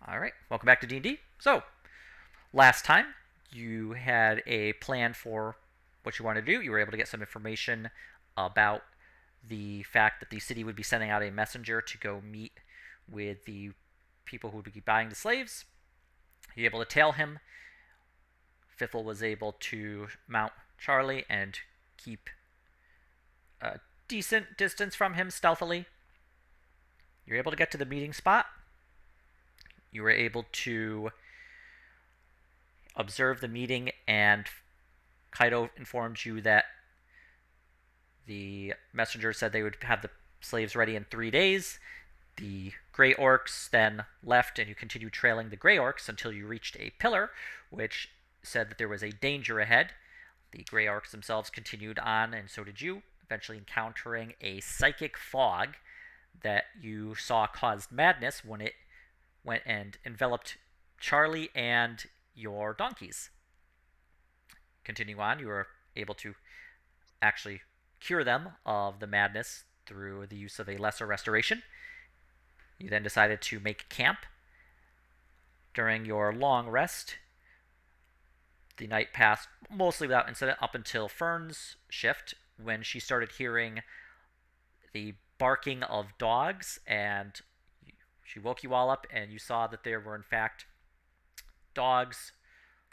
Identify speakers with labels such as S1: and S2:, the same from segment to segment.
S1: All right, welcome back to D&D. So, last time you had a plan for what you wanted to do. You were able to get some information about the fact that the city would be sending out a messenger to go meet with the people who would be buying the slaves. You're able to tail him. Fiffle was able to mount Charlie and keep a decent distance from him stealthily. You're able to get to the meeting spot. You were able to observe the meeting, and Kaido informed you that the messenger said they would have the slaves ready in 3 days. The Grey Orcs then left, and you continued trailing the Grey Orcs until you reached a pillar, which said that there was a danger ahead. The Grey Orcs themselves continued on, and so did you, eventually encountering a psychic fog that you saw caused madness when it went and enveloped Charlie and your donkeys. Continue on, you were able to actually cure them of the madness through the use of a lesser restoration. You then decided to make camp. During your long rest, the night passed mostly without incident up until Fern's shift, when she started hearing the barking of dogs, and she woke you all up, and you saw that there were in fact dogs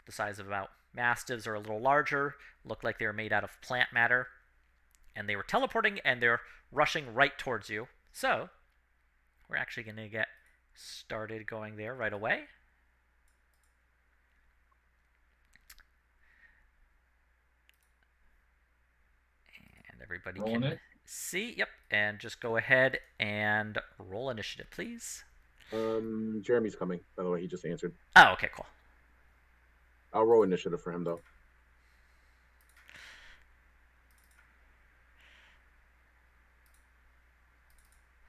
S1: the size of about mastiffs or a little larger, looked like they were made out of plant matter, and they were teleporting, and they're rushing right towards you. So we're actually going to get started going there right away. And everybody
S2: Rolling
S1: can
S2: it.
S1: see. Yep. And just go ahead and roll initiative, please.
S3: Jeremy's coming, by the way. He just answered.
S1: Oh, okay, cool.
S3: I'll roll initiative for him, though.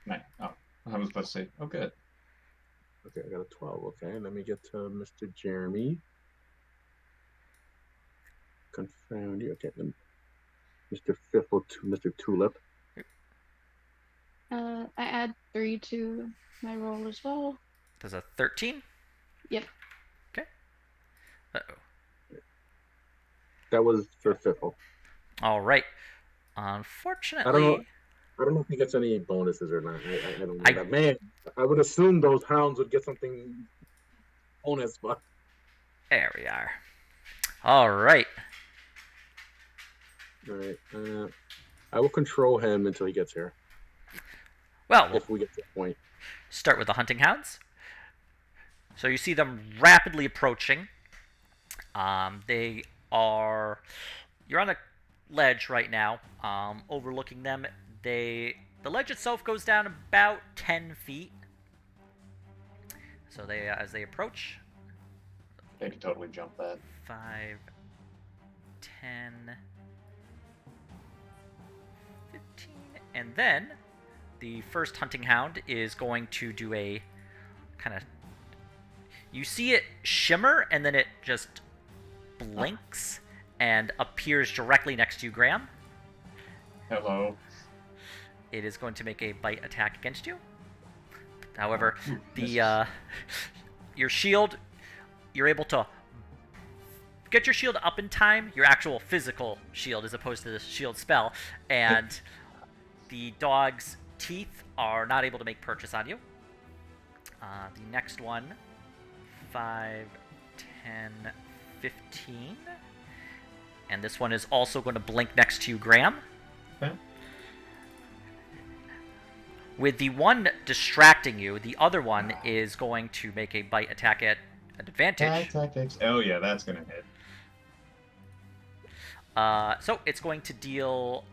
S2: Nice. Oh, I was about to say, oh, good.
S3: Okay, I got a 12. Okay, let me get to Mr. Jeremy. Confound you. Okay, then Mr. Fiffle to Mr. Tulip.
S4: I add 3 to my roll as well.
S1: There's a 13?
S4: Yep.
S1: Okay. Uh-oh.
S3: That was for Fiffle.
S1: All right. Unfortunately,
S3: I don't know if he gets any bonuses or not. I don't know that. Man, I would assume those hounds would get something bonus, but
S1: there we are. All right.
S3: all right. I will control him until he gets here.
S1: Well,
S3: if we get to that point.
S1: Start with the hunting hounds. So you see them rapidly approaching. They are... You're on a ledge right now, overlooking them. The ledge itself goes down about 10 feet. So they, as they approach...
S2: They can totally jump that.
S1: 5, 10, 15, and then the first hunting hound is going to do a kind of... You see it shimmer, and then it just blinks and appears directly next to you, Graham.
S2: Hello.
S1: It is going to make a bite attack against you. However, the your shield, you're able to get your shield up in time, your actual physical shield as opposed to the shield spell, and the dog's teeth are not able to make purchase on you. The next one, 5, 10, 15. And this one is also going to blink next to you, Graham.
S2: Okay.
S1: With the one distracting you, the other one is going to make a bite attack at an advantage.
S2: Tactics. Oh yeah, that's gonna hit.
S1: So it's going to deal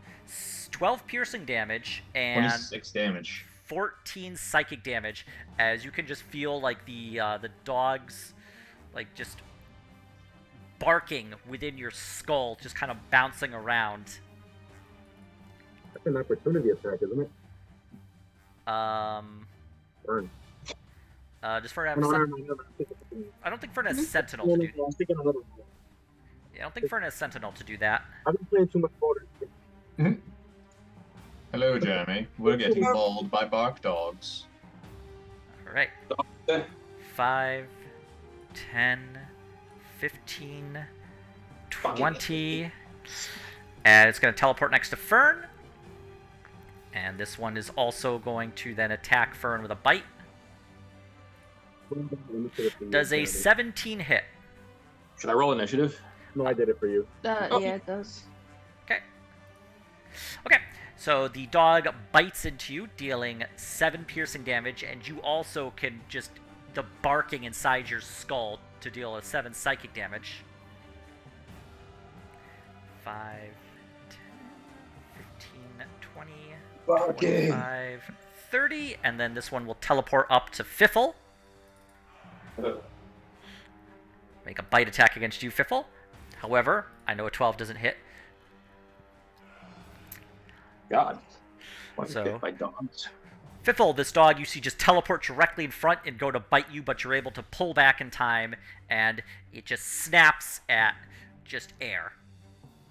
S1: 12 piercing damage and
S2: 26 damage.
S1: 14 psychic damage, as you can just feel like the dogs, like just barking within your skull, just kind of bouncing around.
S3: That's an opportunity attack, isn't it? Burn.
S1: Does Fern have I don't think Fern has Sentinel to do.
S3: I'm thinking another one.
S1: Yeah, I don't think Fern has Sentinel to do that.
S3: I've been playing too much Border.
S2: Hello, Jeremy. We're getting mauled by bark dogs.
S1: All right. 5, 10, 15, 20. And it's going to teleport next to Fern. And this one is also going to then attack Fern with a bite. Does a 17 hit?
S5: Should I roll initiative?
S3: No, I did it for you.
S5: Oh.
S4: Yeah, it does.
S1: Okay. Okay. So the dog bites into you, dealing 7 piercing damage, and you also can just the barking inside your skull to deal a 7 psychic damage. 5, 10, 15, 20,
S5: Barking.
S1: 25, 30, and then this one will teleport up to Fiffle. Make a bite attack against you, Fiffle. However, I know a 12 doesn't hit.
S5: God. Why
S1: So-
S5: hit by dogs?
S1: Fiffle, this dog you see just teleport directly in front and go to bite you, but you're able to pull back in time, and it just snaps at just air.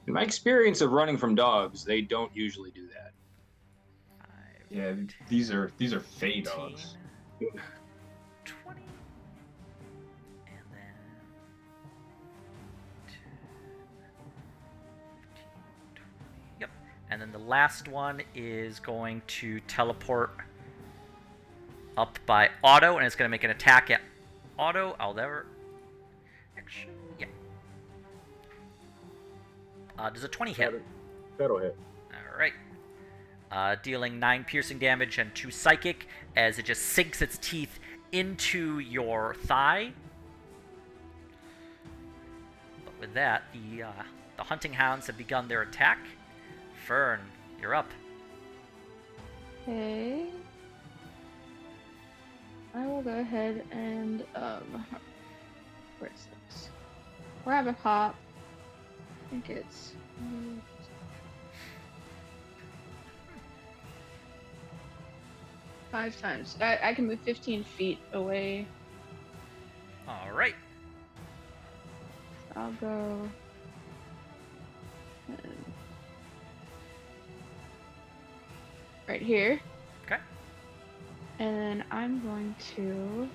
S5: In my experience of running from dogs, they don't usually do that.
S1: 5,
S2: Yeah, these are fey
S1: 15,
S2: dogs.
S1: 20, and then 10, 15, 20. Yep. And then the last one is going to teleport up by Otto, and it's going to make an attack at Otto. I'll never... Actually, yeah. Does a 20 hit?
S3: That'll hit.
S1: Alright. Dealing 9 piercing damage and 2 psychic as it just sinks its teeth into your thigh. But with that, the hunting hounds have begun their attack. Fern, you're up.
S4: Okay. I will go ahead and where is this? Rabbit hop. I think it's 5 times. I can move 15 feet away.
S1: Alright.
S4: I'll go. Right here.
S1: Okay.
S4: And then I'm going to.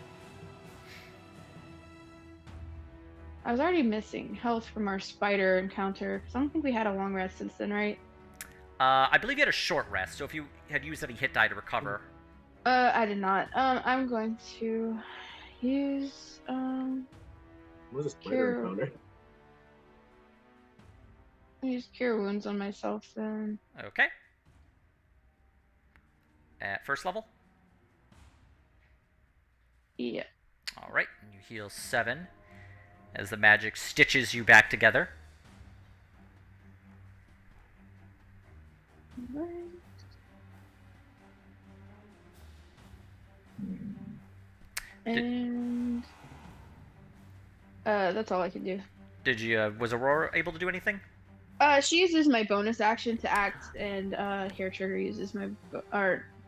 S4: I was already missing health from our spider encounter, because I don't think we had a long rest since then, right?
S1: I believe you had a short rest, so if you had used any hit die to recover.
S4: I did not. I'm going to use
S3: What was a spider
S4: Cure.
S3: encounter?
S4: use cure wounds on myself then.
S1: Okay. At first level?
S4: Yeah.
S1: Alright, and you heal 7 as the magic stitches you back together.
S4: Right. And that's all I can do.
S1: Did you, was Aurora able to do anything?
S4: She uses my bonus action to act, and Hair Trigger uses my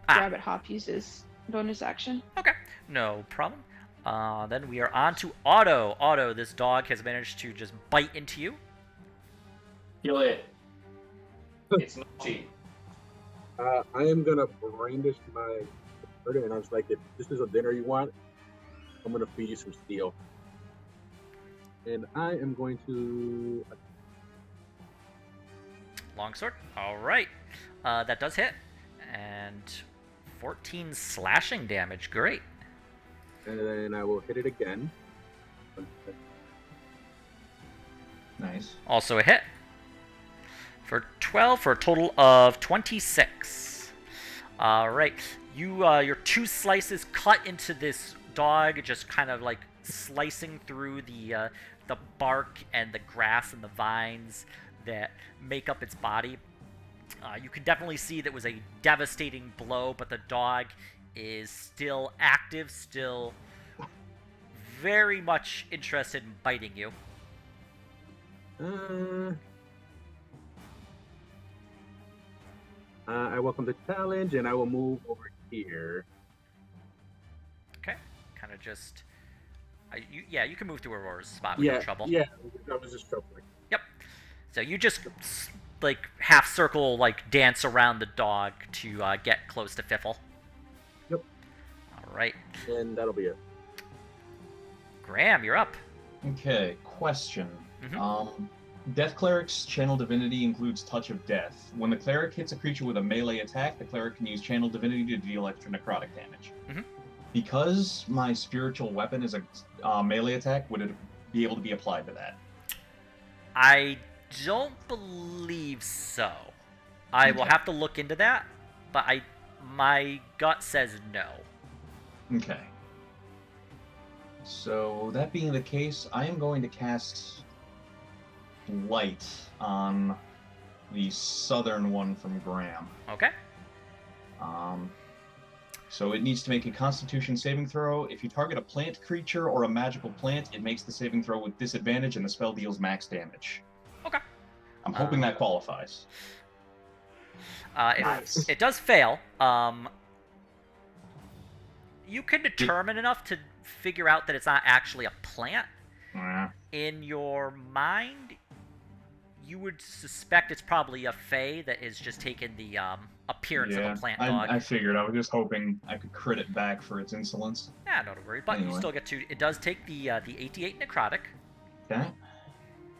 S4: Rabbit Hop uses bonus action.
S1: Okay, no problem. Then we are on to Otto. Otto, this dog has managed to just bite into you.
S5: Kill it. It's naughty.
S3: I am gonna brandish my sword, and I was like, if this is a dinner you want, I'm gonna feed you some steel. And I am going to.
S1: Longsword. Alright. That does hit. And 14 slashing damage. Great.
S3: And then I will hit it again.
S2: Nice.
S1: Also a hit. For 12, for a total of 26. Alright. Your 2 slices cut into this dog, just kind of like slicing through the bark and the grass and the vines that make up its body. You can definitely see that was a devastating blow, but the dog is still active, still very much interested in biting you.
S3: I welcome the challenge, and I will move over here.
S1: Okay, kind of just... you can move to Aurora's spot with no trouble.
S3: Yeah, I was just troubling.
S1: Yep. So you just, like, half circle, like, dance around the dog to get close to Fiffle.
S3: Yep.
S1: Alright.
S3: And that'll be it.
S1: Graham, you're up.
S2: Okay, question.
S1: Mhm.
S2: Death Cleric's Channel Divinity includes Touch of Death. When the cleric hits a creature with a melee attack, the cleric can use Channel Divinity to deal extra necrotic damage.
S1: Mhm.
S2: Because my spiritual weapon is a melee attack, would it be able to be applied to that?
S1: I don't believe so. I will
S2: Okay.
S1: have to look into that, but my gut says no.
S2: Okay. So, that being the case, I am going to cast Light on the southern one from Graham.
S1: Okay.
S2: So it needs to make a Constitution saving throw. If you target a plant creature or a magical plant, it makes the saving throw with disadvantage, and the spell deals max damage.
S1: Okay.
S2: I'm hoping that qualifies.
S1: If it does fail, you can determine enough to figure out that it's not actually a plant. In your mind, you would suspect it's probably a fae that is just taking the appearance of a plant dog.
S2: I figured. I was just hoping I could crit it back for its insolence.
S1: Yeah, no, don't worry. But you still get to. It does take the 88 necrotic.
S2: Okay.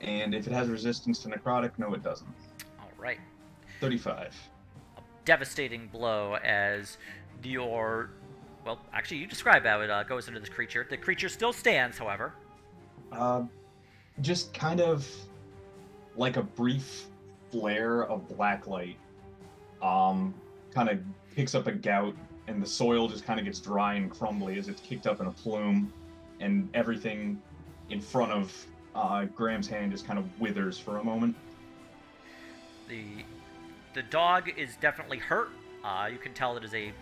S2: And if it has resistance to necrotic, no, it doesn't.
S1: All right.
S2: 35.
S1: A devastating blow as your. Well, actually, you describe how it goes into this creature. The creature still stands, however.
S2: Just kind of like a brief flare of black light. Kind of picks up a gout, and the soil just kind of gets dry and crumbly as it's kicked up in a plume, and everything in front of Graham's hand just kind of withers for a moment.
S1: The dog is definitely hurt. You can tell it is a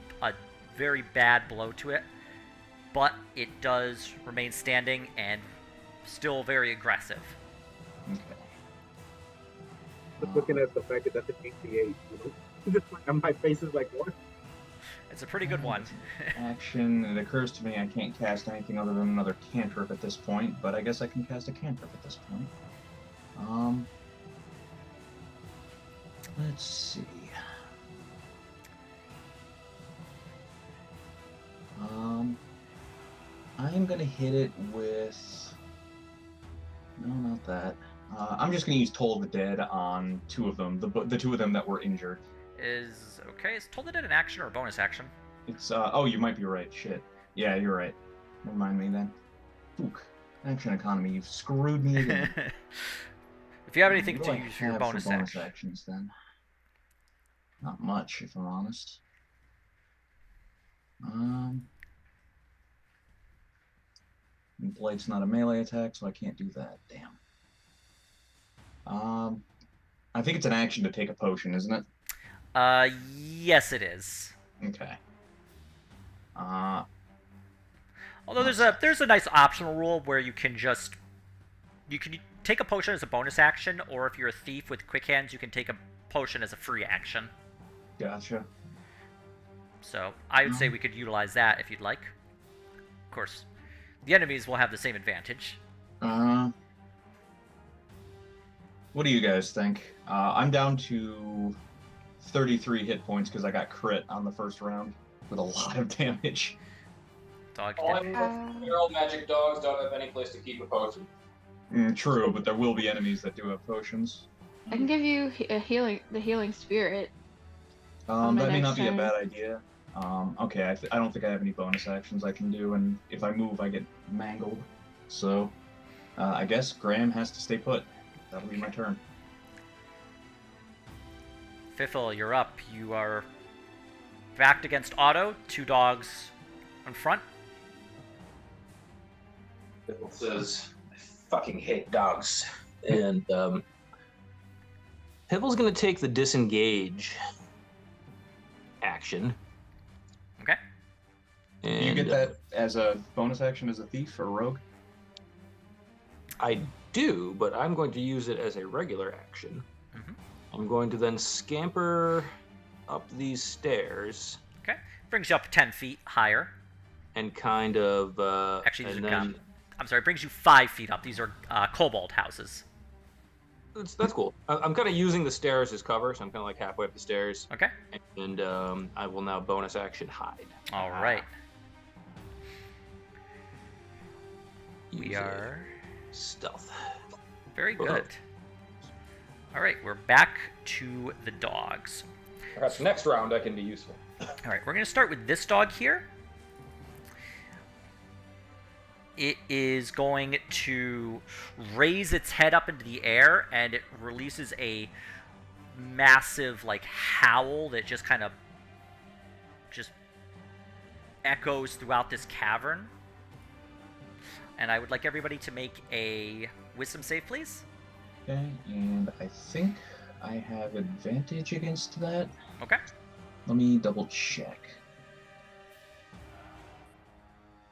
S1: very bad blow to it, but it does remain standing and still very aggressive.
S2: Okay.
S3: Just looking at the fact that that's an 88, just like, my face is like, what?
S1: It's a pretty good one.
S2: Action. It occurs to me I can't cast anything other than another cantrip at this point, but I guess I can cast a cantrip at this point. Let's see. I am gonna hit it with. No, not that. I'm just gonna use Toll of the Dead on two of them. The two of them that were injured.
S1: Is Toll the Dead an action or a bonus action?
S2: It's oh, you might be right. Shit. Yeah, you're right. Never mind me then. Ook. Action economy. You've screwed me again.
S1: If you have anything
S2: What
S1: to
S2: do I
S1: use for your
S2: have
S1: bonus action.
S2: actions then? Not much, if I'm honest. Blight's not a melee attack, so I can't do that. Damn. I think it's an action to take a potion, isn't it?
S1: Yes, it is.
S2: Okay.
S1: Although there's a nice optional rule where you can take a potion as a bonus action, or if you're a thief with quick hands, you can take a potion as a free action.
S2: Gotcha.
S1: So I would say we could utilize that if you'd like. Of course, the enemies will have the same advantage.
S2: What do you guys think? I'm down to 33 hit points because I got crit on the first round with a lot of damage.
S1: Dog.
S5: Feral magic dogs don't have any place to keep a potion.
S2: True, but there will be enemies that do have potions.
S4: I can give you the healing spirit.
S2: That may not
S4: next
S2: be a
S4: turn.
S2: bad idea. Okay, I don't think I have any bonus actions I can do, and if I move, I get mangled. So, I guess Graham has to stay put. That'll be my turn.
S1: Fiffle, you're up. You are backed against Otto. 2 dogs in front.
S6: Bill says, I fucking hate dogs. And Pibble's going to take the disengage action.
S1: Okay.
S6: And
S2: You get that as a bonus action as a thief or rogue?
S6: I do, but I'm going to use it as a regular action.
S1: Mhm.
S6: I'm going to then scamper up these stairs
S1: Okay. Brings you up 10 feet higher.
S6: and kind of
S1: Actually, these
S6: and
S1: are
S6: then
S1: I'm sorry. It brings you 5 feet up. These are kobold houses.
S6: that's cool. I'm kind of using the stairs as cover, so I'm kind of like halfway up the stairs,
S1: Okay.
S6: and I will now bonus action hide.
S1: All right. We
S6: use a
S1: are
S6: stealth.
S1: very good. All right, we're back to the dogs.
S5: Perhaps next round I can be useful.
S1: All right, we're going to start with this dog here. It is going to raise its head up into the air, and it releases a massive, like, howl that just kind of just echoes throughout this cavern. And I would like everybody to make a wisdom save, please.
S2: Okay, and I think I have advantage against that.
S1: Okay.
S2: Let me double check.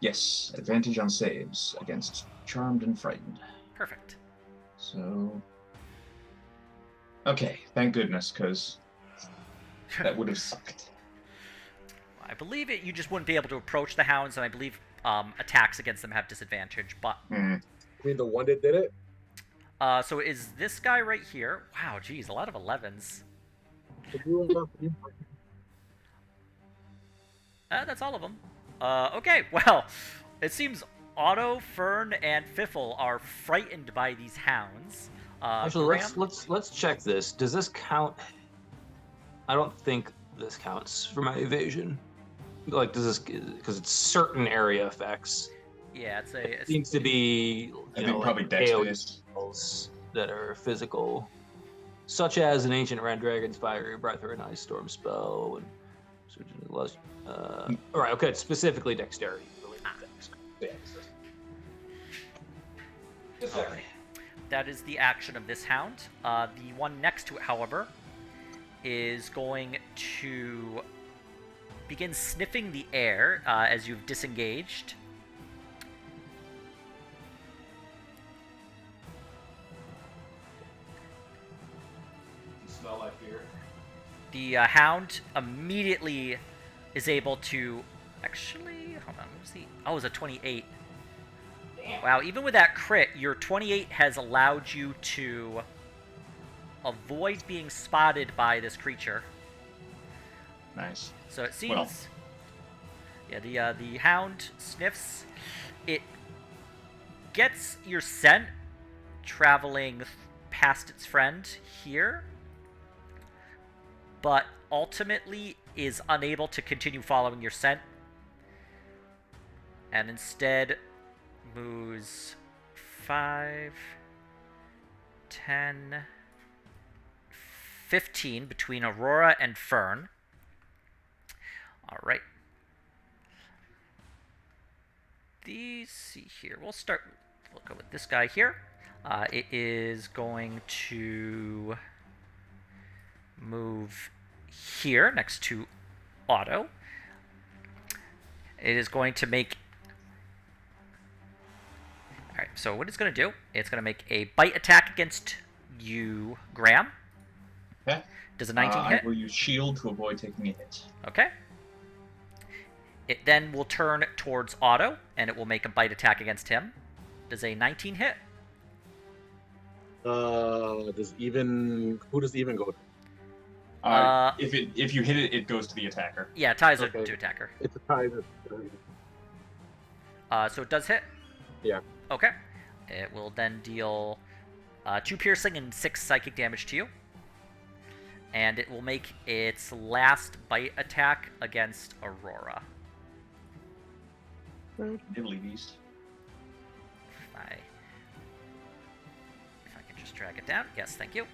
S2: Yes, advantage on saves against Charmed and Frightened.
S1: Perfect.
S2: So... Okay, thank goodness, because that would have sucked.
S1: I believe you just wouldn't be able to approach the hounds, and I believe attacks against them have disadvantage. But
S3: I mean, the one that did it?
S1: so is this guy right here? Wow, geez, a lot of 11s. That's all of them. Okay, well, it seems Otto, Fern, and Fiffle are frightened by these hounds.
S6: Actually,
S1: Graham?
S6: let's check this. Does this count? I don't think this counts for my evasion. Like, does this, because it's certain area effects?
S1: Yeah,
S6: It seems to be
S2: I think probably dex based.
S6: spells that are physical, such as an ancient red dragon's fiery breath or an ice storm spell. And all right, okay, it's specifically dexterity related things.
S1: All right. That is the action of this hound. The one next to it, however, is going to begin sniffing the air as you've disengaged.
S5: Smell like fear.
S1: The hound immediately is able to... Actually, hold on, what was the... Oh, it was a 28.
S5: Damn.
S1: Wow, even with that crit, your 28 has allowed you to avoid being spotted by this creature.
S2: Nice.
S1: So it seems...
S2: Well.
S1: Yeah, the hound sniffs. It gets your scent traveling past its friend here, but ultimately is unable to continue following your scent, and instead moves 5, 10, 15 between Aurora and Fern. All right. Let's see here. We'll go with this guy here. It is going to move here next to Otto. It is going to make... Alright, so what it's going to do, it's going to make a bite attack against you, Graham.
S2: Okay.
S1: Does a 19 hit?
S2: I will use shield to avoid taking a hit.
S1: Okay. It then will turn towards Otto, and it will make a bite attack against him. Does a 19 hit?
S3: Who does even go to?
S2: If you hit it, it goes to the attacker.
S1: Yeah, ties
S3: Okay.
S1: to attacker.
S3: It's a tie.
S1: So it does hit?
S3: Yeah.
S1: Okay. It will then deal 2 piercing and 6 psychic damage to you. And it will make its last bite attack against Aurora.
S2: Diddly beast.
S1: If I can just drag it down. Yes, thank you.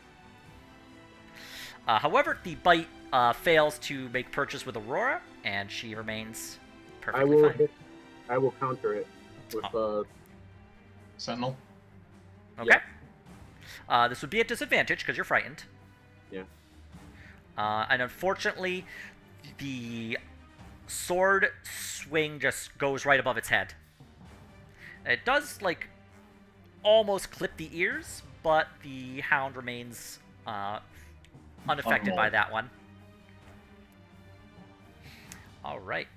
S1: However, the bite fails to make purchase with Aurora, and she remains perfectly fine.
S3: I will counter it with
S2: Sentinel.
S1: Okay. This would be at disadvantage because you're frightened.
S3: Yeah.
S1: And unfortunately, the sword swing just goes right above its head. It does, like, almost clip the ears, but the hound remains unaffected by that one. All right.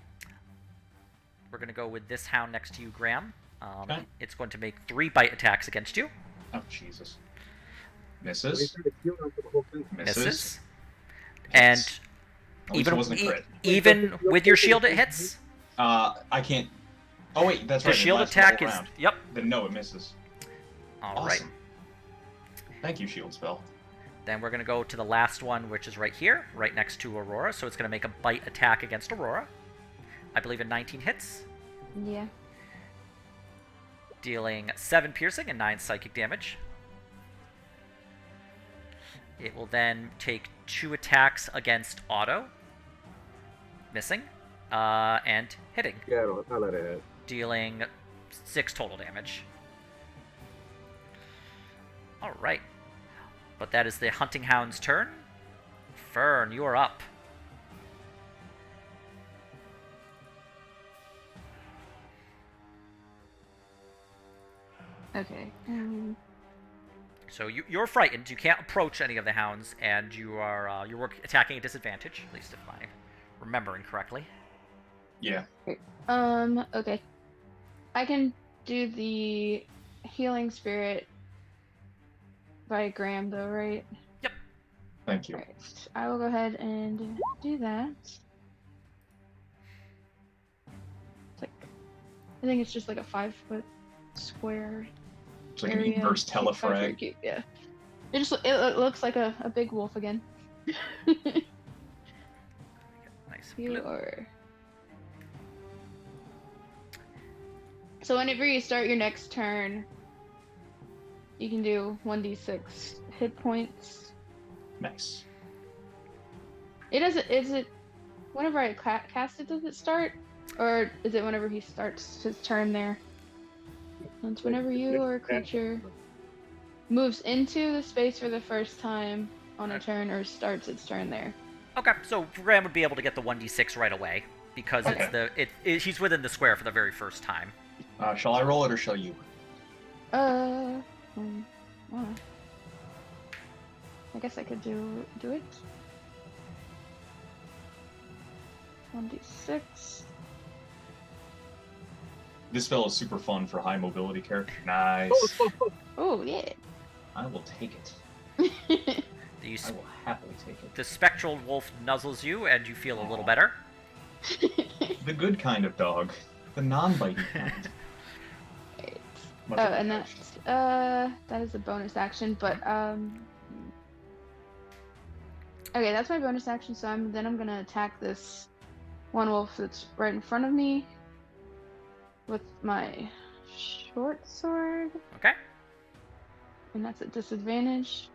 S1: We're going to go with this hound next to you, Graham.
S2: Okay.
S1: It's going to make 3 bite attacks against you.
S2: Oh, Jesus. Misses. Misses.
S1: Misses. And
S2: Hits. At least it wasn't a crit.
S1: even with your shield, it hits?
S2: I can't Oh wait, that's
S1: The
S2: right. it
S1: shield
S2: lasts the whole
S1: attack is
S2: round.
S1: yep.
S2: Then no, it misses.
S1: All right.
S2: Awesome. Thank you, shield spell.
S1: Then we're gonna go to the last one, which is right here, right next to Aurora. So it's gonna make a bite attack against Aurora. I believe in 19 hits,
S4: Yeah.
S1: dealing 7 piercing and 9 psychic damage. It will then take 2 attacks against Otto, missing, and hitting,
S3: Yeah, I'll let it hit.
S1: dealing 6 total damage. Alright. But that is the Hunting Hound's turn. Fern, you are up.
S4: Okay.
S1: So you're frightened. You can't approach any of the hounds, and you're attacking at disadvantage, at least if I'm remembering correctly.
S2: Yeah.
S4: Okay. I can do the healing spirit by Graham, though, right?
S2: Thank you.
S4: Alright. I will go ahead and do that. It's like, I think it's just like a 5-foot square
S2: It's like
S4: area.
S2: an inverse
S4: Cute, very
S2: telefrag.
S4: cute, yeah. It looks like a big wolf again.
S1: Nice.
S4: You
S1: Blue.
S4: are. So whenever you start your next turn, you can do 1d6 hit points.
S2: Nice.
S4: It doesn't. Is it whenever I cast it? Does it start, or is it whenever he starts his turn there? It's whenever you or a creature moves into the space for the first time on a turn or starts its turn there.
S1: Okay, so Graham would be able to get the 1d6 right away because he's within the square for the very first time.
S2: Shall I roll it or shall you?
S4: Uh, I guess I could do it. 1d6.
S2: This spell is super fun for high mobility character. Nice.
S4: Oh yeah.
S2: I will take it.
S1: The,
S2: I will happily take it.
S1: the spectral wolf nuzzles you, and you feel a little better.
S2: The good kind of dog. The non-biting kind.
S4: Right.
S2: Much
S4: Oh,
S2: obliged.
S4: and that is a bonus action, but okay, that's my bonus action. So I'm gonna attack this one wolf that's right in front of me with my short sword,
S1: Okay.
S4: and that's at disadvantage.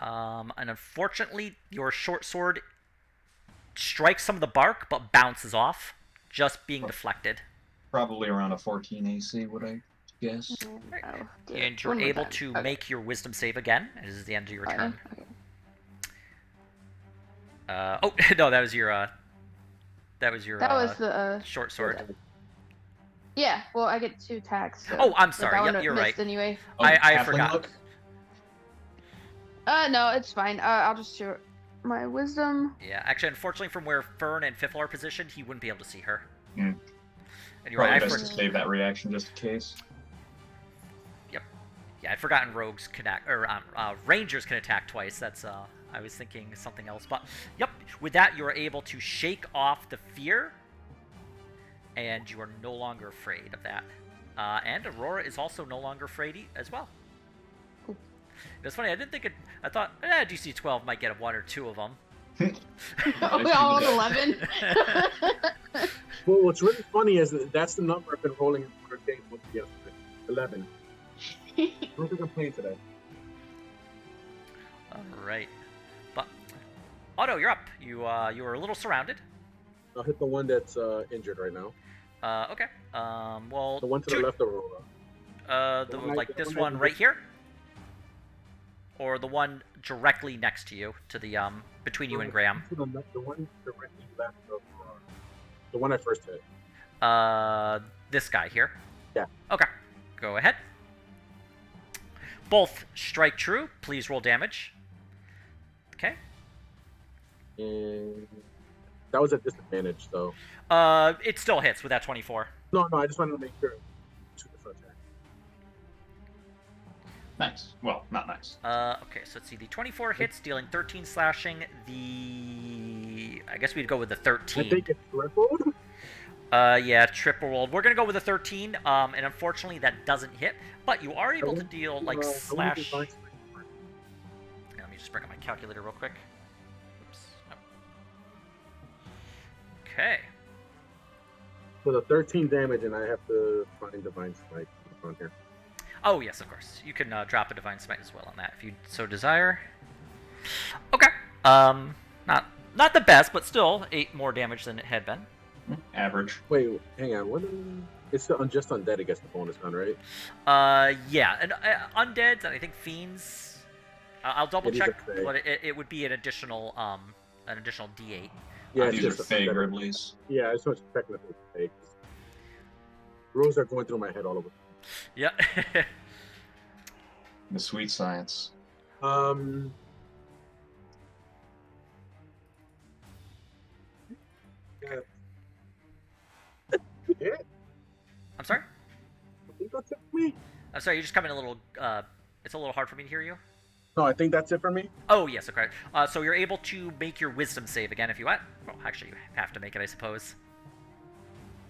S1: And unfortunately, your short sword strikes some of the bark, but bounces off, just being deflected.
S2: Probably around a 14 AC, would I guess?
S4: Oh, dear.
S1: And you're
S4: One more
S1: able
S4: time.
S1: to
S4: Okay.
S1: make your wisdom save again. This is the end of your
S4: Okay,
S1: turn.
S4: okay.
S1: Oh no, that was your
S4: That was the
S1: short sword.
S4: Yeah, well, I get 2 attacks. So
S1: Oh, I'm
S4: but
S1: sorry.
S4: that
S1: Yep,
S4: one
S1: you're
S4: missed
S1: right.
S4: Anyway.
S2: Oh,
S1: I
S2: halfling
S1: forgot.
S2: Look?
S4: No, it's fine. I'll just show my wisdom.
S1: Yeah, actually, unfortunately, from where Fern and Fiffle are positioned, he wouldn't be able to see her.
S2: Hmm.
S1: And you're
S2: Probably
S1: right.
S2: best to save that reaction just in case.
S1: Yeah, I'd forgotten rogues can act, or rangers can attack twice. That's I was thinking something else, but yep. With that, you are able to shake off the fear, and you are no longer afraid of that. And Aurora is also no longer afraid as well.
S4: Cool.
S1: It's funny. I didn't think it. I thought DC 12 might get 1 or 2 of them.
S4: All 11.
S3: Well, what's really funny is that's the number I've been rolling in order games with yesterday. 11. No complaint today.
S1: All right, but Otto, you're up. You are a little surrounded.
S3: I'll hit the one that's injured right now.
S1: Okay. Well,
S3: The one to the left of Aurora.
S1: the
S3: one
S1: like
S3: the
S1: this
S3: one
S1: one
S3: that-
S1: right here, or the one directly next to you, to the between you and Graham.
S3: The one directly left of Aurora. The one I first hit.
S1: This guy here.
S3: Yeah.
S1: Okay. Go ahead. Both strike true. Please roll damage. Okay.
S3: And that was at disadvantage, though.
S1: It still hits with that 24.
S3: No, I just wanted to make sure. 2 different attacks.
S2: Nice. Well, not nice.
S1: Okay, so let's see. The 24 hits, dealing 13 slashing. I guess we'd go with the
S3: I
S1: 13.
S3: think it's tripled.
S1: Yeah, triple rolled. We're gonna go with the 13, and unfortunately that doesn't hit. But you are able to deal like slash.
S3: Divine Smite.
S1: Let me just bring up my calculator real quick. Oops. Nope. Okay.
S3: For the 13 damage, and I have to find Divine Smite on here.
S1: Oh yes, of course. You can drop a divine smite as well on that if you so desire. Okay. Not the best, but still 8 more damage than it had been.
S2: Average.
S3: Wait, hang on. What? It's just undead against the bonus gun, right?
S1: Yeah, and undeads and I think fiends. I'll double
S3: It is
S1: check,
S3: a fey.
S1: but it would be an additional D8.
S3: Yeah, it's
S2: These are
S3: just
S2: Fey
S3: undead.
S2: Griblies.
S3: Yeah, it's not technically fake. Rules are going through my head all over.
S1: Yeah.
S2: The sweet science.
S3: Um. Yeah,
S1: I'm sorry.
S3: I think that's it for me.
S1: I'm sorry. You're just coming a little. It's a little hard for me to hear you.
S3: No, I think that's it for me.
S1: Oh yes, okay. So you're able to make your wisdom save again if you want. Well, actually, you have to make it, I suppose.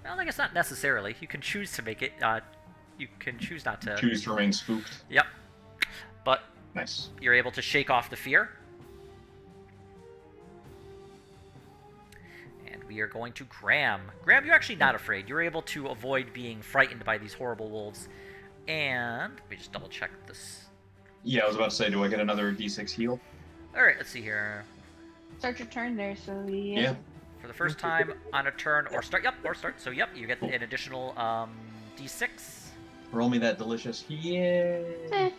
S1: Well, I guess not necessarily. You can choose to make it. You can choose not to.
S2: Choose to remain spooked.
S1: Yep. But
S2: Nice.
S1: you're able to shake off the fear. And we are going to Graham. Graham, you're actually not afraid. You're able to avoid being frightened by these horrible wolves. And let me just double check this.
S2: Yeah, I was about to say, do I get another D6 heal?
S1: All right, let's see here.
S4: Start your turn there, so
S2: Yeah.
S1: For the first time on a turn, or start. Yep, or start. So yep, you get an additional D6.
S2: Roll me that delicious. Yeah.
S4: Eh.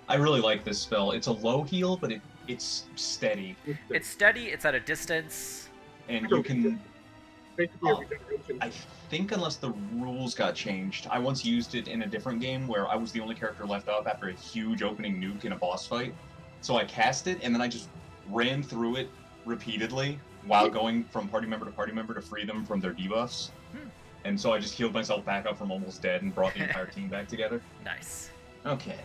S2: I really like this spell. It's a low heal, but it's steady,
S1: It's steady. It's at a distance.
S2: and you can.
S3: Basically,
S2: Oh,
S3: regeneration.
S2: I think unless the rules got changed, I once used it in a different game where I was the only character left up after a huge opening nuke in a boss fight. So I cast it, and then I just ran through it repeatedly while going from party member to free them from their debuffs. And so I just healed myself back up from almost dead and brought the entire team back together.
S1: Nice.
S2: Okay.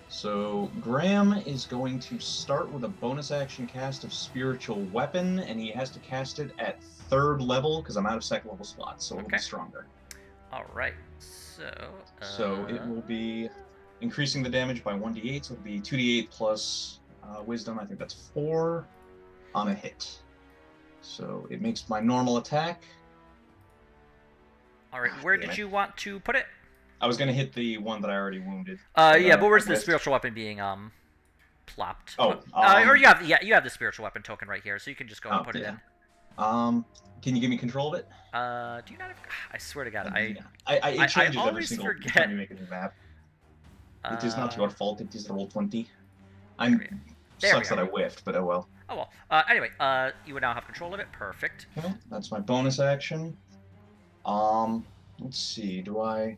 S2: So Graham is going to start with a bonus action cast of Spiritual Weapon, and he has to cast it at 3rd level because I'm out of 2nd level slots, so it'll be
S1: Okay.
S2: stronger.
S1: All right. So.
S2: So it will be increasing the damage by 1d8, so it'll be 2d8 plus Wisdom. I think that's 4 on a hit. So it makes my normal attack.
S1: All right. Where
S2: damn
S1: did
S2: it.
S1: you want to put it?
S2: I was gonna hit the one that I already wounded.
S1: Yeah, but where's
S2: I
S1: the
S2: missed.
S1: spiritual weapon being plopped?
S2: Oh,
S1: Or you have the spiritual weapon token right here, so you can just go and put it
S2: yeah.
S1: in.
S2: Can you give me control of it?
S1: Do you not have? I swear to God,
S2: It
S1: I
S2: changes every
S1: always
S2: single
S1: forget.
S2: time you make a new map. It is not your fault. It is roll 20. I'm
S1: There we
S2: sucks
S1: go.
S2: that I whiffed, but oh well.
S1: Oh well. Anyway, you would now have control of it. Perfect.
S2: Okay, that's my bonus action. Let's see. Do I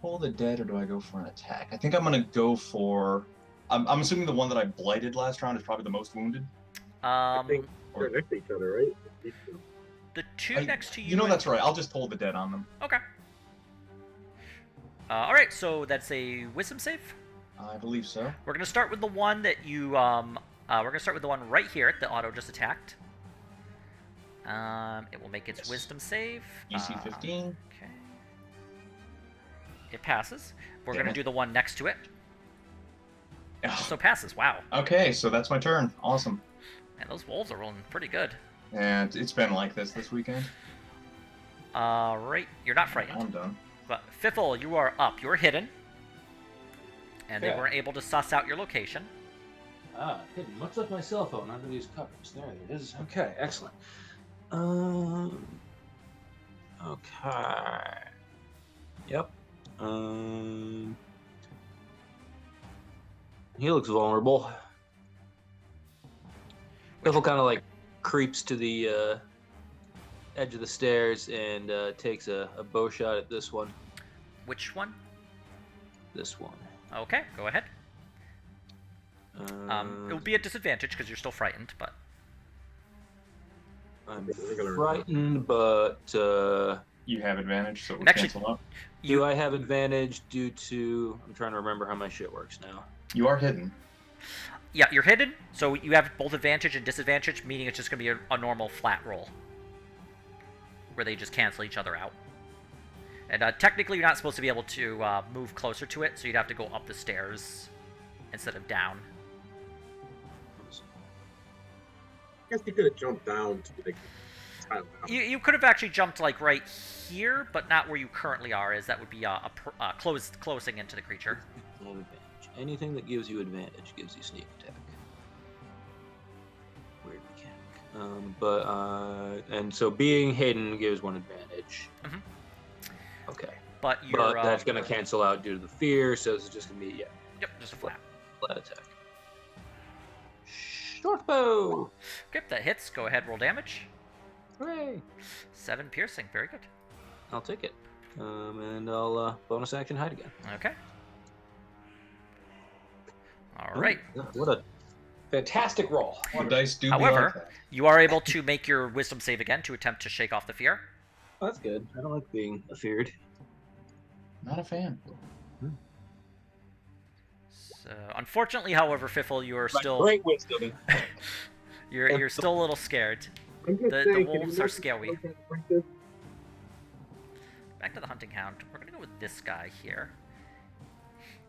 S2: pull the dead or do I go for an attack? I think I'm gonna go for. I'm assuming the one that I blighted last round is probably the most wounded.
S3: I think they're next to each other, right?
S1: The two next to you.
S2: You know
S1: and-
S2: that's right. I'll just pull the dead on them.
S1: Okay. All right, so that's a wisdom save.
S2: I believe so.
S1: We're gonna start with the one that you we're gonna start with the one right here that Otto just attacked. It will make its
S2: Yes.
S1: wisdom save.
S2: EC 15.
S1: Okay. It passes. We're
S2: Damn
S1: gonna
S2: it.
S1: do the one next to it.
S2: Ugh.
S1: Also passes. Wow.
S2: Okay, so that's my turn. Awesome.
S1: And those wolves are rolling pretty good.
S2: And it's been like this weekend.
S1: All right, you're not frightened.
S2: I'm done.
S1: But Fiffle, you are up. You're hidden. And they
S6: Okay.
S1: weren't able to suss out your location.
S6: Hidden, much like my cell phone under these covers. There it is. Okay, excellent. Okay. Yep. He looks vulnerable. Biffle kind of like creeps to the edge of the stairs and takes a bow shot at this one.
S1: Which one?
S6: This one.
S1: Okay, go ahead. It will be a disadvantage because you're still frightened, but
S6: I'm frightened, but
S2: You have advantage, so it would
S1: Actually-
S2: cancel out.
S6: Do I have advantage due to? I'm trying to remember how my shit works now.
S2: You are hidden.
S1: Yeah, you're hidden, so you have both advantage and disadvantage, meaning it's just going to be a normal flat roll. Where they just cancel each other out. And technically, you're not supposed to be able to move closer to it, so you'd have to go up the stairs instead of down.
S3: I guess you could have jumped down to the tile now.
S1: You could have actually jumped like right here, but not where you currently are, as that would be closing into the creature.
S6: Advantage. Anything that gives you advantage gives you sneak attack. Weird mechanic. And so being hidden gives one advantage.
S1: Mhm.
S6: Okay.
S1: But you're
S6: that's going to cancel out due to the fear, so it's just going to be
S1: Yep, just a flat.
S6: flat attack. Short bow.
S1: Okay, that hits. Go ahead, roll damage.
S6: Hooray!
S1: 7 piercing. Very good.
S6: I'll take it. And I'll bonus action hide again.
S1: Okay. All right.
S6: Ooh, what a fantastic roll.
S2: The dice do
S1: However,
S2: be like that.
S1: you are able to make your wisdom save again to attempt to shake off the fear.
S6: Oh, that's good. I don't like being feared.
S2: Not a fan.
S1: So, unfortunately, however, Fiffle, you are still
S6: Great wisdom.
S1: you're still a little scared.
S3: I'm just
S1: The
S3: saying, can
S1: wolves
S3: you
S1: are
S3: not
S1: scary.
S3: just break this?
S1: Back to the hunting hound. We're gonna go with this guy here.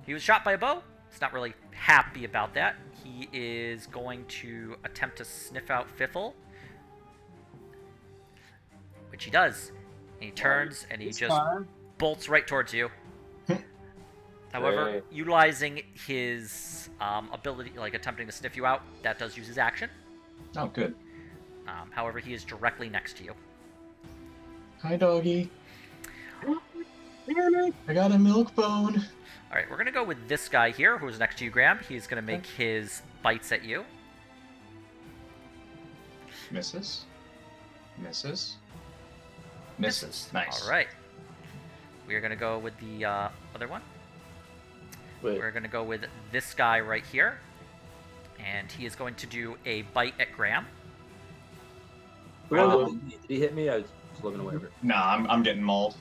S1: He was shot by a bow. He's not really happy about that. He is going to attempt to sniff out Fiffle, which he does. And he turns and he just bolts right towards you. However,
S6: Right.
S1: utilizing his ability, like attempting to sniff you out, that does use his action.
S2: Oh, good.
S1: However, he is directly next to you.
S2: Hi, doggy. I got a milk bone.
S1: All right, we're gonna go with this guy here, who's next to you, Graham. He's gonna make his bites at you.
S2: Misses. Misses. Misses. Nice.
S1: All right. We are gonna go with the other one.
S6: Wait.
S1: We're gonna go with this guy right here, and he is going to do a bite at Graham.
S6: Did he hit me? I was looking away from it.
S2: Nah, I'm getting mauled.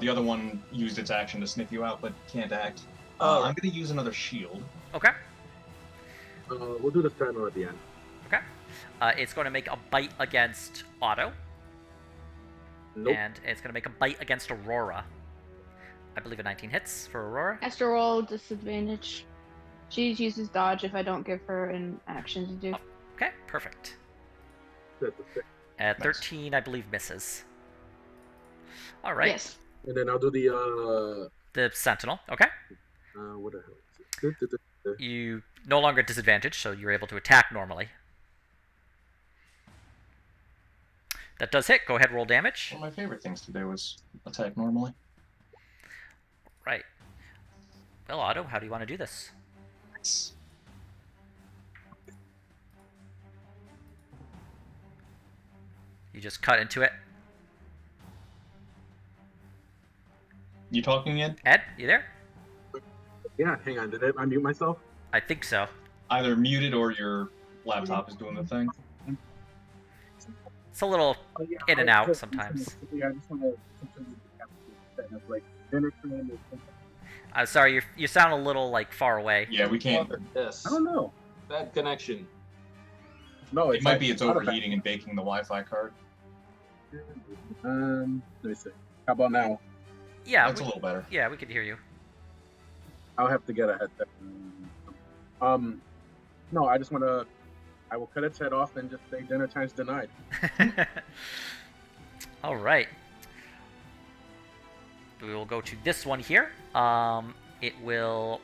S2: The other one used its action to sniff you out, but can't act.
S6: Oh,
S2: I'm going to use another shield.
S1: Okay.
S3: We'll do the timer at the end.
S1: Okay. It's going to make a bite against Otto,
S3: Nope.
S1: and it's going to make a bite against Aurora. I believe a 19 hits for Aurora.
S4: Has to roll disadvantage. She uses dodge if I don't give her an action to do.
S1: Okay, perfect.
S3: That's a six.
S1: At
S2: Nice.
S1: 13, I believe misses. All right.
S4: Yes.
S3: And then I'll do the
S1: The Sentinel. Okay.
S3: what the hell is it?
S1: You no longer at disadvantage, so you're able to attack normally. That does hit. Go ahead, roll damage.
S2: One of my favorite things to do is attack normally.
S1: Right. Well, Otto, how do you want to do this? You just cut into it.
S2: You talking yet?
S1: Ed, you there?
S3: Yeah, hang on. Did I mute myself?
S1: I think so.
S2: Either muted or your laptop is doing the thing.
S1: It's a little
S3: Oh, yeah,
S1: in and out sometimes.
S3: Yeah, I just want to like dinner time is.
S1: I'm sorry, you sound a little like far away.
S2: Yeah, we can't.
S6: Yes.
S3: I don't know.
S6: Bad connection.
S3: No,
S2: It might be it's
S3: not a bad-
S2: overheating and baking the Wi-Fi card.
S3: Let me see. How about now?
S1: Yeah,
S2: That's a little better.
S1: yeah, we could hear you.
S3: I'll have to get a headset. No, I just want to. I will cut its head off and just say dinner time's denied.
S1: All right. We will go to this one here. It will.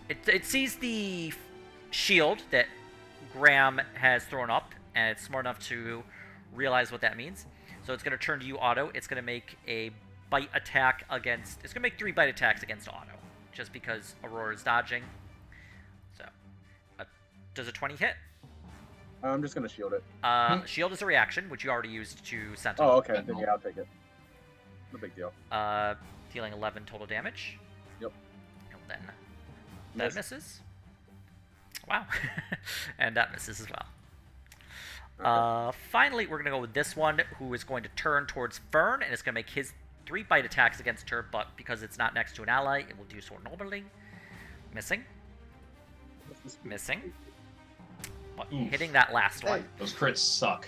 S1: It sees the shield that Graham has thrown up, and it's smart enough to realize what that means. So it's going to turn to you, Otto. It's going to make a bite attack against. It's going to make 3 bite attacks against Otto, just because Aurora is dodging. So, does a 20 hit?
S3: I'm just gonna shield it.
S1: Shield is a reaction, which you already used to Sentinel.
S3: Oh, okay. Then yeah, I'll take it. No big deal.
S1: Dealing 11 total damage.
S3: Yep.
S1: And then that misses. Wow. And that misses as well. Finally, we're going to go with this one, who is going to turn towards Fern, and it's going to make his 3 bite attacks against her, but because it's not next to an ally, it will do so normally. Missing. Missing. But hitting that last one.
S2: Those crits suck.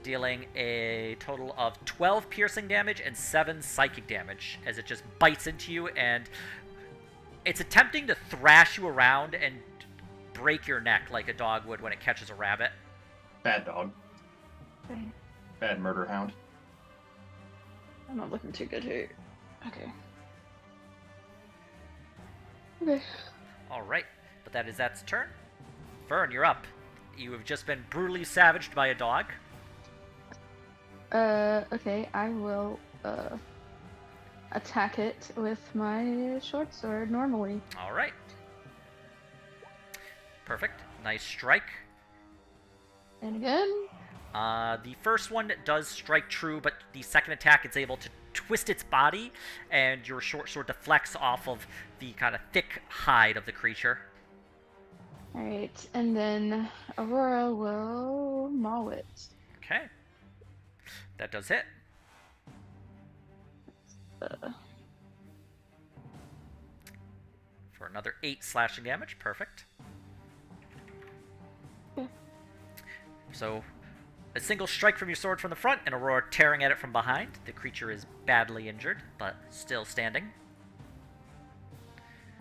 S1: Dealing a total of 12 piercing damage and 7 psychic damage, as it just bites into you, and it's attempting to thrash you around and break your neck like a dog would when it catches a rabbit.
S2: Bad dog.
S4: Okay.
S2: Bad murder hound.
S4: I'm not looking too good here. Okay. Okay.
S1: Alright, but that is that's turn. Fern, you're up. You have just been brutally savaged by a dog.
S4: Okay, I will, attack it with my short sword normally.
S1: Alright. Perfect. Nice strike.
S4: And again.
S1: The first one does strike true, but the second attack it's able to twist its body, and your short sword deflects off of the kind of thick hide of the creature.
S4: Alright, and then Aurora will maul it.
S1: Okay. That does hit. For another 8 slashing damage. Perfect.
S4: Okay.
S1: So, a single strike from your sword from the front, and Aurora tearing at it from behind. The creature is badly injured, but still standing.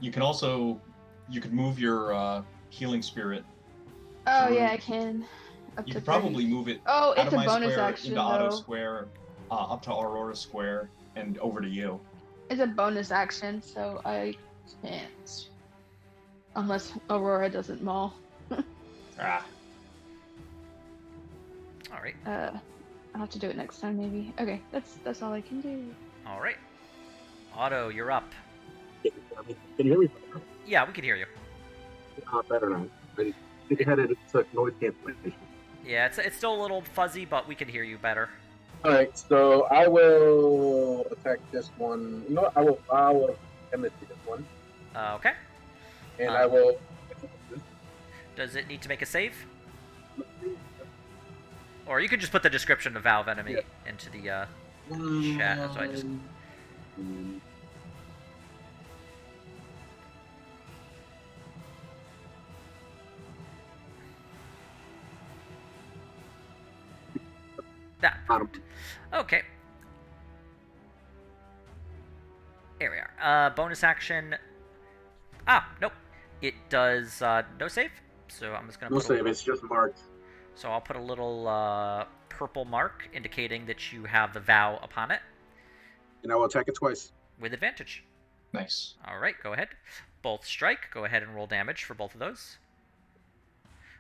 S2: You can also, you could move your healing spirit.
S4: Oh
S2: through-
S4: yeah, I can. Up
S2: You
S4: to
S2: could probably
S4: 30.
S2: move it
S4: Oh,
S2: out
S4: it's
S2: of
S4: a
S2: my
S4: bonus
S2: square
S4: action
S2: into Otto
S4: though.
S2: square, up to Aurora square, and over to you.
S4: It's a bonus action, so I can't. Unless Aurora doesn't maul.
S2: Ah,
S1: Alright.
S4: I'll have to do it next time maybe. Okay, that's all I can do.
S1: Alright. Otto, you're up.
S3: Can you hear me?
S1: Yeah, we can hear you.
S3: Better now. I think I had it. It's like noise cancellation.
S1: Yeah, it's still a little fuzzy, but we can hear you better.
S3: All right, so I will attack this one. You know what? I will imitate this one,
S1: Okay.
S3: and I will.
S1: Does it need to make a save? Or you can just put the description of Valve Enemy into the chat. So I just... Okay. Here we are. Bonus action. Nope. It does no save. So I'm just gonna
S3: No
S1: put
S3: save. It's just marked.
S1: So I'll put a little purple mark indicating that you have the vow upon it
S3: And I will attack it twice.
S1: with advantage.
S2: nice.
S1: All right, go ahead. Both strike. Go ahead and roll damage for both of those.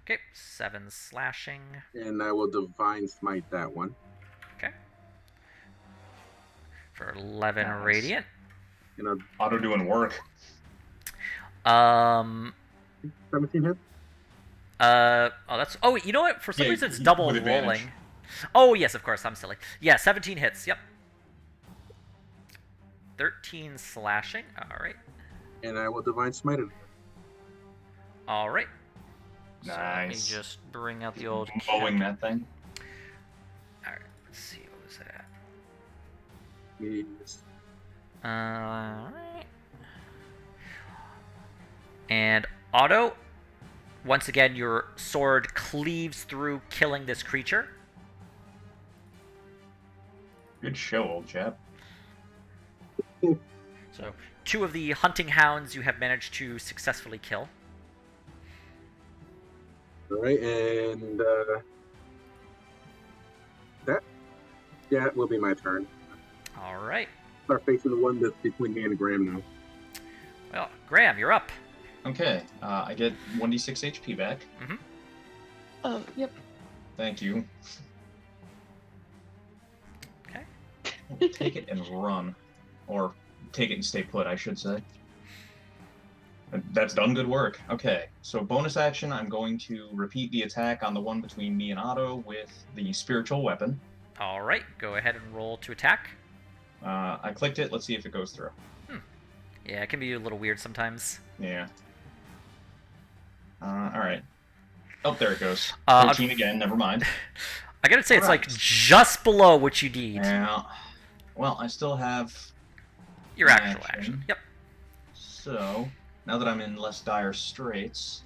S1: Okay, 7 slashing.
S3: And I will divine smite that one.
S1: Okay. For 11
S2: Nice.
S1: radiant.
S3: You know,
S2: Auto doing work.
S3: 17 hits.
S1: You know what? For some
S2: Yeah,
S1: reason, it's double
S2: with advantage.
S1: rolling. Oh, yes, of course. I'm silly. Yeah, 17 hits. Yep. 13 slashing. All right.
S3: And I will divine smite it.
S1: All right. So let me
S2: Nice.
S1: just bring out the old.
S2: Mowing that thing.
S1: All right. Let's see. What was that?
S3: Yes.
S1: Alright. And Otto, once again, your sword cleaves through, killing this creature.
S2: Good show, old chap.
S1: So, 2 of the hunting hounds you have managed to successfully kill.
S3: All right, and that will be my turn.
S1: Alright.
S3: Start facing the one that's between me and Graham now.
S1: Well, Graham, you're up.
S2: Okay, I get 1d6 HP back.
S4: Oh, yep.
S2: Thank you.
S1: Okay.
S2: Take it and run. Or take it and stay put, I should say. That's done good work. Okay, so bonus action, I'm going to repeat the attack on the one between me and Otto with the spiritual weapon.
S1: Alright, go ahead and roll to attack.
S2: I clicked it, let's see if it goes through.
S1: Yeah, it can be a little weird sometimes.
S2: Yeah. Alright. Oh, there it goes.
S1: Uh,
S2: 14 again, never mind.
S1: I gotta say, it's like
S2: Alright.
S1: just below what you need.
S2: Yeah. Well, I still have
S1: Your
S2: my
S1: actual action. Yep.
S2: So, now that I'm in less dire straits,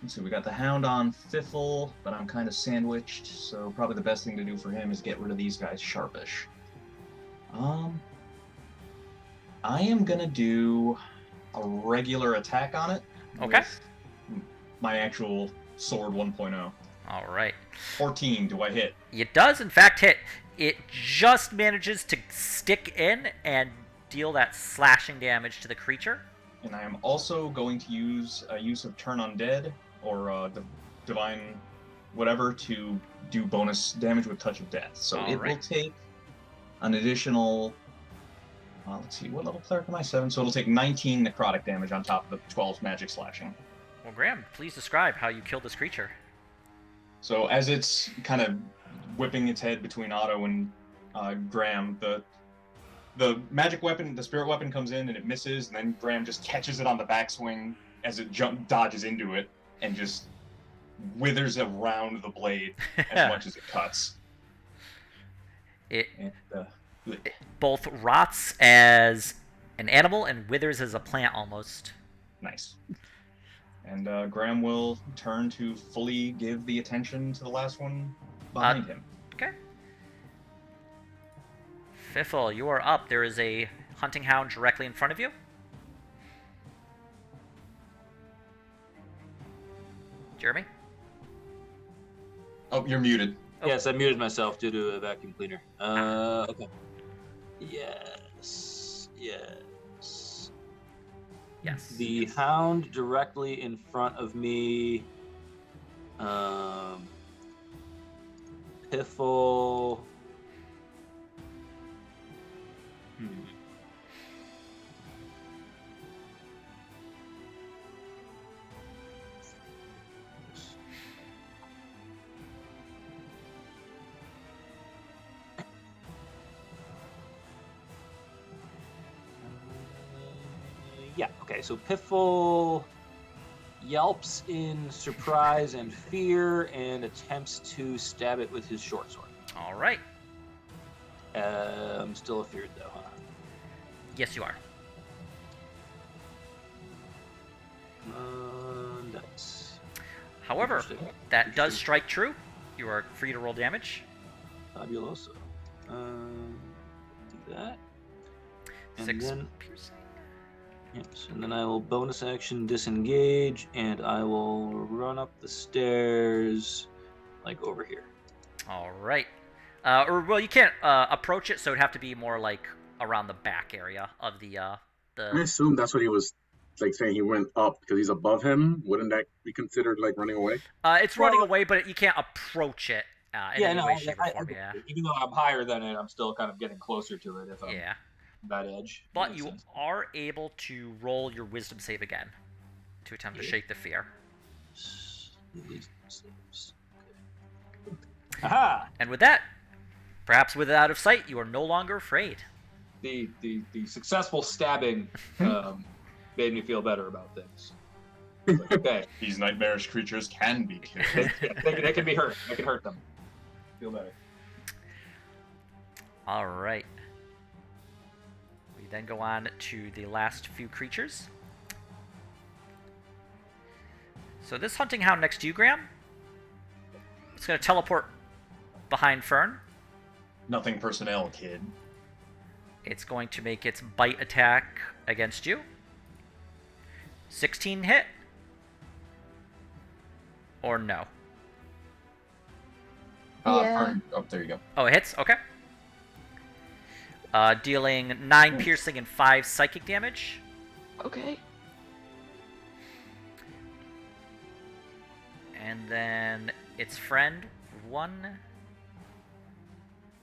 S2: let's see, we got the Hound on Fiffle, but I'm kind of sandwiched, so probably the best thing to do for him is get rid of these guys sharpish. I am gonna do a regular attack on it.
S1: Okay.
S2: With my actual sword 1.0.
S1: All right.
S2: 14, do I hit?
S1: It does, in fact, hit. It just manages to stick in and deal that slashing damage to the creature.
S2: And I am also going to use a use of Turn Undead, or Divine whatever, to do bonus damage with Touch of Death. So
S1: All
S2: it
S1: right.
S2: will take an additional... let's see, what level cleric am I? 7? So it'll take 19 necrotic damage on top of the 12 magic slashing.
S1: Well, Graham, please describe how you killed this creature.
S2: So as it's kind of whipping its head between Otto and Graham, the magic weapon, the spirit weapon comes in and it misses, and then Graham just catches it on the backswing as it dodges into it and just withers around the blade as much as it cuts.
S1: It
S2: And,
S1: both rots as an animal and withers as a plant almost.
S2: nice. And Graham will turn to fully give the attention to the last one behind him.
S1: Okay. Fiffle, you are up. There is a hunting hound directly in front of you. Jeremy?
S2: Oh, you're muted.
S1: Oh.
S6: Yes, I muted myself due to a vacuum cleaner. Okay. Yes.
S1: Yes.
S6: The hound directly in front of me. Piffle. Yeah, okay, so Piffle yelps in surprise and fear and attempts to stab it with his short sword.
S1: All right.
S6: I'm still afeared though, huh?
S1: Yes, you are.
S6: That's
S1: However,
S6: interesting.
S1: that does strike true. You are free to roll damage.
S6: Fabuloso. Do that. And
S1: 6
S6: then,
S1: piercing.
S6: yes, and then I will bonus action disengage, and I will run up the stairs, like over here.
S1: All right. Well, you can't approach it, so it'd have to be more like around the back area of the
S3: I
S1: the.
S3: assume that's what he was like saying. He went up because he's above him. Wouldn't that be considered like running away?
S1: It's running away, but you can't approach it in any way, shape, or form. Yeah.
S6: Even though I'm higher than it, I'm still kind of getting closer to it if I'm
S1: Yeah.
S6: that edge.
S1: But
S6: Makes
S1: you
S6: sense.
S1: are able to roll your wisdom save again to attempt to shake the fear.
S6: Aha!
S1: And with that, perhaps with it out of sight, you are no longer afraid.
S6: The successful stabbing made me feel better about things. Like, okay,
S2: These nightmarish creatures can be killed.
S6: they can be hurt. I can hurt them. Feel better.
S1: All right. We then go on to the last few creatures. So this hunting hound next to you, Graham, it's going to teleport behind Fern.
S2: Nothing personnel, kid.
S1: It's going to make its bite attack against you. 16 hit? Or no?
S4: Yeah.
S2: Oh, there you go.
S1: Oh, it hits? Okay. Dealing 9 piercing and 5 psychic damage.
S4: Okay.
S1: And then its friend, 1,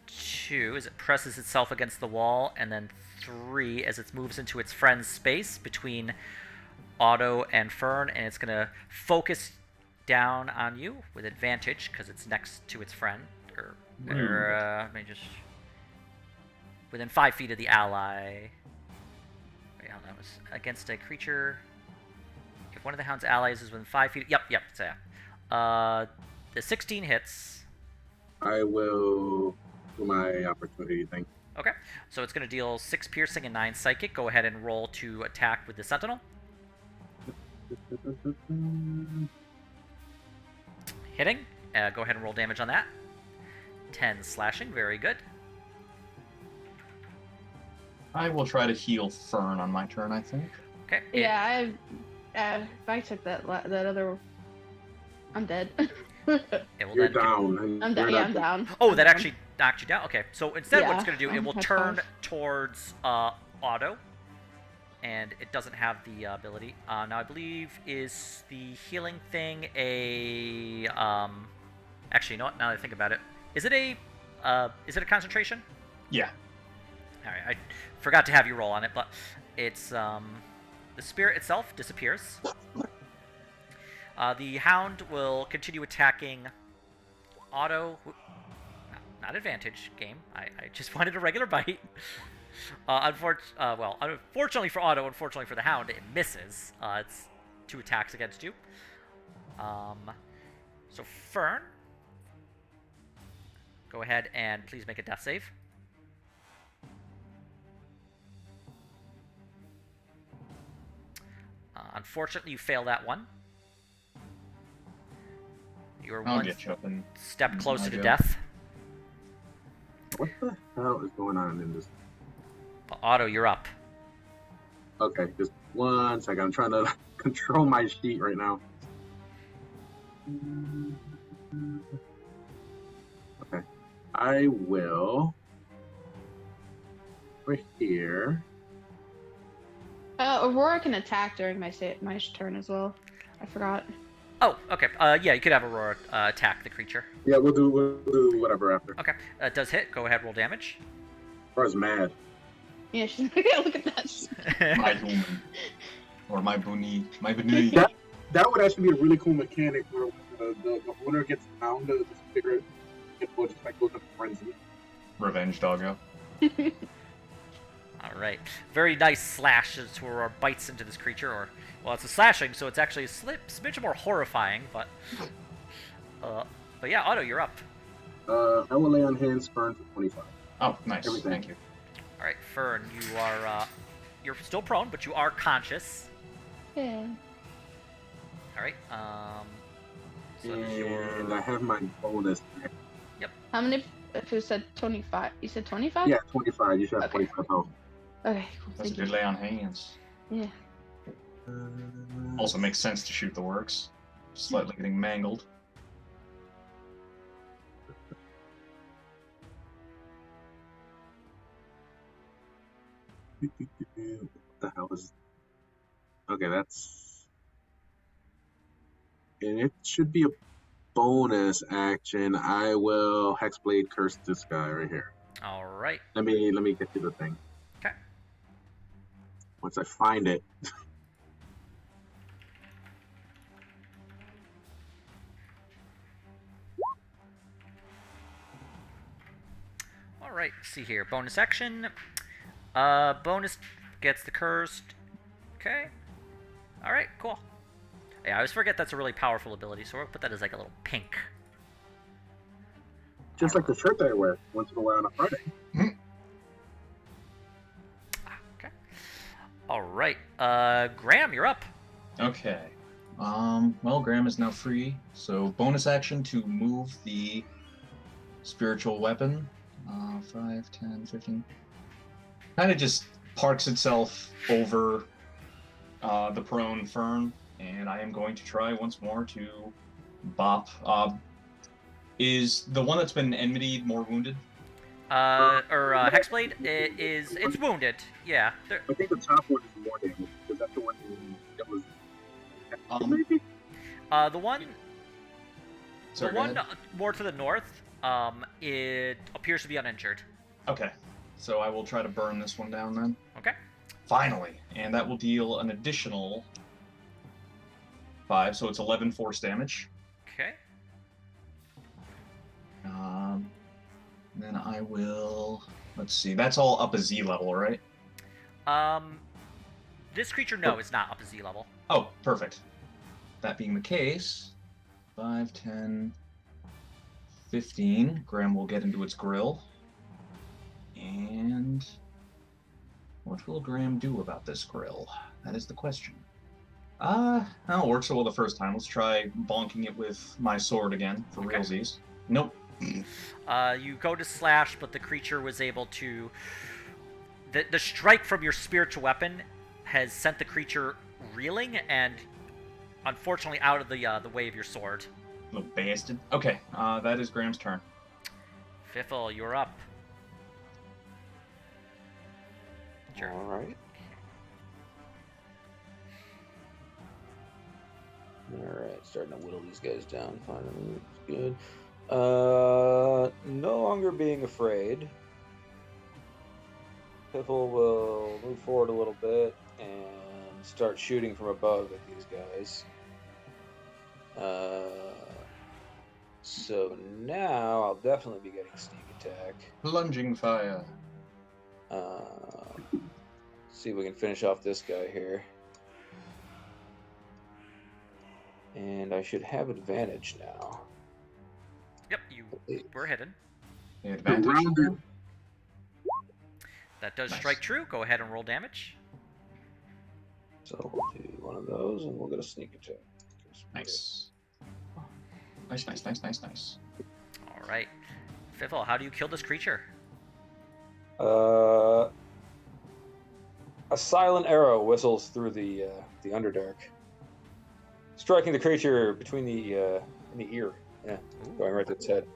S1: 2, as it presses itself against the wall, and then 3 as it moves into its friend's space between Otto and Fern, and it's going to focus down on you with advantage because it's next to its friend. Let me just... Within 5 feet of the ally. Wait, how that was against a creature. If one of the hound's allies is within 5 feet. Yep. So yeah. The 16 hits.
S3: I will do my opportunity thing.
S1: Okay, so it's going to deal 6 piercing and 9 psychic. Go ahead and roll to attack with the sentinel. Hitting. Go ahead and roll damage on that. 10 slashing. Very good.
S2: I will try to heal Fern on my turn, I think.
S1: Okay.
S4: Yeah, if I took that other, I'm dead.
S1: It will
S3: You're
S1: then
S3: down.
S4: I'm down. Yeah, I'm down.
S1: Oh,
S4: I'm
S1: that
S4: down.
S1: actually knocked you down. Okay, so instead, what it's
S4: Yeah,
S1: going to do, it
S4: I'm
S1: will
S4: at
S1: turn
S4: 5.
S1: towards Otto, and it doesn't have the ability. Now, I believe is the healing thing a Actually, you know what? Now that I think about it, is it a concentration?
S2: Yeah.
S1: All right, I forgot to have you roll on it, but it's the spirit itself disappears. The hound will continue attacking Otto. Not advantage game. I just wanted a regular bite. Unfortunately for Otto, unfortunately for the hound, it misses. It's 2 attacks against you. So Fern, go ahead and please make a death save. Unfortunately, you fail that one. You are
S2: I'll
S1: one
S2: get you up and
S1: step closer to
S2: go.
S1: death.
S3: What the hell is going on in this?
S1: But Otto, you're up.
S3: Okay, just 1 second. I'm trying to control my sheet right now. Okay, I will. Right here.
S4: Aurora can attack during my turn as well. I forgot.
S1: Oh, okay. Yeah, you could have Aurora attack the creature.
S3: Yeah, we'll do whatever after.
S1: Okay. It does hit. Go ahead, roll damage.
S3: Aurора's mad.
S4: Yeah, she's yeah, look at that.
S2: my human. Or my bunny.
S3: That would actually be a really cool mechanic where the owner gets down to the spirit and will just like goes into frenzy.
S2: Revenge doggo.
S1: All right. Very nice slash as Aurora bites into this creature. Well, it's a slashing, so it's actually a smidge more horrifying, but yeah, Otto, you're up.
S3: I will lay on hands, Fern for 25.
S2: Oh, nice.
S3: Everything.
S2: Thank you.
S1: All right, Fern, you are you're still prone, but you are conscious.
S4: Yeah.
S1: All right. So
S3: And I have my bonus.
S4: How many? If you said 25, you said 25?
S3: Yeah, 25. You should have
S4: Okay.
S3: 25 health.
S4: Okay, cool.
S2: That's a
S4: Thank
S2: good
S4: you.
S2: lay on hands.
S4: Yeah.
S2: Also makes sense to shoot the works. Slightly getting mangled.
S3: What the hell is? Okay, that's. And it should be a bonus action. I will Hexblade curse this guy right here.
S1: all right.
S3: Let me get you the thing.
S1: Okay.
S3: Once I find it.
S1: All right. See here. Bonus action. Bonus gets the cursed. Okay. All right. Cool. Yeah, I always forget that's a really powerful ability, so we'll put that as like a little pink.
S3: Just like the shirt that I wear once in a while on a Friday.
S1: Okay. All right. Graham, you're up.
S2: Okay. Well, Graham is now free, so bonus action to move the spiritual weapon. 5, 10, 15. Kind of just parks itself over the prone Fern, and I am going to try once more to bop. Is the one that's been enmity more wounded?
S1: Hexblade it's wounded. Yeah.
S3: I think the top one is more damage because that's the one that was. Maybe.
S1: The one
S2: Sorry,
S1: the
S2: go
S1: one
S2: ahead.
S1: more to the north, it appears to be uninjured.
S2: Okay, so I will try to burn this one down then.
S1: Okay.
S2: Finally, and that will deal an additional 5, so it's 11 force damage.
S1: Okay.
S2: Then I will. Let's see. That's all up a Z level, right?
S1: This creature, no, is not up to Z level.
S2: Oh, perfect. That being the case, 5, 10, 15. Graham will get into its grill. And what will Graham do about this grill? That is the question. That'll work so well the first time. Let's try bonking it with my sword again for
S1: Okay.
S2: realsies. Nope.
S1: You go to slash, but the creature was able to. The strike from your spiritual weapon has sent the creature reeling and, unfortunately, out of the way of your sword.
S2: Little bastard. Okay, that is Graham's turn.
S1: Fiffle, you're up. Sure.
S6: All right. All right, starting to whittle these guys down. Finally, it's good. No longer being afraid. Piffle will move forward a little bit and start shooting from above at these guys. So now I'll definitely be getting sneak attack.
S2: Plunging fire.
S6: See if we can finish off this guy here. And I should have advantage now.
S1: Yep, we're hidden.
S2: Advantage.
S3: Rounded.
S1: That does
S2: Nice.
S1: strike true. Go ahead and roll damage.
S6: So we'll do one of those and we'll get a sneak attack.
S2: Nice. Nice.
S1: All right. Fiffle, how do you kill this creature?
S6: A silent arrow whistles through the Underdark, striking the creature between the in the ear. Yeah, going right to its head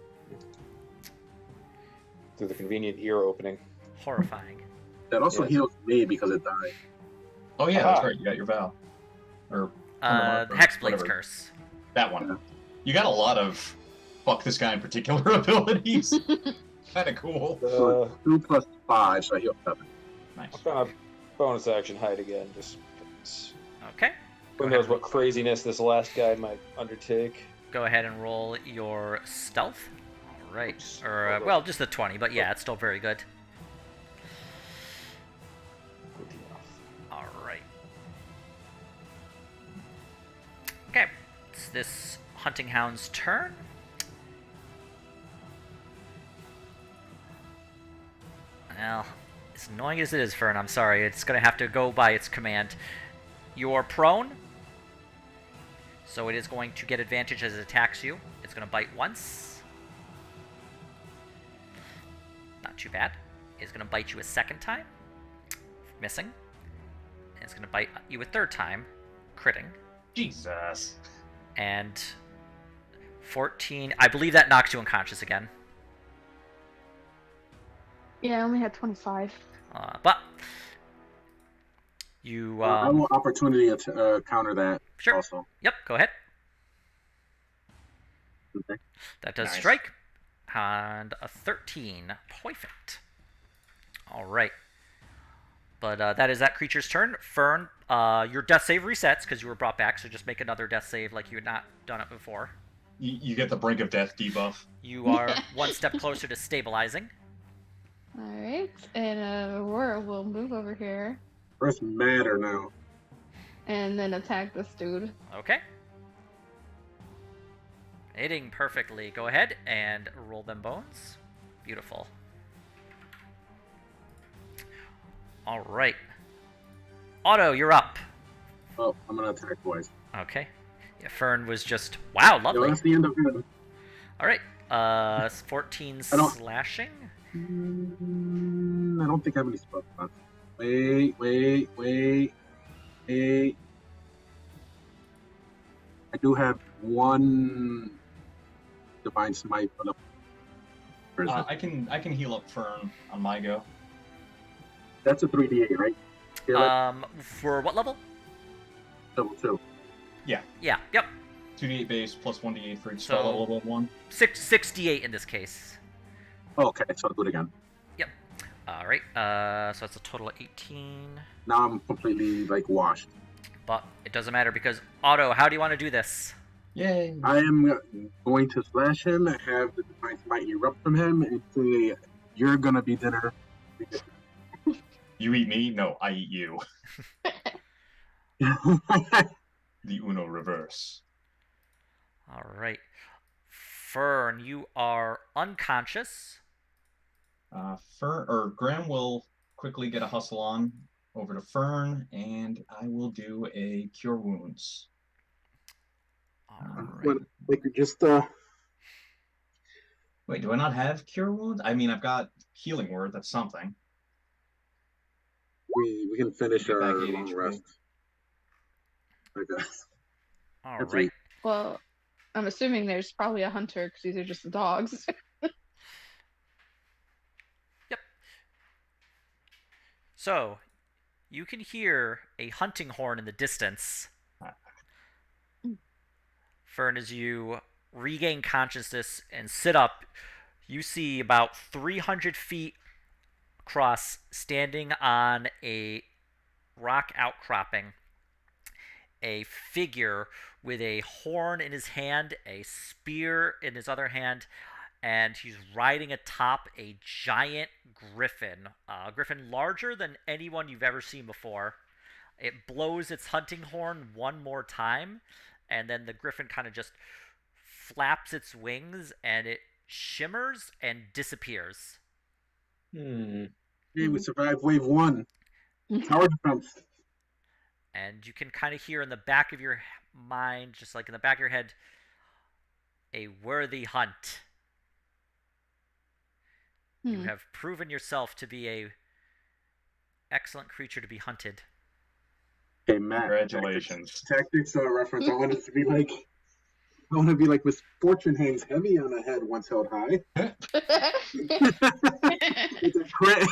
S6: through the convenient ear opening.
S1: Horrifying.
S3: That also
S6: Yes.
S3: heals me because it died.
S2: Oh yeah,
S6: Aha.
S2: that's right. You got your vow. Or
S1: Hexblade's
S2: whatever.
S1: Curse.
S2: That one. You got a lot of fuck this guy in particular abilities. Kind of cool.
S3: So it's 2 plus 5, so I heal 7.
S2: Nice.
S6: What kind of bonus action hide again? Just
S1: Okay.
S6: who knows what craziness this last guy might undertake.
S1: Go ahead and roll your stealth. All right.
S6: Oops.
S1: Or, well, just the 20, but yeah, it's still very good.
S6: Good enough.
S1: All right. Okay. It's this hunting hound's turn. Well, as annoying as it is, Fern, I'm sorry. It's going to have to go by its command. You're prone, so it is going to get advantage as it attacks you. It's going to bite once. Not too bad. It's going to bite you a second time. Missing. And it's going to bite you a third time. Critting.
S2: Jesus.
S1: And 14. I believe that knocks you unconscious again.
S4: Yeah, I only had 25.
S1: But you
S3: I will opportunity to counter that
S1: sure.
S3: also.
S1: Yep, go ahead.
S3: Okay.
S1: That does
S2: Nice.
S1: strike. And a 13. Perfect. All right. But that is that creature's turn. Fern, your death save resets because you were brought back, so just make another death save like you had not done it before.
S2: You get the brink of death debuff.
S1: You are one step closer to stabilizing.
S4: Alright, and Aurora will move over here
S3: First matter now.
S4: and then attack this dude.
S1: Okay. Hitting perfectly. Go ahead and roll them bones. Beautiful. All right. Otto, you're up.
S3: Oh, I'm gonna attack twice.
S1: Okay. Yeah, Fern was just wow,
S3: Yo,
S1: lovely.
S3: that's the end of it.
S1: All right. 14
S3: I don't-
S1: slashing.
S3: I don't think I have any spell slots. Wait. I do have one divine smite for the. Where is it?
S2: I can heal up Fern on my go.
S3: That's a 3d8, right? Heal it,
S1: For what level?
S3: level 2.
S1: Yeah. Yep.
S2: 2d8 base plus 1d8 for each
S1: So-
S2: spell level above 1.
S1: 68 in this case.
S3: Oh, okay, so I'll do it again.
S1: All right. So that's a total of 18.
S3: Now I'm completely like washed.
S1: But it doesn't matter because Otto, how do you want to do this?
S2: Yay!
S3: I am going to slash him, have the divine smite erupt from him, and say, "You're gonna be dinner."
S2: You eat me? No, I eat you. The Uno reverse.
S1: All right. Fern, you are unconscious.
S2: Graham will quickly get a hustle on over to Fern, and I will do a cure wounds.
S1: All
S3: Well,
S1: right.
S3: like just
S2: Wait, do I not have cure wounds? I mean, I've got healing word. That's something.
S3: we can finish
S2: Get back
S3: our
S2: 8
S3: long
S2: HP.
S3: rest. Okay.
S1: All
S3: That's
S1: right.
S4: Well, I'm assuming there's probably a hunter because these are just the dogs.
S1: Yep. So, you can hear a hunting horn in the distance. Fern, as you regain consciousness and sit up, you see about 300 feet across, standing on a rock outcropping, a figure with a horn in his hand, a spear in his other hand, and he's riding atop a giant griffin. A griffin larger than anyone you've ever seen before. It blows its hunting horn one more time, and then the griffin kind of just flaps its wings and it shimmers and disappears.
S6: Hmm.
S3: Hey, we survived wave one. Tower defense.
S1: And you can kind of hear in the back of your mind, just like in the back of your head, a worthy hunt. You have proven yourself to be a excellent creature to be hunted.
S3: Okay, Matt.
S2: Congratulations.
S3: Tactics reference. I want it to be like. I want to be like misfortune hangs heavy on a head once held high. It's a crit.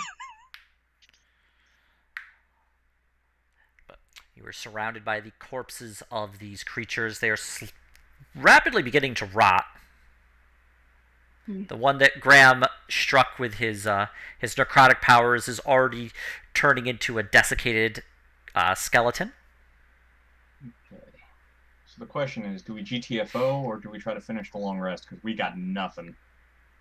S1: But you are surrounded by the corpses of these creatures. They are rapidly beginning to rot. The one that Graham struck with his necrotic powers is already turning into a desiccated skeleton.
S2: Okay. So the question is, do we GTFO or do we try to finish the long rest? Because we got nothing.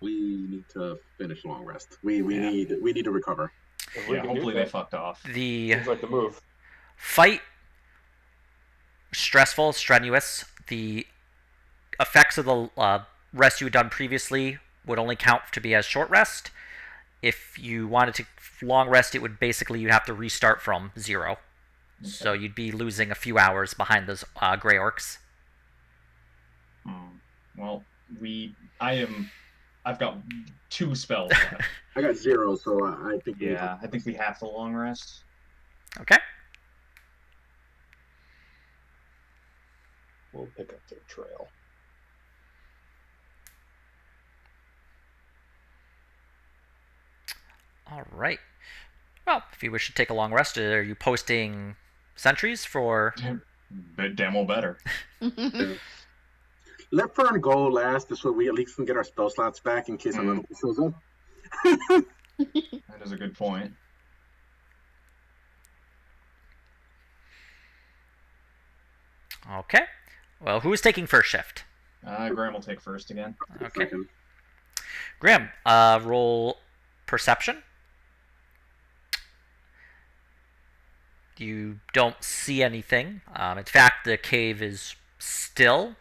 S3: We need to finish long rest. We need to recover.
S6: If we
S2: Yeah,
S6: can
S2: hopefully
S6: do
S2: they
S6: that,
S2: fucked off.
S1: The
S6: seems like the move.
S1: fight, stressful, strenuous. The effects of the rest you had done previously would only count to be as short rest. If you wanted to long rest, it would basically you'd have to restart from 0. Okay. So you'd be losing a few hours behind those gray orcs.
S2: Well, I've got 2 spells left.
S3: I got 0, so I think.
S2: I think we have the long rest.
S1: Okay.
S6: We'll pick up their trail.
S1: All right. Well, if you wish to take a long rest, are you posting sentries for?
S2: Damn well better.
S3: Let Fern go last, so we at least can get our spell slots back in case another one shows up.
S2: That is a good point.
S1: Okay. Well, who's taking first shift?
S2: Graham will take first again.
S1: Okay. Graham, roll perception. You don't see anything. In fact, the cave is still.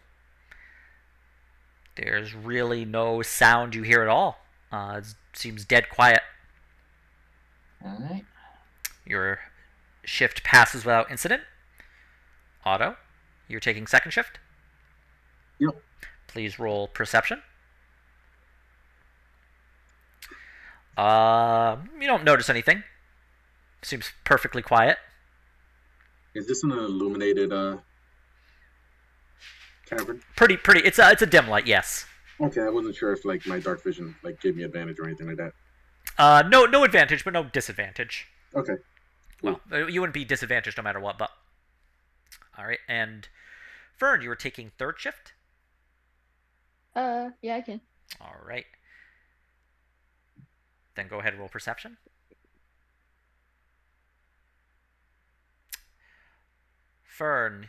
S1: There's really no sound you hear at all. It seems dead quiet.
S2: All right.
S1: Your shift passes without incident. Otto, you're taking second shift?
S3: Yep.
S1: Please roll perception. You don't notice anything. Seems perfectly quiet.
S3: Is this an illuminated cavern?
S1: Pretty. It's a dim light, yes.
S3: Okay, I wasn't sure if like my dark vision like gave me advantage or anything like that.
S1: No advantage, but no disadvantage.
S3: Okay.
S1: Cool. Well, you wouldn't be disadvantaged no matter what, but all right. And Fern, you were taking third shift?
S4: Yeah, I can.
S1: All right. Then go ahead and roll perception. Fern,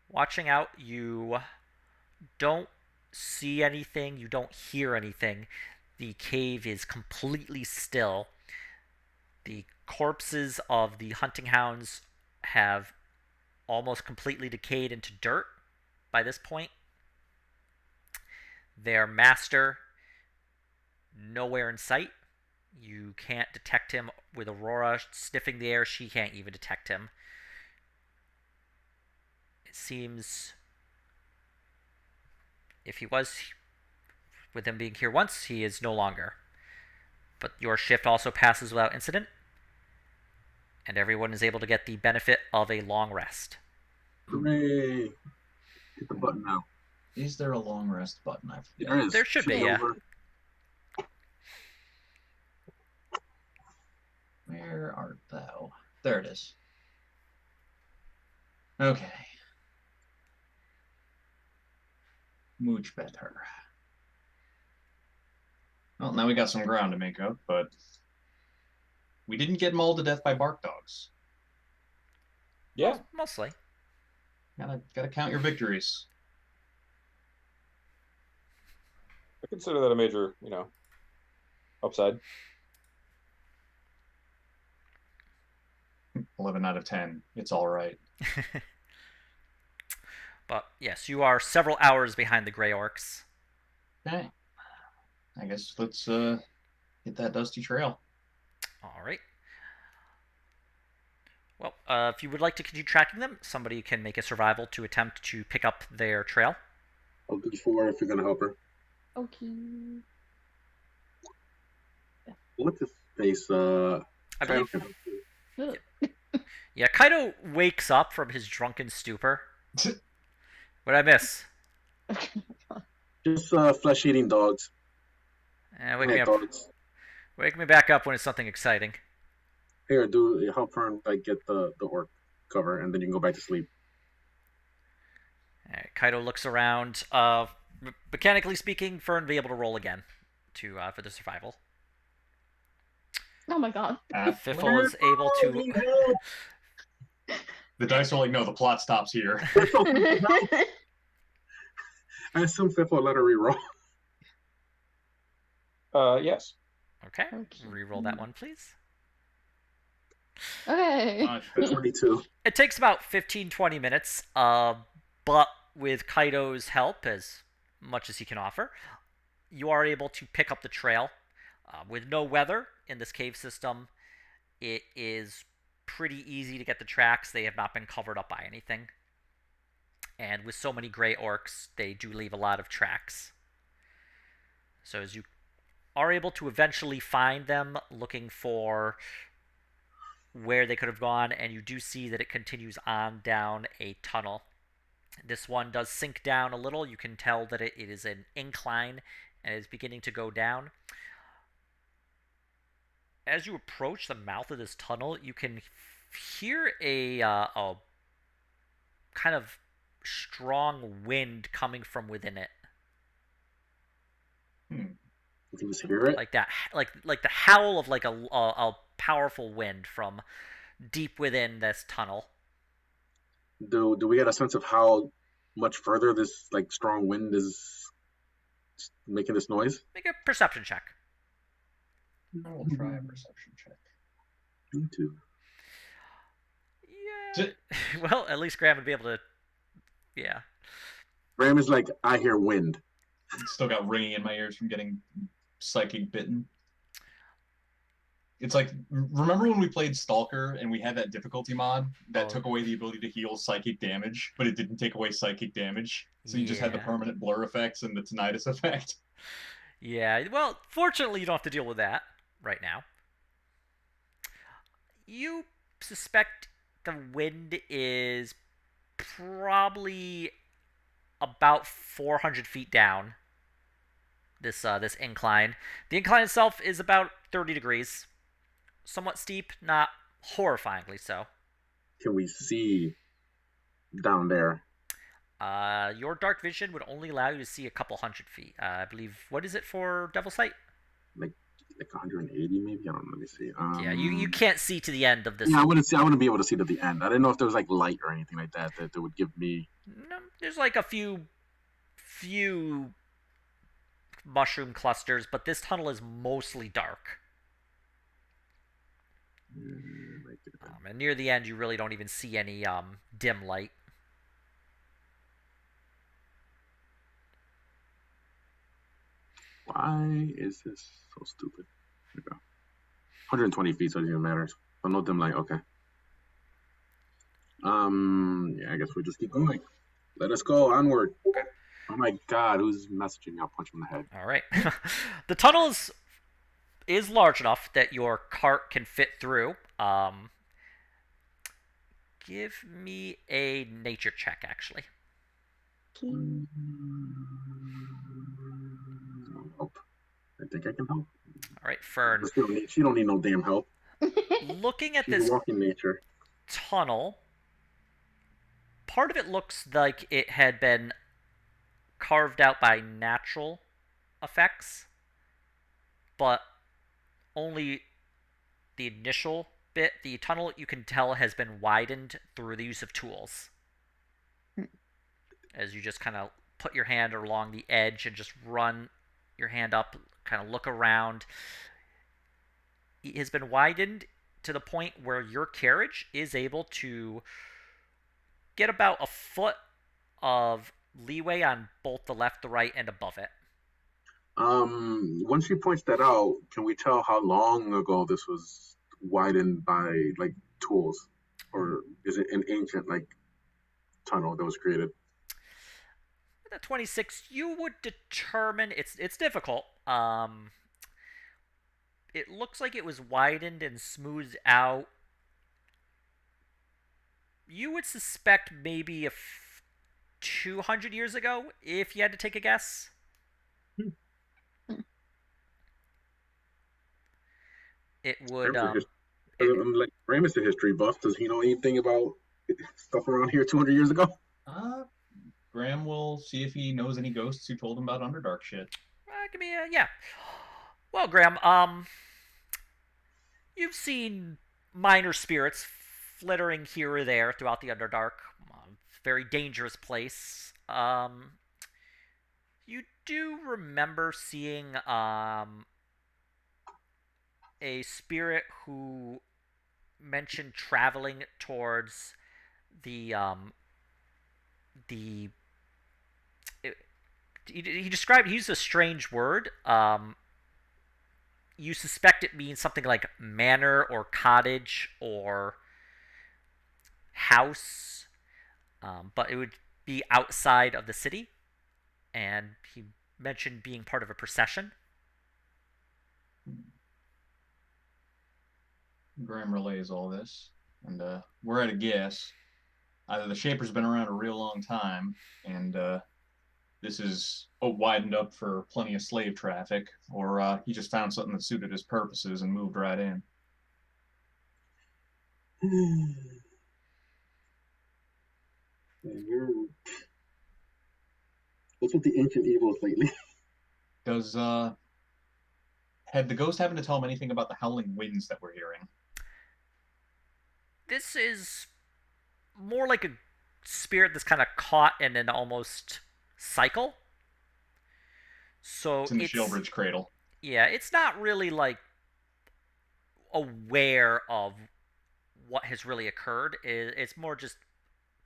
S1: watching out, you don't see anything, you don't hear anything. The cave is completely still. The corpses of the hunting hounds have almost completely decayed into dirt by this point. Their master, nowhere in sight. You can't detect him with Aurora sniffing the air. She can't even detect him. It seems if he was, with him being here once, he is no longer. But your shift also passes without incident, and everyone is able to get the benefit of a long rest.
S3: Hooray! Hit the button now.
S2: Is there a long rest button? I forget.
S3: There is.
S1: There should be,
S3: Choose
S1: yeah.
S3: over.
S2: Where art thou? There it is. Okay. Much better. Well, now we got some ground to make up, but we didn't get mauled to death by bark dogs.
S5: Yeah.
S1: Mostly.
S2: Gotta count your victories.
S5: I consider that a major, upside.
S2: 11 out of 10. It's all right.
S1: But yes, you are several hours behind the Grey Orcs.
S2: Okay. I guess let's hit that dusty trail.
S1: All right. Well, if you would like to continue tracking them, somebody can make a survival to attempt to pick up their trail.
S3: I'll do 4 if you're gonna help her.
S4: Okay.
S3: What's his face?
S1: I believe.
S4: Ugh.
S1: Yeah, Kaido wakes up from his drunken stupor. What'd I miss?
S3: Just flesh-eating dogs.
S1: Wake me up.
S3: Dogs.
S1: Wake me back up when it's something exciting.
S3: Here, help her like get the orc cover, and then you can go back to sleep.
S1: All right, Kaido looks around. Mechanically speaking, Fern be able to roll again for the survival.
S4: Oh my god.
S1: Fiffle is able to.
S2: The dice are like, no, the plot stops here.
S3: I assume Fiffle will let her reroll.
S5: Yes.
S1: Okay. Reroll that one, please.
S4: Okay.
S3: 22.
S1: It takes about 15-20 minutes, but with Kaido's help, as much as he can offer, you are able to pick up the trail. With no weather in this cave system, it is pretty easy to get the tracks. They have not been covered up by anything. And with so many Grey Orcs, they do leave a lot of tracks. So as you are able to eventually find them, looking for where they could have gone, and you do see that it continues on down a tunnel. This one does sink down a little. You can tell that it is an incline and is beginning to go down. As you approach the mouth of this tunnel, you can hear a kind of strong wind coming from within it.
S3: You can just hear it.
S1: Like that, like the howl of like a powerful wind from deep within this tunnel.
S3: Do we get a sense of how much further this like strong wind is making this noise?
S1: Make a perception check.
S2: I will try a perception check.
S3: Me too.
S1: Yeah. Well, at least Graham would be able to. Yeah.
S3: Graham is like, I hear wind.
S2: Still got ringing in my ears from getting psychic bitten. It's like, remember when we played Stalker and we had that difficulty mod that took away the ability to heal psychic damage, but it didn't take away psychic damage? So you just had the permanent blur effects and the tinnitus effect.
S1: Yeah, well, fortunately you don't have to deal with that right now. You suspect the wind is probably about 400 feet down this incline. The incline itself is about 30 degrees. Somewhat steep, not horrifyingly so.
S3: Can we see down there?
S1: Your dark vision would only allow you to see a couple hundred feet. I believe. What is it for Devil's Sight?
S3: Like 180 maybe? I don't know. Let me see.
S1: Yeah, you can't see to the end of this.
S3: Yeah, I wouldn't be able to see to the end. I didn't know if there was like light or anything like that that would give me.
S1: No, there's like a few mushroom clusters, but this tunnel is mostly dark. And near the end, you really don't even see any dim light.
S3: Why is this so stupid? There we go. 120 feet, so it doesn't even matter. So no dim light. Okay. Yeah, I guess we'll just keep going. Let us go onward.
S1: Okay.
S3: Oh my God, who's messaging me? I'll punch him in the head.
S1: All right. The tunnel is large enough that your cart can fit through. Give me a nature check, actually.
S3: Help. I think I can help.
S1: All right, Fern.
S3: She don't need no damn help.
S1: Looking at
S3: She's
S1: this
S3: walking nature.
S1: tunnel, part of it looks like it had been carved out by natural effects, but only the initial bit. The tunnel, you can tell, has been widened through the use of tools. As you just kind of put your hand along the edge and just run your hand up, kind of look around. It has been widened to the point where your carriage is able to get about a foot of leeway on both the left, the right, and above it.
S3: Once she points that out, can we tell how long ago this was widened by like tools, or is it an ancient like tunnel that was created?
S1: With a 26, you would determine it's difficult. It looks like it was widened and smoothed out. You would suspect maybe 200 years ago, if you had to take a guess. It would
S3: I'm like Ramus, a history buff. Does he know anything about stuff around here 200 years ago?
S2: Graham will see if he knows any ghosts who told him about Underdark shit.
S1: give me a yeah. Well, Graham, you've seen minor spirits flittering here or there throughout the Underdark. Very dangerous place. You do remember seeing a spirit who mentioned traveling towards the he described, he used a strange word. You suspect it means something like manor or cottage or house, but it would be outside of the city. And he mentioned being part of a procession.
S2: Graham relays all this, and we're at a guess. Either the Shaper's been around a real long time, and this is widened up for plenty of slave traffic, or he just found something that suited his purposes and moved right in.
S3: What's with the ancient evils lately?
S2: Does had the ghost happen to tell him anything about the howling winds that we're hearing?
S1: This is more like a spirit that's kind of caught in an almost cycle. So
S2: it's in the Shieldbridge cradle.
S1: Yeah, it's not really like aware of what has really occurred. It's more just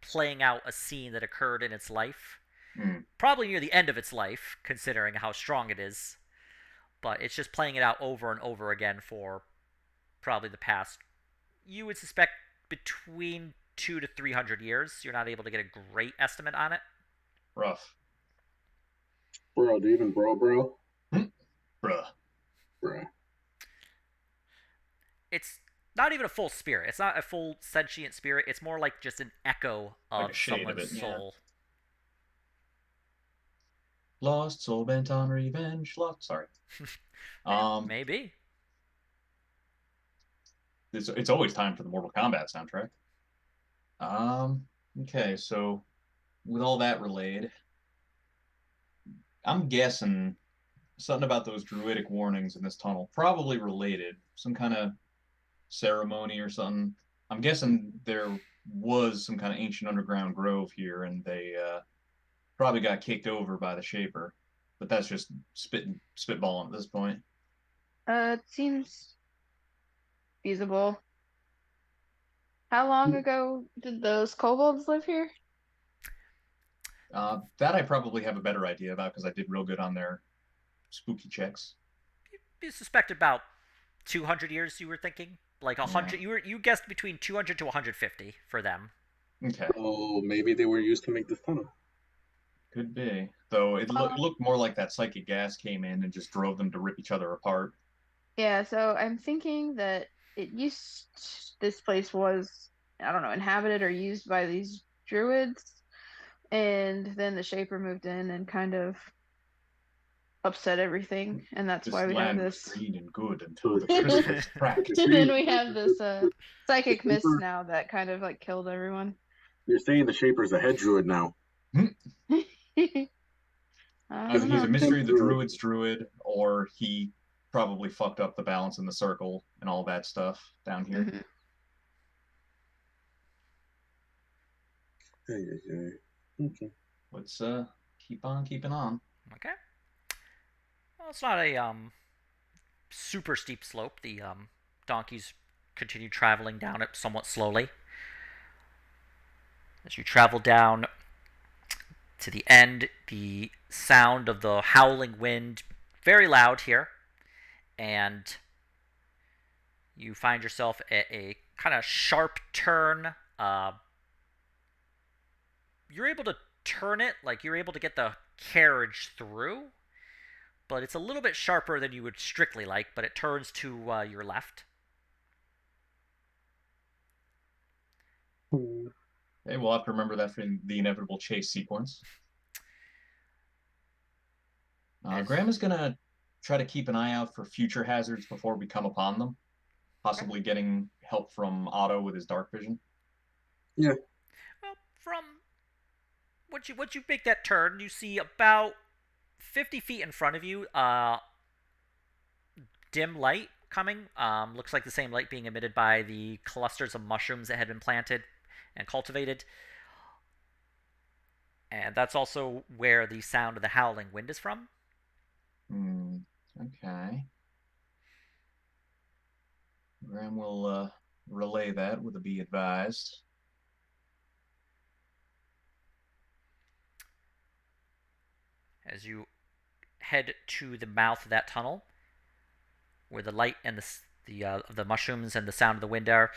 S1: playing out a scene that occurred in its life. Probably near the end of its life, considering how strong it is. But it's just playing it out over and over again for probably the past, you would suspect, between 200 to 300 years. You're not able to get a great estimate on it.
S2: Rough.
S3: Bro, do you even bro?
S2: Bruh.
S1: It's not even a full spirit. It's not a full sentient spirit. It's more like just an echo of like someone's soul. Yeah.
S2: Lost soul bent on revenge. Sorry.
S1: Maybe.
S2: It's always time for the Mortal Kombat soundtrack. Okay, so with all that relayed, I'm guessing something about those druidic warnings in this tunnel, probably related, some kind of ceremony or something. I'm guessing there was some kind of ancient underground grove here, and they probably got kicked over by the Shaper. But that's just spitballing at this point.
S4: It seems feasible. How long ago did those kobolds live here?
S2: That I probably have a better idea about because I did real good on their spooky checks.
S1: You suspect about 200 years. You were thinking like 100.
S2: Yeah.
S1: You guessed between 200 to 150 for them.
S2: Okay,
S3: Oh, maybe they were used to make this tunnel.
S2: could be. Though it
S4: Well,
S2: looked more like that psychic gas came in and just drove them to rip each other apart.
S4: yeah, so I'm thinking that this place was, I don't know, inhabited or used by these druids, and then the Shaper moved in and kind of upset everything, and that's
S2: This
S4: why we have
S2: land was
S4: this.
S2: green and good until
S3: So
S2: the
S3: it's
S2: crystals
S3: but
S2: cracked.
S3: you're
S4: And then
S3: saying
S4: we have this
S3: the
S4: psychic mist
S3: shaper.
S4: now that kind of like killed everyone.
S3: You're saying the shaper's a head druid now.
S4: I
S2: Either
S4: don't
S2: he's a
S4: know.
S2: mystery of the
S3: Druid.
S2: druid's druid, or he probably fucked up the balance in the circle and all that stuff down here.
S4: Mhm.
S3: Okay.
S2: Let's keep on keeping on.
S1: Okay. Well, it's not a super steep slope. The donkeys continue traveling down it somewhat slowly. As you travel down to the end, the sound of the howling wind very loud here, and you find yourself at a kind of sharp turn. You're able to turn it, like you're able to get the carriage through, but it's a little bit sharper than you would strictly like, but it turns to your left.
S2: Hey, we'll have to remember that for the inevitable chase sequence. Graham is gonna try to keep an eye out for future hazards before we come upon them, possibly getting help from Otto with his dark vision.
S3: Yeah.
S1: Well, from once you make that turn, you see about 50 feet in front of you, dim light coming. Looks like the same light being emitted by the clusters of mushrooms that had been planted and cultivated. And that's also where the sound of the howling wind is from.
S2: Okay. Graham will relay that with a be advised.
S1: As you head to the mouth of that tunnel, where the light and the mushrooms and the sound of the wind are,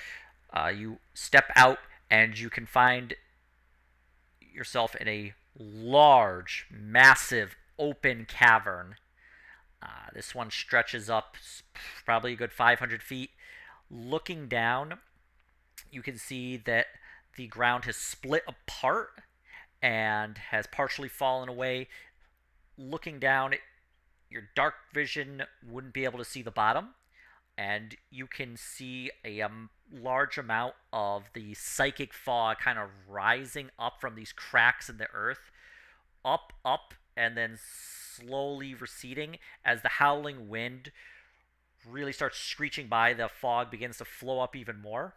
S1: you step out and you can find yourself in a large, massive, open cavern. This one stretches up probably a good 500 feet. Looking down, you can see that the ground has split apart and has partially fallen away. Looking down, your dark vision wouldn't be able to see the bottom, and you can see a large amount of the psychic fog kind of rising up from these cracks in the earth, up, and then slowly receding as the howling wind really starts screeching by. The fog begins to flow up even more.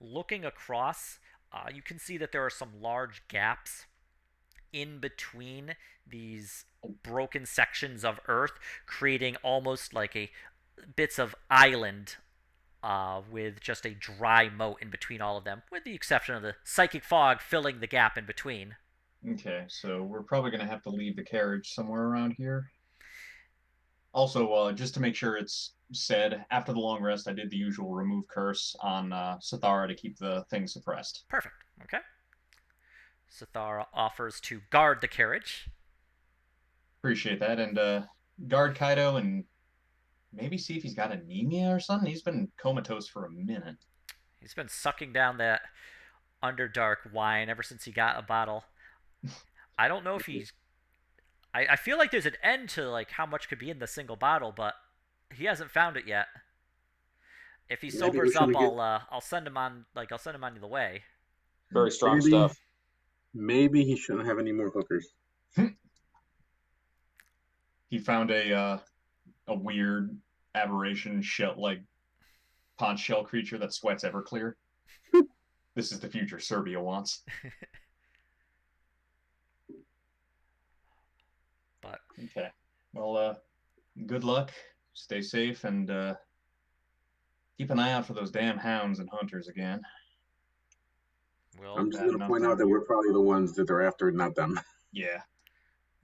S1: Looking across, you can see that there are some large gaps in between these broken sections of earth, creating almost like a bits of island with just a dry moat in between all of them, with the exception of the psychic fog filling the gap in between.
S2: Okay, so we're probably going to have to leave the carriage somewhere around here. Also, just to make sure it's said, after the long rest, I did the usual remove curse on Sathara to keep the thing suppressed.
S1: Perfect. Okay. Sathara offers to guard the carriage.
S2: Appreciate that. And guard Kaido and maybe see if he's got anemia or something. He's been comatose for a minute.
S1: He's been sucking down that Underdark wine ever since he got a bottle. I don't know if he's. I feel like there's an end to like how much could be in the single bottle, but he hasn't found it yet. If he
S3: Maybe
S1: sobers
S3: we
S1: up,
S3: should get.
S1: I'll send him on the way.
S5: Very strong
S3: Maybe,
S5: stuff.
S3: maybe he shouldn't have any more hookers.
S2: He found a weird aberration shell like conch shell creature that sweats Everclear. This is the future Serbia wants.
S1: But
S2: Okay. Well, good luck. Stay safe and keep an eye out for those damn hounds and hunters again.
S1: we'll.
S3: I'm just
S2: Bad
S3: going to
S2: enough
S3: point
S2: they're
S3: out that
S2: here.
S3: we're probably the ones that they're after, not them.
S2: Yeah.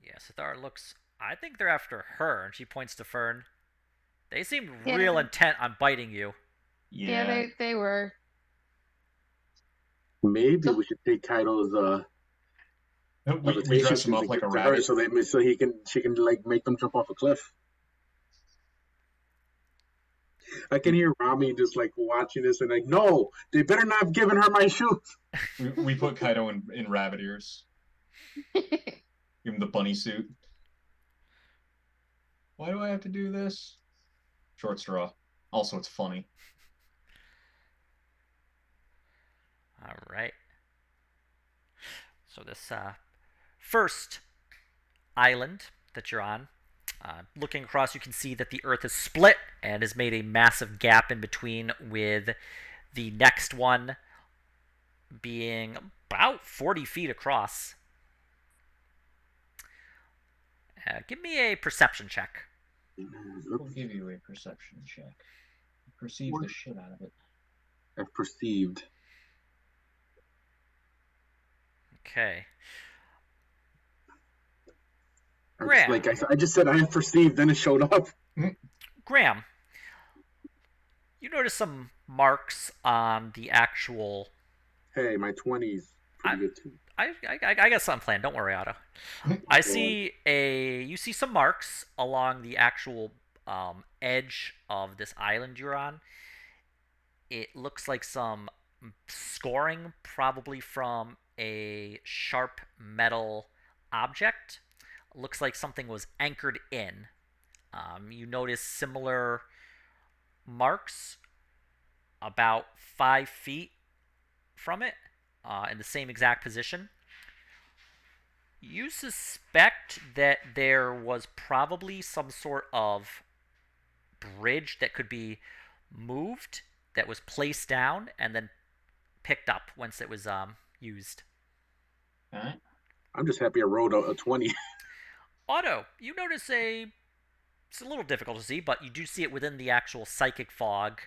S1: Yeah, Sathar looks I think they're after her. And she points to Fern. They seem
S4: Yeah.
S1: real intent on biting you.
S4: Yeah,
S2: Yeah.
S4: they were.
S3: Maybe
S4: So-
S3: we should take Kaido's
S2: We
S3: levitation
S2: dress him
S3: suit
S2: up
S3: and
S2: like
S3: give
S2: a
S3: it to her
S2: rabbit.
S3: so she can like make them jump off a cliff. I can hear Rami just like watching this and like, no, they better not have given her my shoes.
S2: We put Kaido in rabbit ears. Give him the bunny suit. Why do I have to do this? Short straw. Also, it's funny.
S1: All right. So this first island that you're on, looking across, you can see that the Earth is split and has made a massive gap in between, with the next one being about 40 feet across. Give me a perception check.
S2: We'll give you a perception check. Perceive the shit out of it.
S3: I've perceived.
S1: Okay.
S3: I
S1: Graham.
S3: I just said I have perceived, then it showed up.
S1: Graham, you notice some marks on the actual.
S3: Hey, my 20s pretty good too.
S1: I got something planned. Don't worry, Otto. I see you see some marks along the actual edge of this island you're on. It looks like some scoring, probably from a sharp metal object. Looks like something was anchored in. You notice similar marks about 5 feet from it, in the same exact position. You suspect that there was probably some sort of bridge that could be moved, that was placed down and then picked up once it was used.
S2: All right.
S3: I'm just happy I rolled a 20.
S1: Otto, you notice it's a little difficult to see, but you do see it within the actual psychic fog.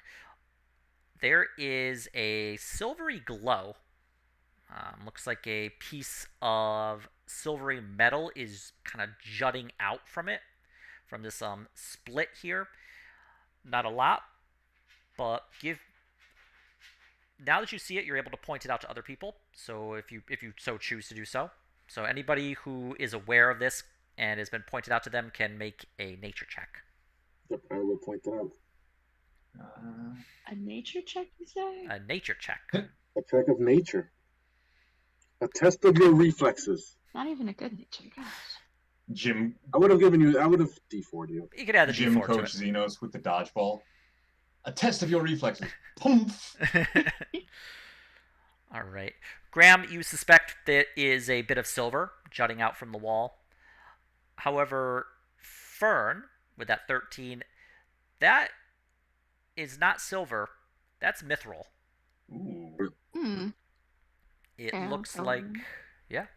S1: There is a silvery glow. Looks like a piece of silvery metal is kind of jutting out from it, from this split here. Not a lot, but now that you see it, you're able to point it out to other people. So if you so choose to do so. So anybody who is aware of this and has been pointed out to them can make a nature check.
S3: Yep, I will point that out.
S4: A nature check, you say?
S1: A nature check.
S3: A check of nature. A test of your reflexes.
S4: Not even a good nature, gosh.
S2: Gym
S3: I would have D4'd you.
S1: You could add the
S2: Gym
S1: D4 to
S2: Coach Xenos with the dodgeball. A test of your reflexes. Pumph!
S1: it. All right. Graham, you suspect there is a bit of silver jutting out from the wall. However, Fern, with that 13, that is not silver. That's mithril.
S2: Ooh.
S4: Hmm.
S1: It
S4: Yeah,
S1: looks
S4: so-
S1: like, yeah.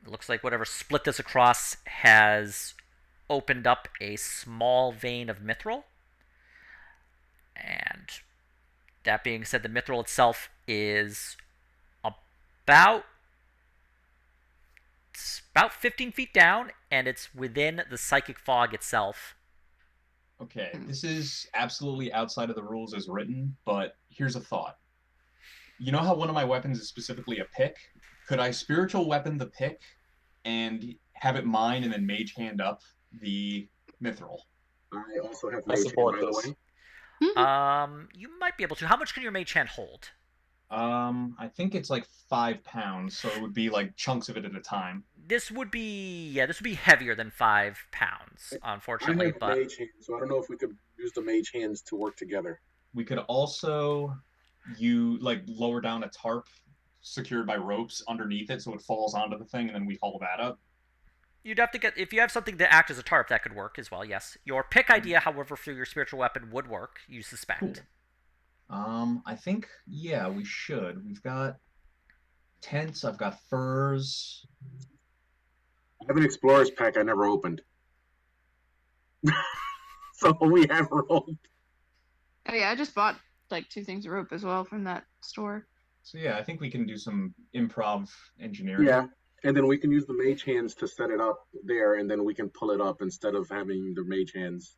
S1: It looks like whatever split this across has opened up a small vein of mithril. And that being said, the mithril itself is about 15 feet down, and it's within the psychic fog itself.
S2: Okay, this is absolutely outside of the rules as written, but here's a thought. You know how one of my weapons is specifically a pick? Could I spiritual weapon the pick and have it mine and then mage hand up the mithril?
S3: I also have
S5: I
S3: mage hand,
S5: support
S3: by the
S5: this.
S3: way.
S1: You might be able to. How much can your mage hand hold?
S2: I think it's like 5 pounds, so it would be like chunks of it at a time.
S1: This would be heavier than 5 pounds,
S3: I
S1: unfortunately.
S3: have
S1: But
S3: mage hand, so I don't know if we could use the mage hands to work together.
S2: We could also lower down a tarp secured by ropes underneath it so it falls onto the thing and then we haul that up.
S1: you'd have to get, if you have something to act as a tarp, that could work as well. Yes, your pick idea, however, for your spiritual weapon would work. You suspect.
S2: Cool. I think we should. We've got tents. I've got furs.
S3: I have an explorer's pack I never opened. So we have rolled.
S4: Oh yeah, I just bought like 2 things of rope as well from that store.
S2: So yeah, I think we can do some improv engineering.
S3: Yeah. And then we can use the mage hands to set it up there, and then we can pull it up instead of having the mage hands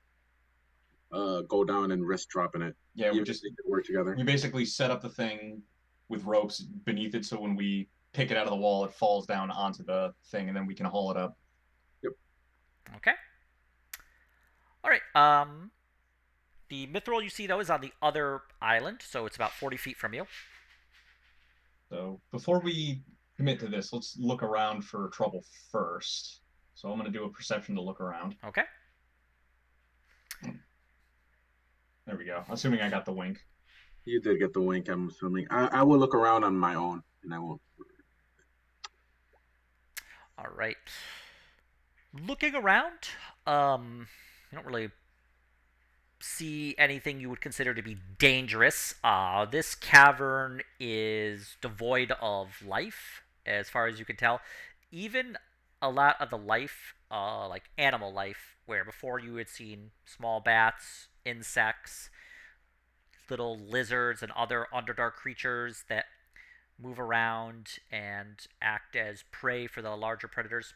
S3: go down and risk dropping it.
S2: Yeah,
S3: Even if they could work together.
S2: we basically set up the thing with ropes beneath it, so when we pick it out of the wall, it falls down onto the thing, and then we can haul it up.
S1: Okay. All right. The mithril you see though is on the other island, so it's about 40 feet from you.
S2: So before we commit to this, let's look around for trouble first. So I'm going to do a perception to look around.
S1: Okay.
S2: There we go. Assuming I got the wink.
S3: You did get the wink, I'm assuming. I will look around on my own, and I won't.
S1: All right. Looking around, you don't really see anything you would consider to be dangerous. This cavern is devoid of life, as far as you can tell. Even a lot of the life, like animal life, where before you had seen small bats, insects, little lizards, and other underdark creatures that move around and act as prey for the larger predators.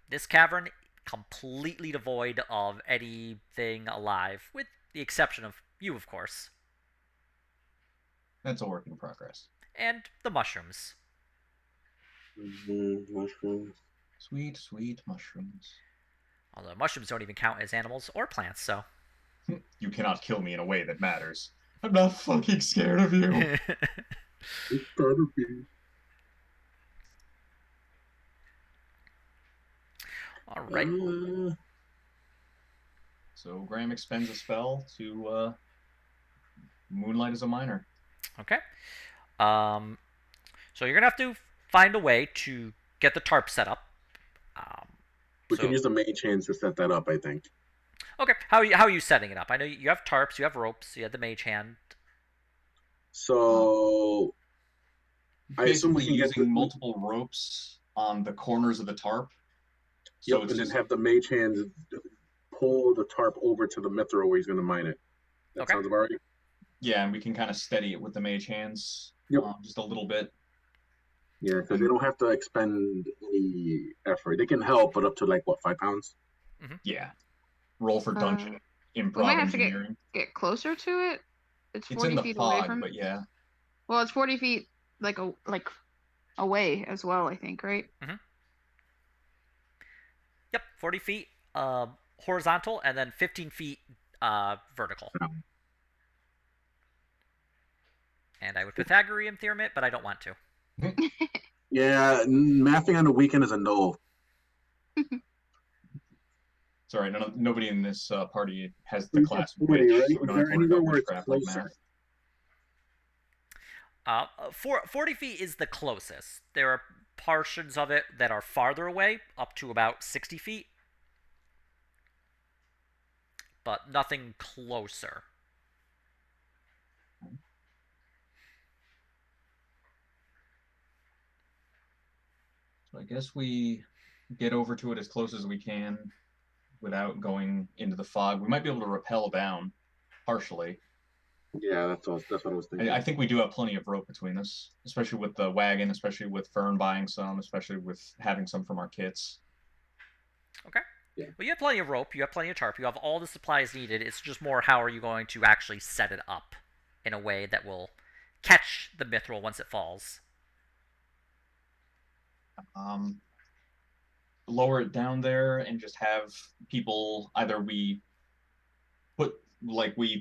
S1: This cavern completely devoid of anything alive, with the exception of you, of course,
S2: That's a work in progress.
S1: and the mushrooms.
S3: Mushrooms.
S2: Sweet, sweet mushrooms.
S1: Although mushrooms don't even count as animals or plants, so.
S2: You cannot kill me in a way that matters. I'm not fucking scared of you.
S3: It's gotta be.
S1: All right.
S2: So Graham expends a spell to moonlight as a miner.
S1: Okay. So you're gonna have to find a way to get the tarp set up.
S3: We
S1: So
S3: can use the mage hands to set that up, I think.
S1: okay, how are you setting it up? I know you have tarps, you have ropes, you have the mage hand.
S3: So I assume we
S2: Basically
S3: can get
S2: using
S3: the
S2: multiple ropes on the corners of the tarp. So
S3: Yep,
S2: it's
S3: and then
S2: just,
S3: have the mage hands pull the tarp over to the mithril where he's going to mine it. That
S1: Okay.
S3: sounds about right.
S2: yeah, and we can kind of steady it with the mage hands.
S3: Yep.
S2: Just a little bit.
S3: Yeah, because they don't have to expend any effort. They can help, but up to like what, 5 pounds?
S2: Yeah. Roll for dungeon
S4: We
S2: improv
S4: might have to
S2: engineering.
S4: get closer to it. It's
S2: It's
S4: 40
S2: in the
S4: feet away
S2: fog,
S4: from.
S2: but yeah.
S4: Well, it's 40 feet like away as well, I think, right?
S1: Yep, 40 feet horizontal and then 15 feet vertical. And I would Pythagorean theorem it, but I don't want to.
S3: Yeah, mathing on the weekend is a no.
S2: It's all right. Nobody in this party has the class
S3: 40,
S2: witch,
S3: right?
S2: so we
S3: Is
S2: don't
S3: there
S2: have to worry
S3: anywhere
S2: about
S3: where it's
S2: witchcraft like
S3: closer?
S2: math.
S1: 40 feet is the closest. There are portions of it that are farther away, up to about 60 feet, but nothing closer.
S2: So I guess we get over to it as close as we can without going into the fog. We might be able to rappel down partially.
S3: Yeah, that's what I was thinking.
S2: I think we do have plenty of rope between us, especially with the wagon, especially with Fern buying some, especially with having some from our kits.
S1: Okay.
S3: Yeah.
S1: Well, you have plenty of rope, you have plenty of tarp, you have all the supplies needed. It's just more how are you going to actually set it up in a way that will catch the mithril once it falls.
S2: Lower it down there and just have people either we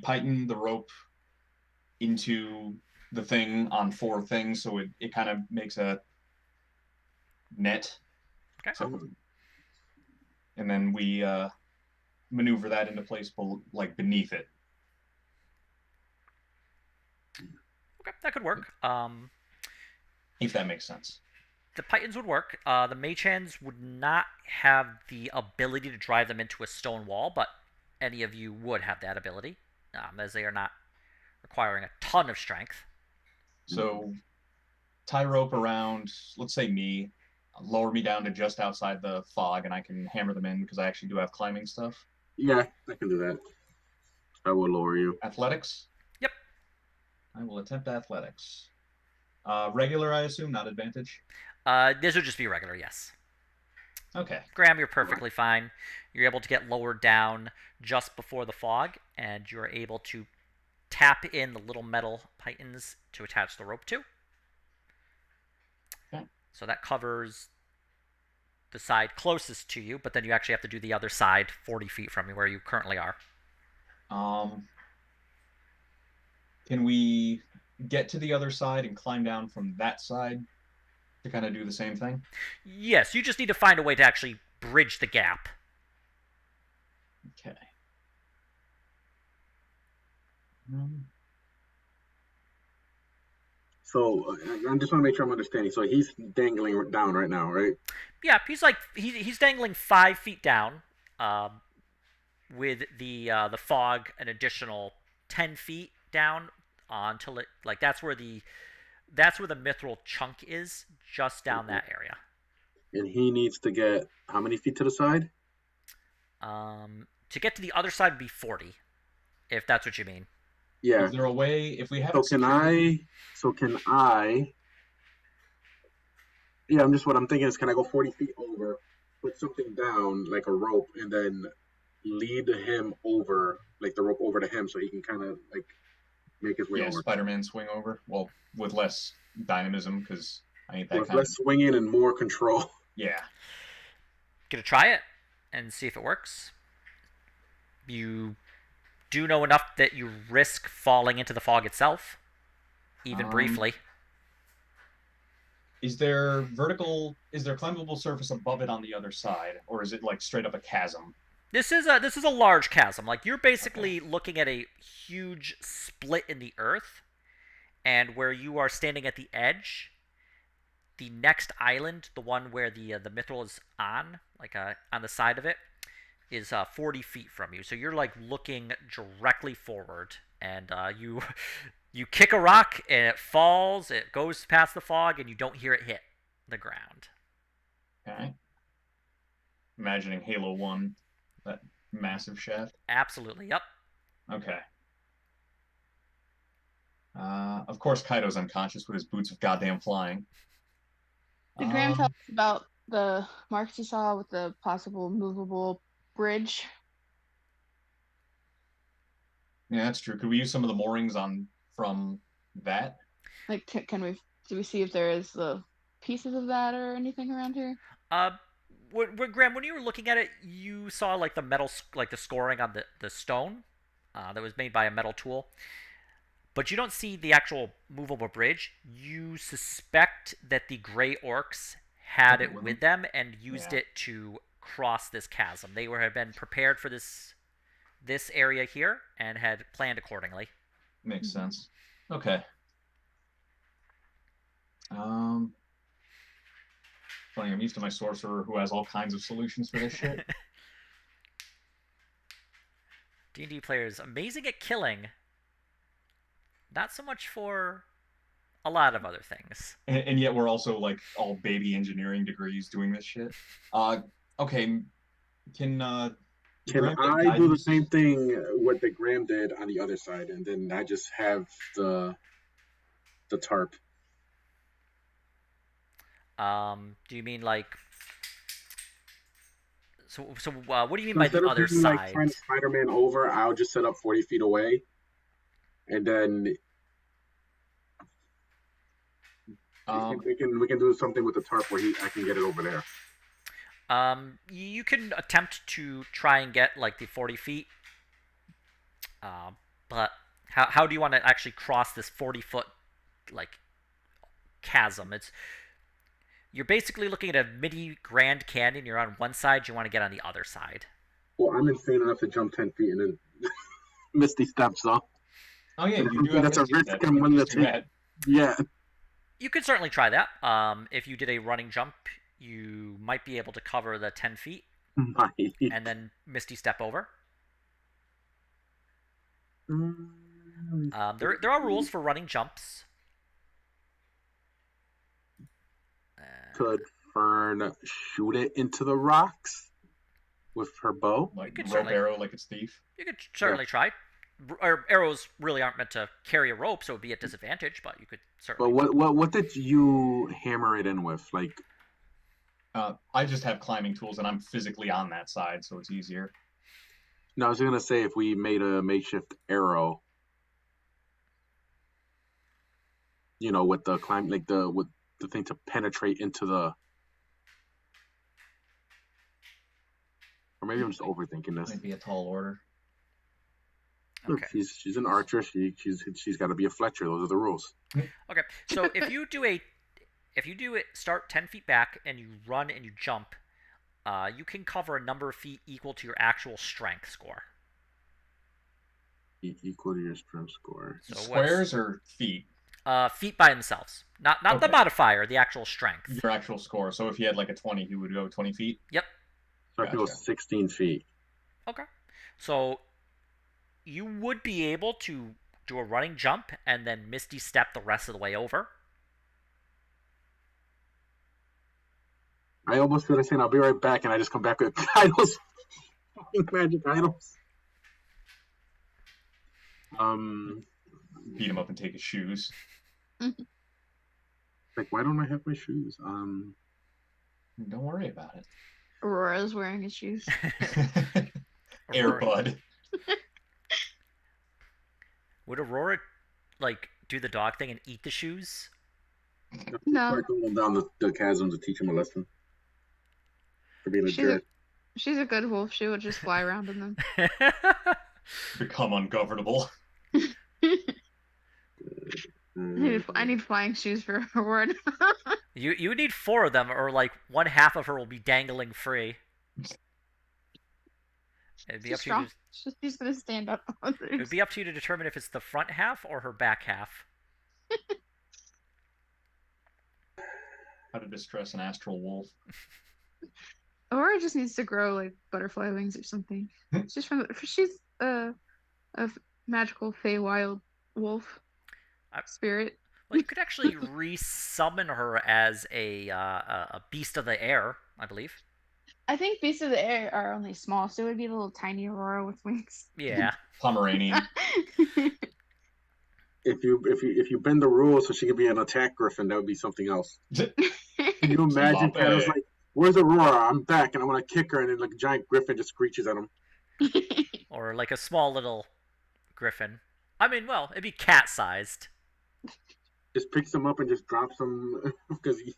S2: tighten the rope into the thing on 4 things so it kind of makes a net.
S1: Okay.
S2: So, and then we maneuver that into place beneath it.
S1: Okay, that could work.
S2: If that makes sense.
S1: The pythons would work. The mage hands would not have the ability to drive them into a stone wall, but any of you would have that ability, as they are not requiring a ton of strength.
S2: So tie rope around, let's say me, lower me down to just outside the fog, and I can hammer them in because I actually do have climbing stuff.
S3: Yeah, I can do that. I will lower you.
S2: Athletics?
S1: Yep.
S2: I will attempt athletics. Regular, I assume, not advantage?
S1: This would just be regular, yes.
S2: Okay.
S1: Graham, you're perfectly fine. You're able to get lowered down just before the fog, and you're able to tap in the little metal pythons to attach the rope to.
S2: Okay.
S1: So that covers the side closest to you, but then you actually have to do the other side 40 feet from you where you currently are.
S2: Can we get to the other side and climb down from that side to kind of do the same thing?
S1: Yes, you just need to find a way to actually bridge the gap.
S2: Okay. Um,
S3: So I just want to make sure I'm understanding. So he's dangling down right now, right?
S1: Yeah, he's dangling 5 feet down, um, with the fog an additional 10 feet down until it like that's where the mithril chunk is, just down that area.
S3: And he needs to get how many feet to the side?
S1: To get to the other side would be 40, if that's what you mean.
S3: Yeah.
S2: Is there a way if we have
S3: So
S2: it
S3: can
S2: secured?
S3: I? So can I? Yeah, I'm just what I'm thinking is, can I go 40 feet over, put something down like a rope, and then lead him over, like the rope over to him, so he can kind of like make his way
S2: Yeah,
S3: over
S2: Spider-Man swing over. Well, with less dynamism because I ain't that
S3: with
S2: kind
S3: less
S2: of.
S3: swinging and more control.
S2: Yeah.
S1: Gonna try it and see if it works. You do know enough that you risk falling into the fog itself, even briefly.
S2: Is there vertical? Is there climbable surface above it on the other side, or is it like straight up a chasm?
S1: This is a large chasm. Like, you're basically looking at a huge split in the earth, and where you are standing at the edge, the next island, the one where the mithril is on, like on the side of it, is 40 feet from you. So you're like looking directly forward, and you kick a rock and it falls. It goes past the fog, and you don't hear it hit the ground.
S2: Okay. Imagining Halo 1, that massive shaft.
S1: Absolutely, yep.
S2: Okay. Of course, Kaido's unconscious with his boots of goddamn flying.
S4: Did Graham tell us about the marks he saw with the possible movable bridge?
S2: Yeah, that's true. Could we use some of the moorings from that?
S4: Like, do we see if there is the pieces of that or anything around here?
S1: Uh, Graham, when you were looking at it, you saw like the metal, like the scoring on the stone, that was made by a metal tool. But you don't see the actual movable bridge. You suspect that the Grey Orcs had it with them and used it to cross this chasm. They had been prepared for this area here and had planned accordingly.
S2: Makes sense. Okay. Funny, I'm used to my sorcerer who has all kinds of solutions for this shit.
S1: D&D players amazing at killing. Not so much for a lot of other things.
S2: And yet we're also like all baby engineering degrees doing this shit. Okay. Can
S3: I
S2: Graham
S3: do the same thing what the Graham did on the other side, and then I just have the tarp?
S1: Do you mean like? So what do you mean by
S3: Instead
S1: the
S3: of
S1: other
S3: being like
S1: side?
S3: trying to Spider-Man over, I'll just set up 40 feet away, and then we can do something with the tarp where I can get it over there.
S1: You can attempt to try and get like the 40 feet. But how do you want to actually cross this 40-foot like chasm? You're basically looking at a mini Grand Canyon. You're on one side. You want to get on the other side.
S3: Well, I'm insane enough to jump 10 feet and then Misty steps off.
S2: Oh yeah, you do have
S3: that's a
S2: Misty
S3: risk
S2: Step,
S3: I'm
S2: so
S3: willing to
S2: just do
S3: take.
S2: that.
S3: Yeah.
S1: You could certainly try that. If you did a running jump, you might be able to cover the 10 feet and then Misty step over. There are rules for running jumps.
S3: Could Fern shoot it into the rocks with her bow?
S2: Like rope arrow, like it's thief.
S1: You could certainly try. arrows really aren't meant to carry a rope, so it would be at disadvantage. But you could
S3: But
S1: certainly.
S3: what did you hammer it in with? Like,
S2: I just have climbing tools, and I'm physically on that side, so it's easier.
S3: no, I was gonna say if we made a makeshift arrow, with the climb, like with the thing to penetrate into the. Or maybe I'm just overthinking this.
S2: Might be a tall order.
S1: Okay.
S3: She's an archer. She's got to be a Fletcher. Those are the rules.
S1: Okay. So if you do it, start 10 feet back and you run and you jump, you can cover a number of feet equal to your actual strength score.
S3: Equal to your strength score.
S1: So
S2: Squares or feet?
S1: Feet by themselves, not the
S2: Okay.
S1: modifier, the actual strength.
S2: Your actual score. So if he had like a 20, he would go 20 feet?
S1: Yep.
S3: So I can go
S2: Gotcha.
S3: 16 feet.
S1: Okay. So you would be able to do a running jump and then Misty step the rest of the way over.
S3: I almost feel like saying I'll be right back, and I just come back with titles, fucking magic items.
S2: Beat him up and take his shoes.
S3: Like, why don't I have my shoes?
S2: Don't worry about it.
S4: Aurora's wearing his shoes.
S2: Airbud.
S1: Would Aurora do the dog thing and eat the shoes?
S4: No.
S3: Or go down the chasm to teach him a lesson for being a jerk.
S4: She's a good wolf. She would just fly around in them.
S2: Become ungovernable.
S4: I need flying shoes for Aurora.
S1: You need 4 of them, or like one half of her will be dangling free. It'd be up to you.
S4: She's gonna stand up.
S1: It would be up to you to determine if it's the front half or her back half.
S2: How to distress an astral wolf.
S4: Aurora just needs to grow like butterfly wings or something. She's a magical Feywild wolf spirit.
S1: Well, you could actually resummon her as a beast of the air, I believe.
S4: I think beasts of the air are only small, so it would be a little tiny Aurora with wings.
S1: Yeah.
S2: Pomeranian.
S3: If you bend the rules so she could be an attack griffin, that would be something else. Can you imagine? Kind of like, "Where's Aurora? I'm back, and I want to kick her," and then like a giant griffin just screeches at him.
S1: Or like a small little griffin. I mean, well, it'd be cat-sized.
S3: Just picks him up and just drops him because he.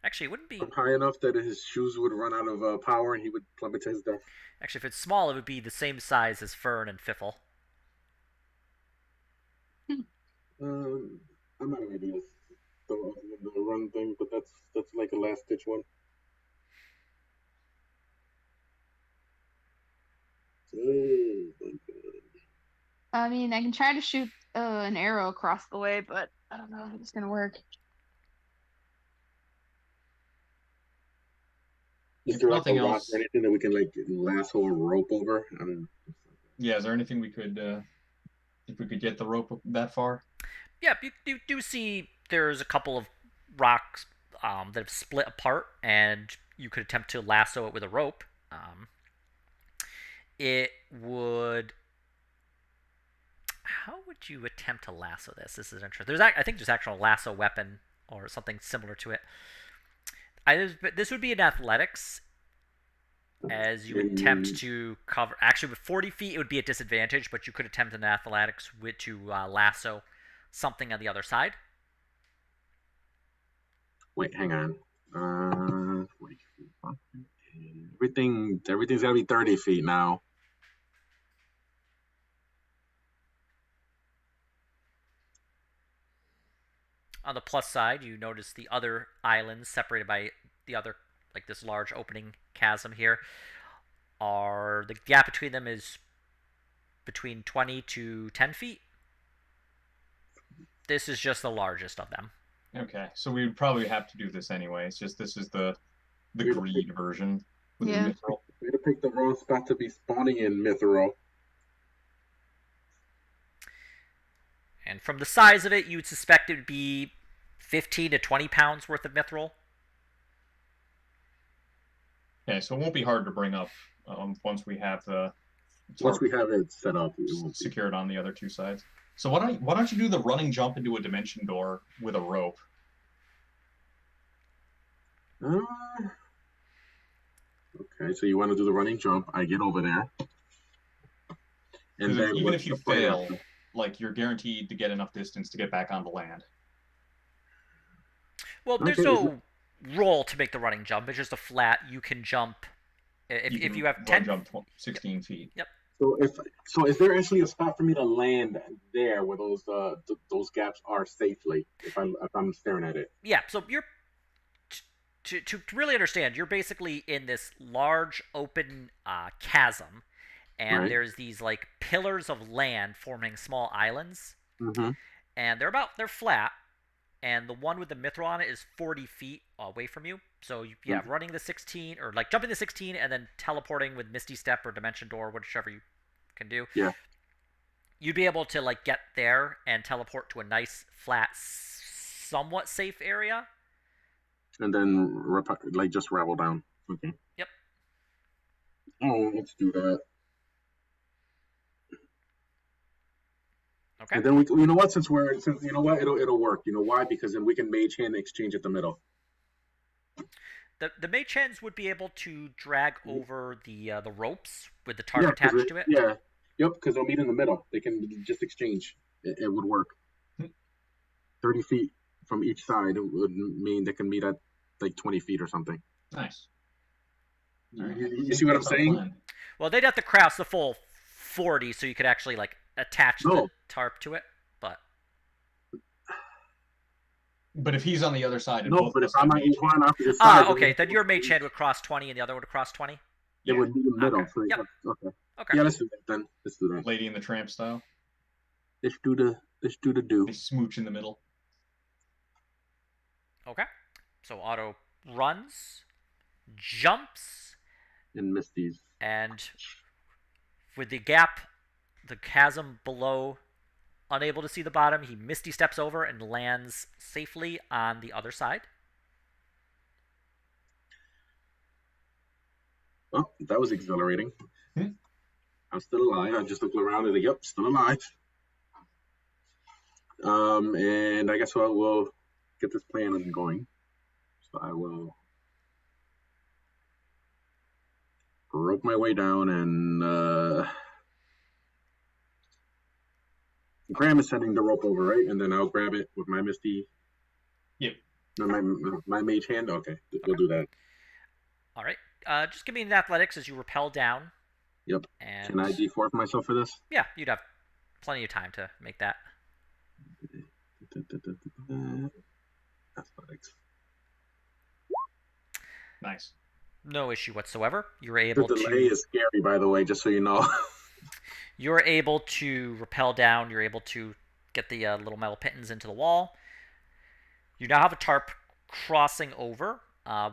S1: Actually, it wouldn't be
S3: high enough that his shoes would run out of power and he would plummet to his death.
S1: Actually, if it's small, it would be the same size as Fern and Fiffle.
S3: I'm not gonna do the run thing, but that's like a last ditch one. Oh my god.
S4: I mean, I can try to shoot an arrow across the way, but I don't know if it's gonna work.
S3: Is there like
S2: nothing
S3: a rock
S2: else.
S3: or anything that we can like lasso a rope over? I don't know.
S2: Yeah, is there anything we could, if we could get the rope that far?
S1: Yeah, you do see there's a couple of rocks that have split apart, and you could attempt to lasso it with a rope. It would. How would you attempt to lasso this? This is interesting. I think there's actual lasso weapon or something similar to it. This would be in athletics, as you attempt to cover. Actually, with 40 feet, it would be a disadvantage, but you could attempt in athletics to lasso something on the other side.
S3: Wait, hang on. 40 feet. Everything's gotta be 30 feet now.
S1: On the plus side, you notice the other islands separated by the other, like this large opening chasm here, are the gap between them is between 20 to 10 feet. This is just the largest of them.
S2: Okay, so we would probably have to do this anyway. It's just this is the greed version with
S4: Yeah.
S2: the mithril.
S3: Way to pick the wrong spot to be spawning in, Mithril.
S1: And from the size of it, you'd suspect it would be 15 to 20 pounds worth of mithril.
S2: Okay, so it won't be hard to bring up once we have the
S3: Once we have it set up, it won't be.
S2: secured on the other two sides. So why don't you do the running jump into a dimension door with a rope?
S3: Okay, so you want to do the running jump? I get over there, and
S2: Because
S3: then
S2: even
S3: what's
S2: if you
S3: the plan
S2: fail,
S3: after?
S2: like you're guaranteed to get enough distance to get back onto land.
S1: Well, there's
S3: Okay,
S1: no roll to make the running jump. It's just a flat. You can jump. If you have 10.
S2: Jump 16 feet.
S1: Yep.
S3: so is there actually a spot for me to land there where those gaps are safely if I'm staring at it?
S1: Yeah. So you're to really understand. You're basically in this large open chasm, and
S3: Right.
S1: there's these like pillars of land forming small islands,
S3: Mm-hmm.
S1: and they're flat, and the one with the mithril on it is 40 feet away from you. So yeah,
S3: Mhm.
S1: running the 16 or like jumping the 16 and then teleporting with Misty Step or Dimension Door, whichever you can do.
S3: Yeah.
S1: You'd be able to like get there and teleport to a nice flat, somewhat safe area.
S3: And then just ravel down. Okay.
S1: Yep.
S3: Oh, let's do that.
S1: Okay.
S3: And then you know what? Since you know what, it'll work. You know why? Because then we can mage hand exchange at the middle.
S1: The mage hands would be able to drag over the ropes with the tarp
S3: Yeah,
S1: attached to it.
S3: Yeah. Yep. Because they'll meet in the middle. They can just exchange. It would work. 30 feet from each side would mean they can meet at like 20 feet or something.
S2: Nice.
S3: You see what I'm saying?
S1: Well, they'd have to cross the full 40 so you could actually like attach the tarp to it.
S2: But if he's on the other side,
S3: no. But if I'm on each one opposite side,
S1: okay, then your mage hand would cross 20 and the other would cross 20.
S3: It would be in the middle.
S1: Okay.
S3: So
S1: Yep.
S3: Okay.
S1: Okay.
S3: Yeah, let's do that then. Let's do that.
S2: Lady in the Tramp style.
S3: Let's do the do.
S2: They smooch in the middle.
S1: Okay. So Otto runs, jumps,
S3: And Misty's.
S1: and with the gap, the chasm below, unable to see the bottom, he misty steps over and lands safely on the other side.
S3: Oh, that was exhilarating. I'm still alive. I just looked around and yep, still alive. And I guess we'll get this plan going. So I will rope my way down and Graham is sending the rope over, right? And then I'll grab it with my Misty.
S2: Yep.
S3: My mage hand. Okay, we'll do that.
S1: All right. Just give me an athletics as you rappel down.
S3: Yep.
S1: And
S3: Can I D4 for myself for this?
S1: yeah, you'd have plenty of time to make that.
S3: Athletics.
S2: Nice.
S1: No issue whatsoever. You're able
S3: The delay is scary, by the way, just so you know.
S1: You're able to rappel down. You're able to get the little metal pittons into the wall. You now have a tarp crossing over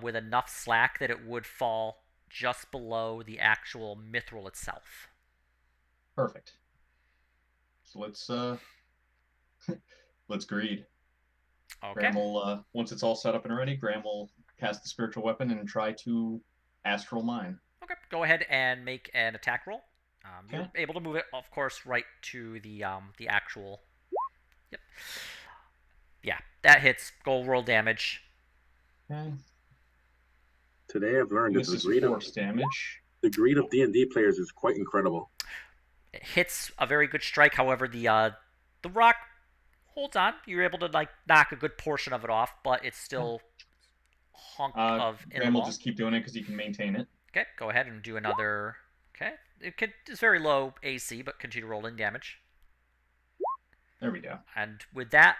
S1: with enough slack that it would fall just below the actual mithril itself.
S2: Perfect. So let's greed.
S1: Okay.
S2: Graham will once it's all set up and ready, Graham will cast the spiritual weapon and try to astral mine.
S1: Okay. Go ahead and make an attack roll.
S2: Okay.
S1: You're able to move it, of course, right to the actual. Yep. Yeah, that hits. Go roll damage.
S2: Okay.
S3: Today I've learned
S2: This is force damage.
S3: The greed of D&D players is quite incredible.
S1: It hits a very good strike. However, the rock holds on. You're able to like knock a good portion of it off, but it's still hunk of in the
S2: Graham will
S1: wall.
S2: just keep doing it because he can maintain it.
S1: Okay, go ahead and do another. Okay, it's very low AC, but continue rolling damage.
S2: There we go.
S1: And with that,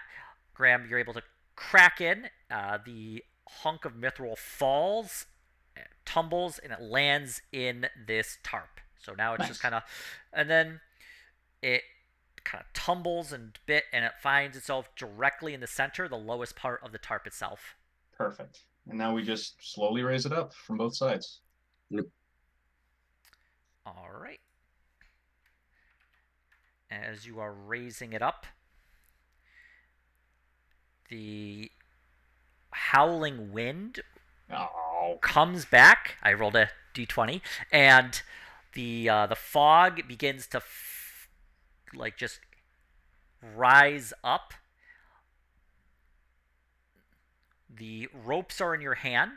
S1: Graham, you're able to crack in. The hunk of mithril falls, tumbles, and it lands in this tarp. So now it's just kind of, and then it kind of tumbles and bit, and it finds itself directly in the center, the lowest part of the tarp itself.
S2: Perfect. And now we just slowly raise it up from both sides.
S3: Yep.
S1: All right. As you are raising it up, the howling wind
S2: Oh.
S1: comes back. I rolled a d20, and The fog begins to just rise up. The ropes are in your hand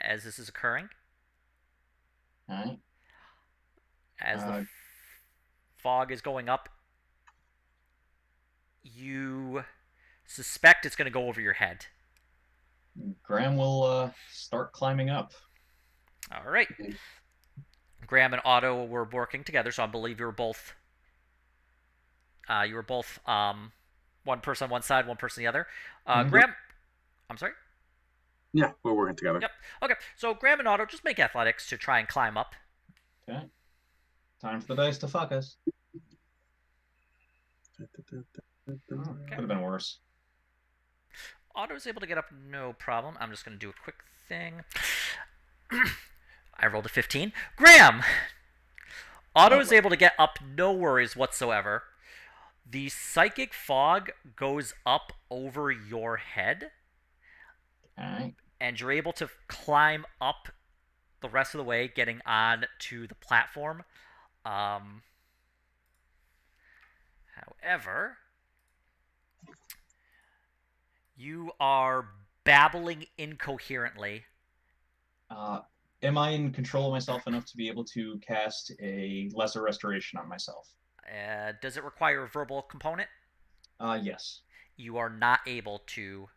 S1: as this is occurring.
S2: All right.
S1: As the fog is going up, you suspect it's going to go over your head.
S2: Graham will start climbing up.
S1: All right. Graham and Otto were working together, so I believe you were both. One person on one side, one person on the other. Graham, I'm sorry.
S3: Yeah, we're working together.
S1: Yep. Okay. So Graham and Otto just make athletics to try and climb up.
S2: Okay. Time for the dice to fuck us. Could have been worse.
S1: Otto's able to get up, no problem. I'm just going to do a quick thing. I rolled a 15. Graham! Otto is able to get up, no worries whatsoever. The psychic fog goes up over your head.
S2: Alright.
S1: And you're able to climb up the rest of the way, getting on to the platform. However, you are babbling incoherently.
S2: Am I in control of myself enough to be able to cast a lesser restoration on myself?
S1: Does it require a verbal component?
S2: Yes.
S1: You are not able to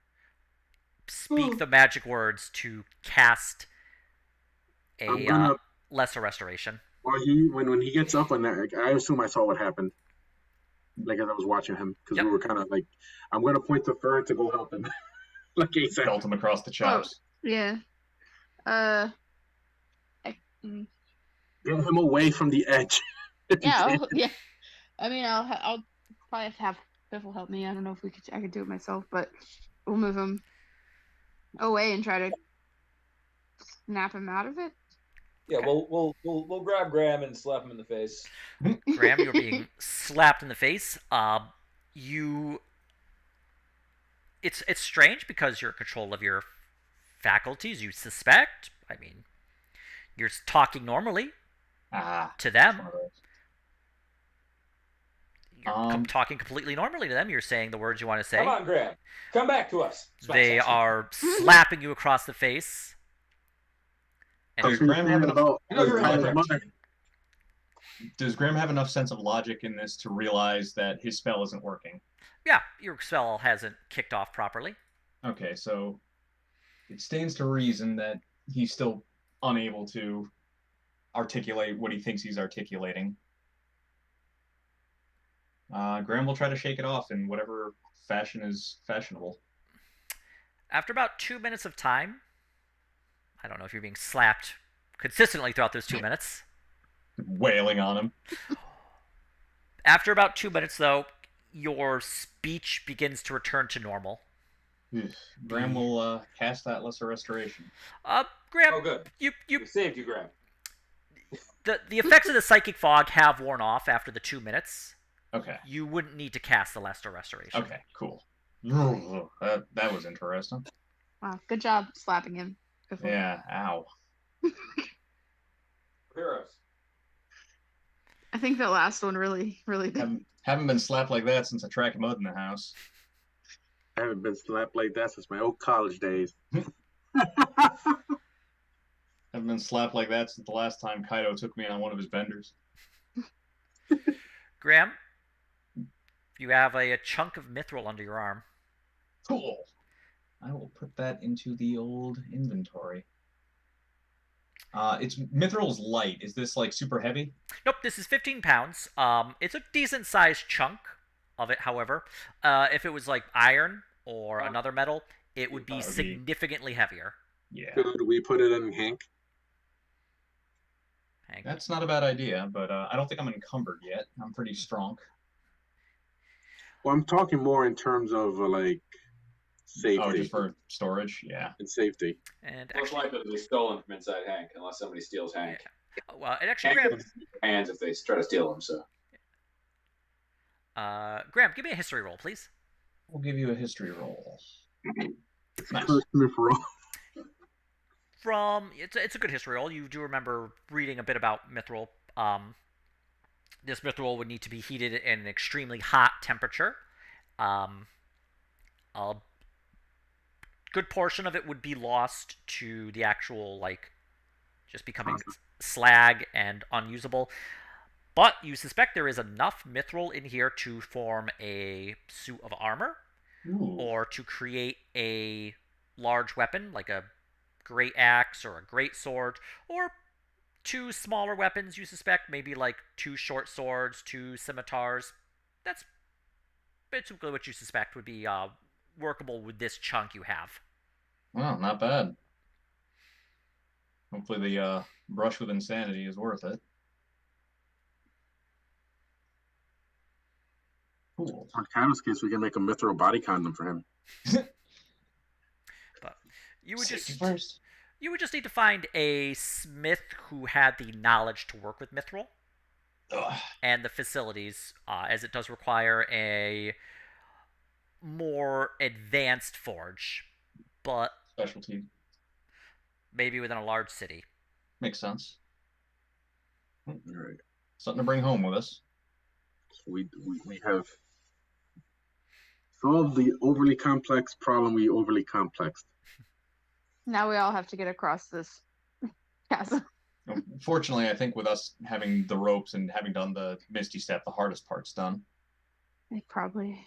S1: speak the magic words to cast a lesser restoration.
S3: Well, when he gets up on that, I assume I saw what happened. Like as I was watching him, because we were kind of like, I'm going to point to Fern to go help him. Like he said,
S2: belt him across the chops.
S4: Oh, yeah.
S3: Get him away from the edge.
S4: Yeah, yeah. I mean, I'll probably have to have Biffle help me. I don't know if I could do it myself, but we'll move him away and try to snap him out of it.
S5: Yeah, okay. We'll grab Graham and slap him in the face.
S1: Graham, you're being slapped in the face. It's strange because you're in control of your faculties. You suspect. I mean, you're talking normally to them. You're talking completely normally to them. You're saying the words you want to say.
S5: Come on, Graham. Come back to us.
S1: They are slapping you across the face.
S2: Does Graham have enough sense of logic in this to realize that his spell isn't working?
S1: Yeah, your spell hasn't kicked off properly.
S2: Okay, so it stands to reason that he's still unable to articulate what he thinks he's articulating. Graham will try to shake it off in whatever fashion is fashionable.
S1: After about 2 minutes of time, I don't know if you're being slapped consistently throughout those 2 minutes.
S2: Wailing on him.
S1: After about 2 minutes, though, your speech begins to return to normal.
S2: Graham will cast that lesser restoration.
S1: Graham,
S5: oh, good.
S1: You
S5: saved you, Graham.
S1: The effects of the psychic fog have worn off after the 2 minutes.
S2: Okay.
S1: You wouldn't need to cast the lesser restoration.
S2: Okay, cool. That was interesting.
S4: Wow, good job slapping him.
S2: Yeah, ow.
S5: Heroes.
S4: I think the last one really
S2: haven't been slapped like that since I tracked mud in the house.
S3: I haven't been slapped like that since my old college days.
S2: Haven't been slapped like that since the last time Kaido took me on one of his benders.
S1: Graham, you have a chunk of mithril under your arm.
S2: Cool. I will put that into the old inventory. It's mithril's light. Is this like super heavy?
S1: Nope, this is 15 pounds. It's a decent sized chunk of it, however. If it was like iron or another metal, it would be significantly heavier.
S2: Yeah.
S3: Could we put it in Hank?
S2: That's not a bad idea, but I don't think I'm encumbered yet. I'm pretty strong.
S3: Well, I'm talking more in terms of like safety.
S2: Oh, just for storage? Yeah.
S3: And safety.
S1: And
S5: most likely to be stolen from inside Hank, unless somebody steals Hank.
S1: Yeah. Well, it actually,
S5: Hank
S1: Graham,
S5: hands if they try to steal him. So,
S1: Graham, give me a history roll, please.
S2: We'll give you a history roll.
S3: Nice. First roll.
S1: It's a good history roll. You do remember reading a bit about mithril. This mithril would need to be heated in an extremely hot temperature. Um, a good portion of it would be lost to the actual just becoming
S3: Awesome.
S1: slag and unusable. But you suspect there is enough mithril in here to form a suit of armor,
S2: Ooh.
S1: or to create a large weapon like a great axe or a great sword, or two smaller weapons you suspect, maybe like two short swords, two scimitars. That's basically what you suspect would be workable with this chunk you have.
S2: Well, not bad. Hopefully the brush with insanity is worth it. Cool.
S3: On Kyle's case, we can make a mithril body condom for him.
S1: But you would
S2: Safety
S1: just
S2: first.
S1: you would just need to find a smith who had the knowledge to work with mithril
S2: Ugh.
S1: and the facilities, as it does require a more advanced forge, but
S2: Specialty.
S1: maybe within a large city.
S2: Makes sense.
S3: All right.
S2: Something to bring home with us.
S3: So we have solved the overly complex problem we overly complexed.
S4: Now we all have to get across this chasm.
S2: Fortunately, I think with us having the ropes and having done the Misty Step, the hardest part's done.
S4: Probably.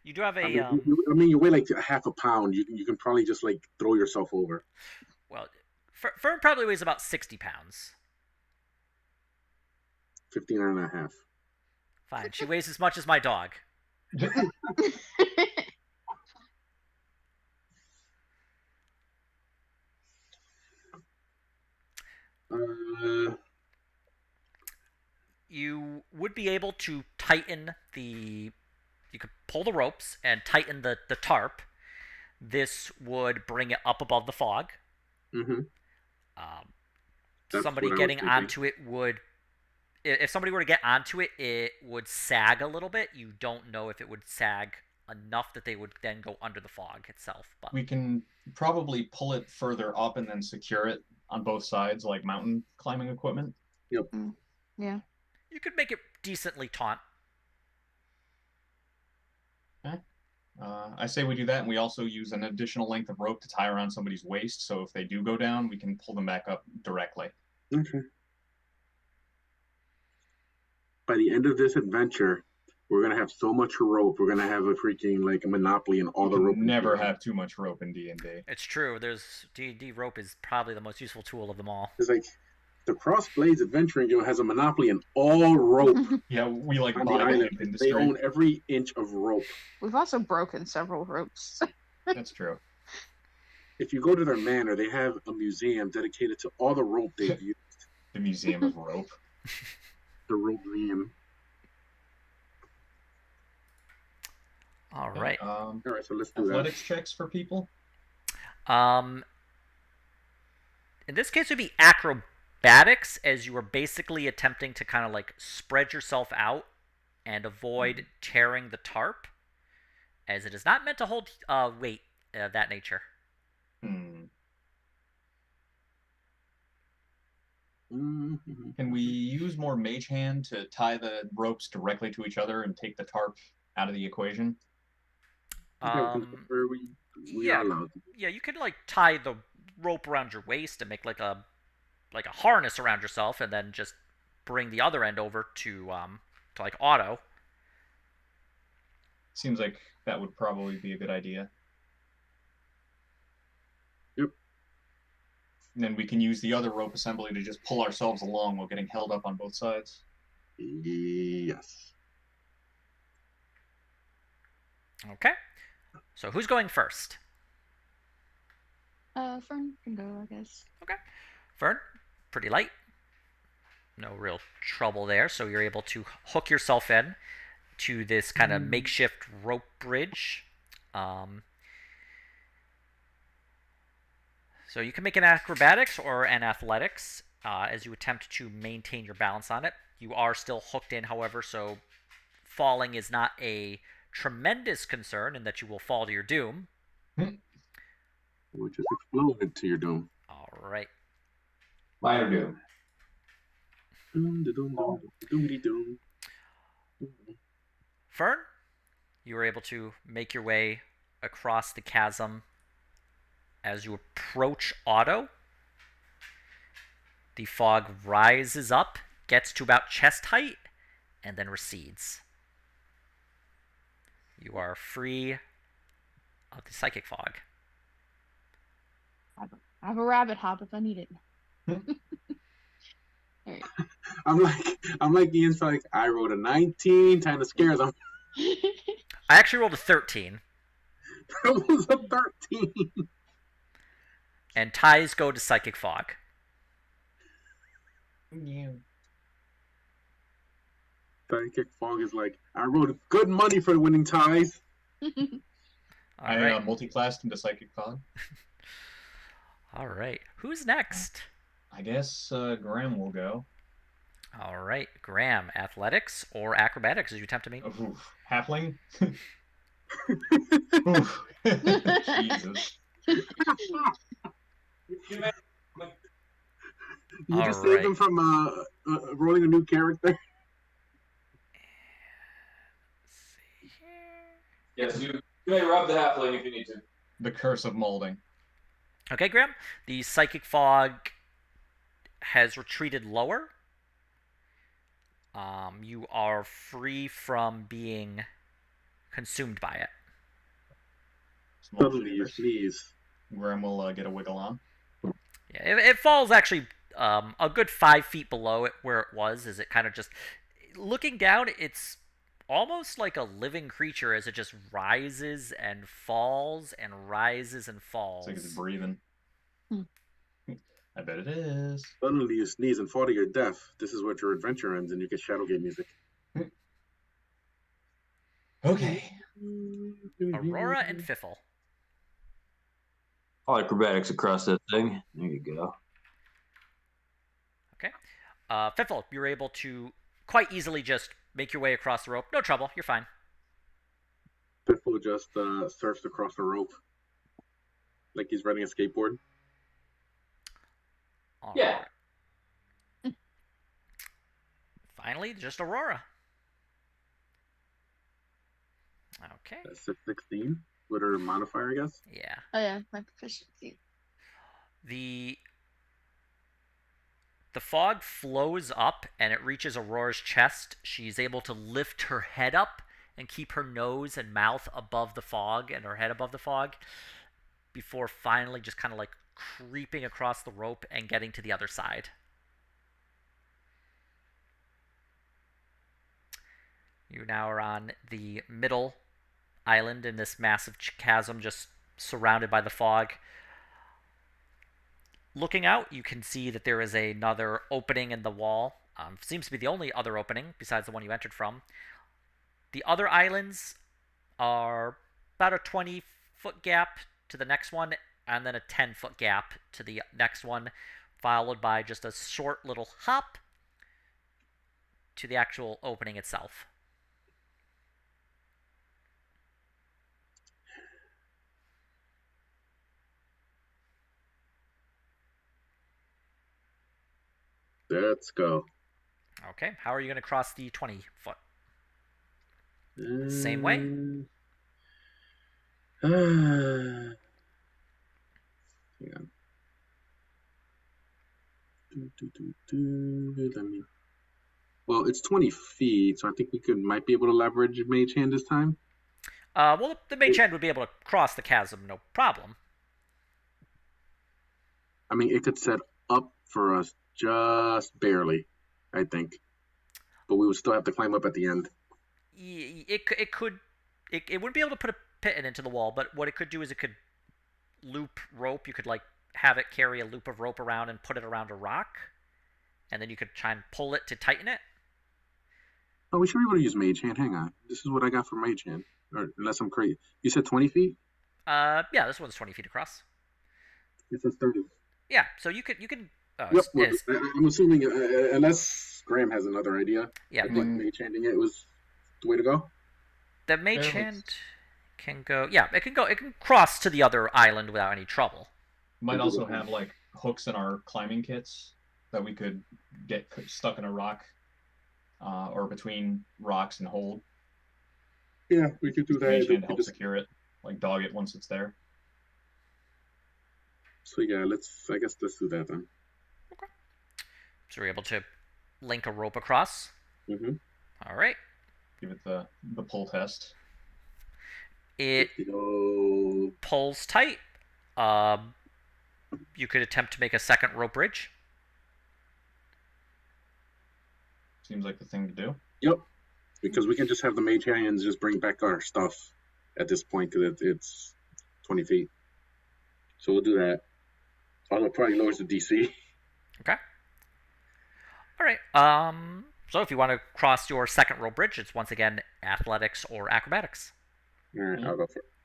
S1: You do have a
S3: I mean, you weigh like half a pound. You can probably just like throw yourself over.
S1: well, Fern probably weighs about 60 pounds.
S3: 15 and a half.
S1: Fine, she weighs as much as my dog. You would be able to tighten the. You could pull the ropes and tighten the tarp. This would bring it up above the fog.
S3: Mm-hmm.
S1: Somebody getting onto it would. If somebody were to get onto it, it would sag a little bit. You don't know if it would sag enough that they would then go under the fog itself. But
S2: We can probably pull it further up and then secure it on both sides, like mountain climbing equipment.
S3: Yep.
S4: Yeah.
S1: you could make it decently taut.
S2: I say we do that, and we also use an additional length of rope to tie around somebody's waist, so if they do go down, we can pull them back up directly.
S3: Okay. By the end of this adventure, we're gonna have so much rope. We're gonna have a freaking like a monopoly in all
S2: You
S3: the
S2: can
S3: rope.
S2: never have too much rope in D&D.
S1: It's true. There's D&D rope is probably the most useful tool of them all.
S3: It's like the Cross Blades Adventuring Guild has a monopoly in all rope
S2: Yeah, we like
S3: on the
S2: buy the
S3: island.
S2: hemp
S3: They
S2: industry.
S3: own every inch of rope.
S4: We've also broken several ropes.
S2: That's true.
S3: If you go to their manor, they have a museum dedicated to all the rope they've used.
S2: The Museum of Rope.
S3: The rope museum.
S1: All right.
S3: All right, so let's do that.
S2: Athletics checks for people.
S1: In this case, it would be acrobatics, as you are basically attempting to kind of like spread yourself out and avoid tearing the tarp, as it is not meant to hold weight of that nature.
S3: Mm-hmm.
S2: Can we use more mage hand to tie the ropes directly to each other and take the tarp out of the equation?
S3: We
S1: yeah.
S3: are allowed to.
S1: Yeah, you could like tie the rope around your waist and make like a harness around yourself, and then just bring the other end over to like auto.
S2: Seems like that would probably be a good idea.
S3: Yep.
S2: And then we can use the other rope assembly to just pull ourselves along while getting held up on both sides.
S3: Yes.
S1: Okay. So who's going first?
S4: Fern can go, I guess.
S1: Okay. Fern, pretty light. No real trouble there. So you're able to hook yourself in to this kind of makeshift rope bridge. So you can make an acrobatics or an athletics as you attempt to maintain your balance on it. You are still hooked in, however, so falling is not a tremendous concern in that you will fall to your doom.
S3: We'll just explode into your doom.
S1: All right.
S5: Minor doom.
S3: Doom.
S1: Fern, you were able to make your way across the chasm. As you approach Otto, the fog rises up, gets to about chest height, and then recedes. You are free of the psychic fog.
S4: I have a rabbit hop if I need it. All right.
S3: I'm like Ian's like, I rolled a 19, kind of scares him.
S1: I actually rolled a 13.
S3: That was a 13.
S1: And ties go to psychic fog.
S3: Psychic fog is like, I rolled good money for winning ties.
S1: All right.
S2: Multi-classed into psychic fog.
S1: All right. Who's next?
S2: I guess Graham will go.
S1: All right. Graham, athletics or acrobatics as you attempt to meet?
S2: Oof. Halfling? Oof. Jesus.
S3: You just saved him from rolling a new character.
S5: Yes, you may rub the halfling if you need to.
S2: The curse of molding.
S1: Okay, Graham. The psychic fog has retreated lower. You are free from being consumed by it.
S3: Suddenly you sneeze.
S2: Graham will get a wiggle on.
S1: Yeah, it falls actually a good 5 feet below it where it was. As it kind of just looking down, it's almost like a living creature as it just rises and falls and rises and falls.
S2: It's like it's breathing. I bet it is.
S3: Suddenly you sneeze and fall to your death. This is what your adventure ends, and you get Shadowgate music.
S2: Okay.
S1: Aurora and Fiffle.
S6: All acrobatics across that thing. There you go.
S1: Okay. Fiffle, you're able to quite easily just make your way across the rope. No trouble. You're fine.
S3: Piffle just surfs across the rope like he's riding a skateboard.
S1: All
S5: Yeah.
S1: right. Finally, just Aurora. Okay.
S3: That's 16 with her modifier, I guess.
S1: Yeah.
S4: Oh yeah, my proficiency.
S1: The fog flows up and it reaches Aurora's chest. She's able to lift her head up and keep her nose and mouth above the fog and her head above the fog before finally just kind of like creeping across the rope and getting to the other side. You now are on the middle island in this massive chasm just surrounded by the fog. Looking out, you can see that there is another opening in the wall. Seems to be the only other opening besides the one you entered from. The other islands are about a 20-foot gap to the next one, and then a 10-foot gap to the next one, followed by just a short little hop to the actual opening itself.
S3: Let's go.
S1: Okay, how are you going to cross the 20-foot? Same way?
S3: Hang on. Let me. Well, it's 20 feet, so I think we might be able to leverage Mage Hand this time.
S1: Well, the mage hand would be able to cross the chasm, no problem.
S3: I mean, it could set up for us just barely, I think. But we would still have to climb up at the end.
S1: It wouldn't be able to put a pit into the wall, but what it could do is it could loop rope. You could like have it carry a loop of rope around and put it around a rock, and then you could try and pull it to tighten it.
S3: Oh, we should be able to use Mage Hand. Hang on. This is what I got for Mage Hand. Or, unless I'm crazy. You said 20 feet?
S1: Yeah, this one's 20 feet across.
S3: It says 30.
S1: Yeah, so you can.
S3: Yep, well, I'm assuming, unless Graham has another idea.
S1: Yeah,
S3: I think Mage Handing it was the way to go.
S1: the mage hand can go. Yeah, it can go. It can cross to the other island without any trouble.
S2: Might also have like hooks in our climbing kits that we could get stuck in a rock or between rocks and hold.
S3: Yeah, we could do that.
S2: Mage
S3: We
S2: hand
S3: could
S2: help
S3: just-
S2: secure it, like dog it once it's there.
S3: So yeah, I guess let's do that then.
S1: So we're able to link a rope across.
S3: Mm-hmm.
S1: All right.
S2: Give it the pull test.
S1: It
S3: Go.
S1: pulls tight. You could attempt to make a second rope bridge.
S2: Seems like the thing to do.
S3: Yep. Because we can just have the mage hands just bring back our stuff at this point because it's 20 feet. So we'll do that. Although it probably lowers the DC.
S1: Okay. All right. So if you want to cross your second rope bridge, it's once again athletics or acrobatics.
S3: All right, I'll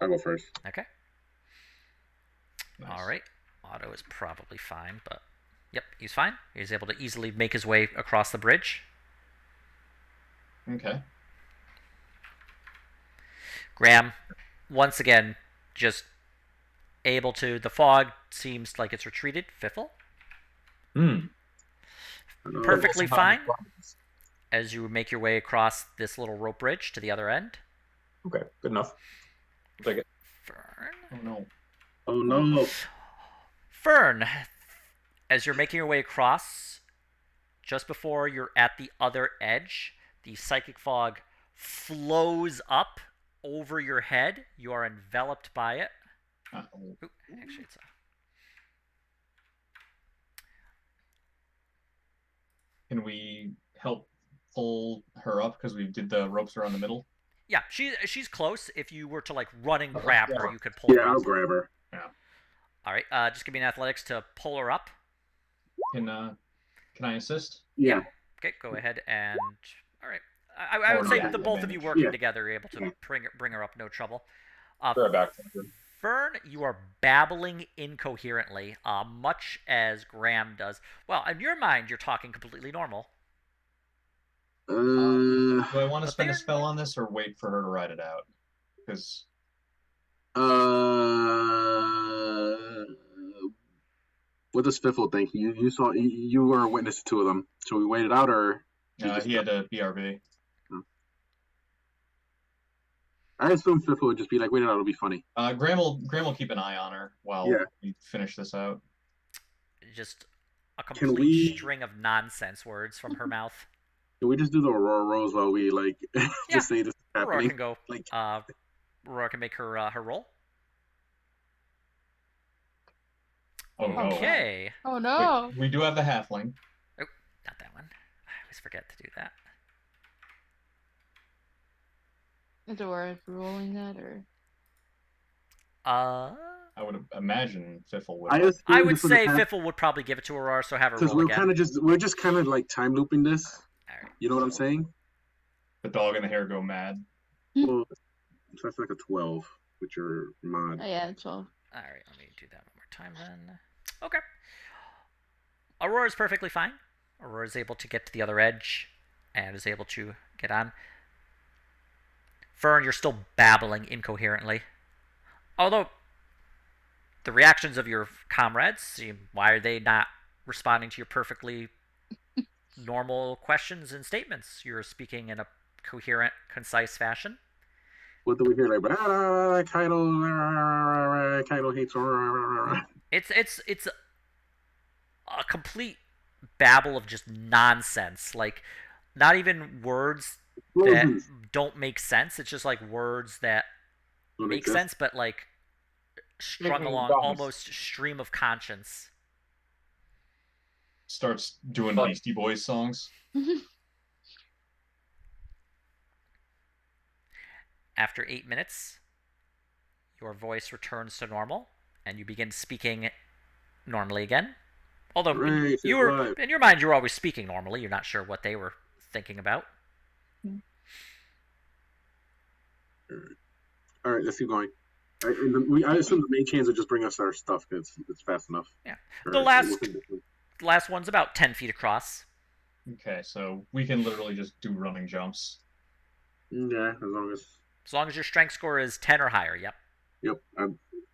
S3: go first.
S1: Okay.
S2: Nice.
S1: All right. Otto is probably fine, but yep, he's fine. He's able to easily make his way across the bridge.
S2: Okay.
S1: Graham, once again, just able to. The fog seems like it's retreated. Fiffle, perfectly fine as you make your way across this little rope bridge to the other end.
S5: Okay, good enough. I'll take it.
S1: Fern.
S2: Oh no.
S3: Oh no.
S1: Fern, as you're making your way across, just before you're at the other edge, the psychic fog flows up over your head. You are enveloped by it.
S2: Uh-oh.
S1: Ooh, actually, it's a...
S2: Can we help pull her up because we did the ropes around the middle?
S1: Yeah, she's close. If you were to like run and grab her, you could pull
S3: Yeah,
S1: her
S3: I'll
S1: up.
S3: grab her.
S1: All right, just give me an athletics to pull her up.
S2: Can I assist?
S3: Yeah.
S1: Okay, go ahead and all right. I would
S2: Or
S1: say
S2: yeah,
S1: the both of you
S2: advantage.
S1: working
S3: Yeah.
S1: together are able to bring her up, no trouble.
S5: Throw it back.
S1: Fern, you are babbling incoherently, much as Graham does. Well, in your mind, you're talking completely normal.
S2: Do I want to
S1: But
S2: spend a
S1: they're-
S2: spell on this or wait for her to ride it out? Because
S3: What does Fiffle think? You saw you were a witness to two of them. So we waited out, or
S2: he had a BRB.
S3: I assume Fiffle would just be like, wait it out, it'll be funny.
S2: Graham will keep an eye on her while we finish this out.
S1: Just a
S3: Can
S1: complete
S3: we-
S1: string of nonsense words from her mouth.
S3: Can we just do the Aurora rolls while we like
S1: Yeah.
S3: just say this is
S1: Aurora
S3: happening?
S1: can go.
S3: Like-
S1: Aurora can make her her roll.
S2: Oh no.
S1: Okay.
S4: Oh no.
S2: We do have the halfling.
S1: Not that one. I always forget to do that.
S4: Is Aurora rolling that or?
S2: I would imagine Fiffle would.
S1: I would say Fiffle would probably give it to Aurora, so have her
S3: because
S1: roll again.
S3: we're just kind of like time looping this.
S1: All right.
S3: You know what I'm saying?
S2: The dog and the hare go mad.
S3: Well, so that's like a 12 with your mod.
S4: Oh yeah, 12.
S1: All right, let me do that one more time then. Okay. Aurora's perfectly fine. Aurora's able to get to the other edge and is able to get on. Fern, you're still babbling incoherently. Although, the reactions of your comrades seem... Why are they not responding to your perfectly normal questions and statements? You're speaking in a coherent, concise fashion.
S3: What do we hear? Like, Kaido hates.
S1: It's a complete babble of just nonsense. Like, not even words that don't make sense. It's just like words that make sense, but like strung along almost stream of conscience.
S2: Starts doing Beastie Boys songs.
S1: After 8 minutes, your voice returns to normal, and you begin speaking normally again. Although in your mind, you're always speaking normally. You're not sure what they were thinking about.
S3: All right, let's keep going. I assume the mage hands will just bring us our stuff because it's fast enough.
S1: Yeah.
S3: All
S1: The
S3: right,
S1: last one's about 10 feet across.
S2: Okay, so we can literally just do running jumps.
S3: Yeah, as long as
S1: As long as your strength score is 10 or higher. Yep.
S3: Yep, I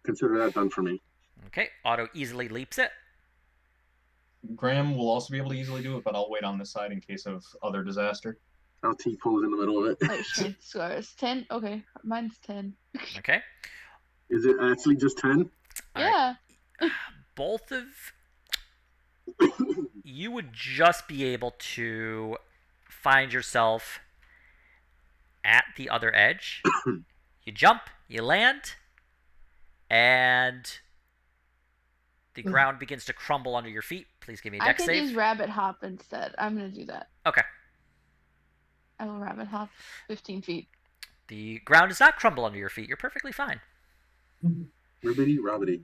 S3: consider that done for me.
S1: Okay. Otto easily leaps it.
S2: Graham will also be able to easily do it, but I'll wait on this side in case of other disaster.
S3: I'll T-pose in the middle of it.
S4: Oh, strength score is 10. Okay, mine's 10.
S1: Okay.
S3: Is it actually just 10?
S1: All
S4: Yeah.
S1: right. Both of you would just be able to find yourself at the other edge. You jump, you land, and the ground begins to crumble under your feet. Please give me a
S4: I
S1: dex
S4: can
S1: save.
S4: use rabbit hop instead. I'm gonna do that.
S1: Okay.
S4: I will rabbit hop 15 feet.
S1: The ground does not crumble under your feet. You're perfectly fine.
S3: Ribbity robbity.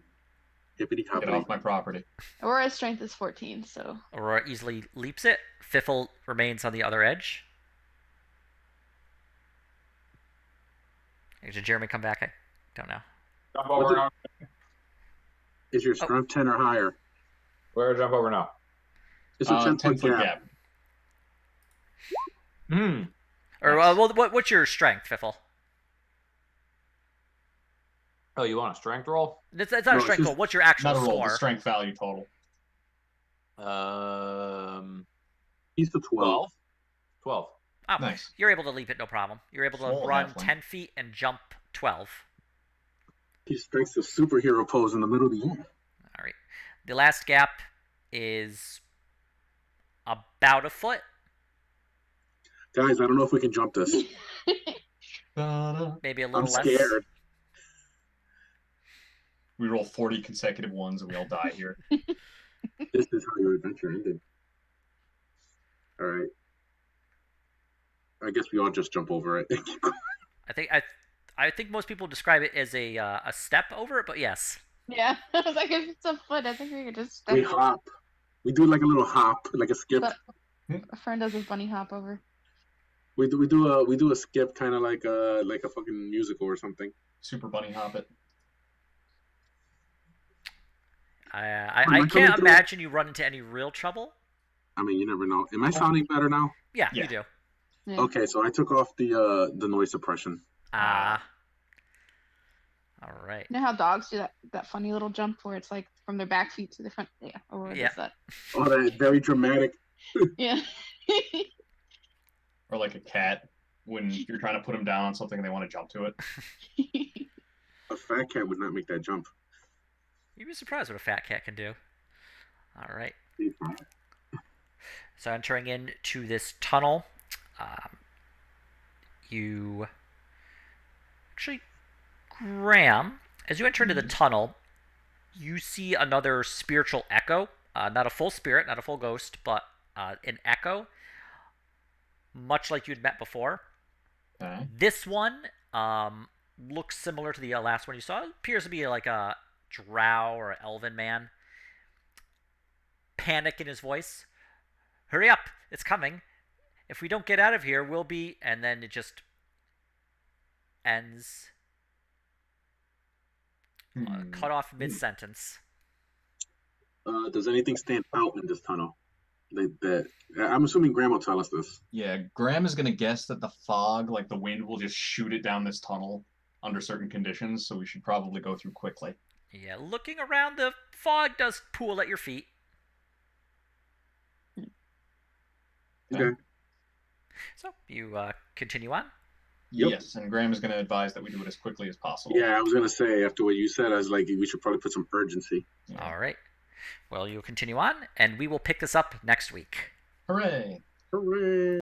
S3: Hippity
S2: Get
S3: hoppity.
S2: off my property.
S4: Aurora's strength is 14, so.
S1: Aurora easily leaps it. Fiffle remains on the other edge. Did Jeremy come back? I don't know.
S5: Jump over now.
S3: Is your strength 10 or higher?
S5: Where jump over now?
S3: It's a 10-foot
S2: 10-foot
S3: gap.
S2: gap.
S5: Hmm.
S1: Or
S2: Nice.
S1: well, what's your strength, Fiffle?
S5: Oh, you want a strength roll?
S1: It's not
S3: No,
S1: a
S3: it's
S1: strength
S3: just-
S1: roll. What's your actual
S2: Not a roll, the
S1: score?
S2: strength value total.
S3: He's the 12.
S5: 12.
S1: Oh,
S2: Nice.
S1: you're able to leap it, no problem. You're able to
S2: Small
S1: run
S2: halfling.
S1: 10 feet and jump 12.
S3: He strikes the superhero pose in the middle of the air.
S1: All right. The last gap is about a foot.
S3: Guys, I don't know if we can jump this.
S1: Maybe a little
S3: I'm
S1: less.
S3: scared.
S2: We roll 40 consecutive ones and we all die here.
S3: This is how your adventure ended. All right. I guess we all just jump over it.
S1: I think most people describe it as a step over it, but yes.
S4: Yeah. I was like, if it's a foot, I think we could just step
S3: We
S4: it.
S3: hop. We do like a little hop, like a skip.
S4: But a friend does his bunny hop over.
S3: We do a skip, kind of like a fucking musical or something.
S2: Super bunny hop it.
S1: I
S3: coming
S1: can't
S3: through?
S1: imagine you run into any real trouble.
S3: I mean, you never know. Am I sounding better now?
S1: Yeah,
S2: Yeah.
S1: you do.
S4: Yeah.
S3: Okay, so I took off the noise suppression.
S1: All right.
S4: You know how dogs do that funny little jump where it's like from their back feet to the front? Yeah, Aurora
S1: Yeah.
S4: does that.
S3: Oh, that very dramatic.
S4: Yeah.
S2: Or like a cat when you're trying to put them down on something and they want to jump to it.
S3: A fat cat would not make that jump.
S1: You'd be surprised what a fat cat can do. All right. So entering into this tunnel, you actually, Graham, as you enter into the tunnel, you see another spiritual echo. Not a full spirit, not a full ghost, but an echo, much like you'd met before.
S2: Okay.
S1: This one looks similar to the last one you saw. It appears to be like a drow or an elven man. Panic in his voice. Hurry up, it's coming. If we don't get out of here, we'll be... And then it just ends. Cut off mid-sentence.
S3: Does anything stand out in this tunnel? I'm assuming Graham will tell us this.
S2: Yeah, Graham is going to guess that the fog, like the wind, will just shoot it down this tunnel under certain conditions, so we should probably go through quickly.
S1: Yeah, looking around, the fog does pool at your feet.
S3: Okay.
S1: So you continue on.
S3: Yep.
S2: Yes, and Graham is going to advise that we do it as quickly as possible.
S3: Yeah, I was gonna say after what you said, I was like, we should probably put some urgency.
S2: Yeah.
S1: All right. Well, you'll continue on, and we will pick this up next week.
S2: Hooray!
S3: Hooray!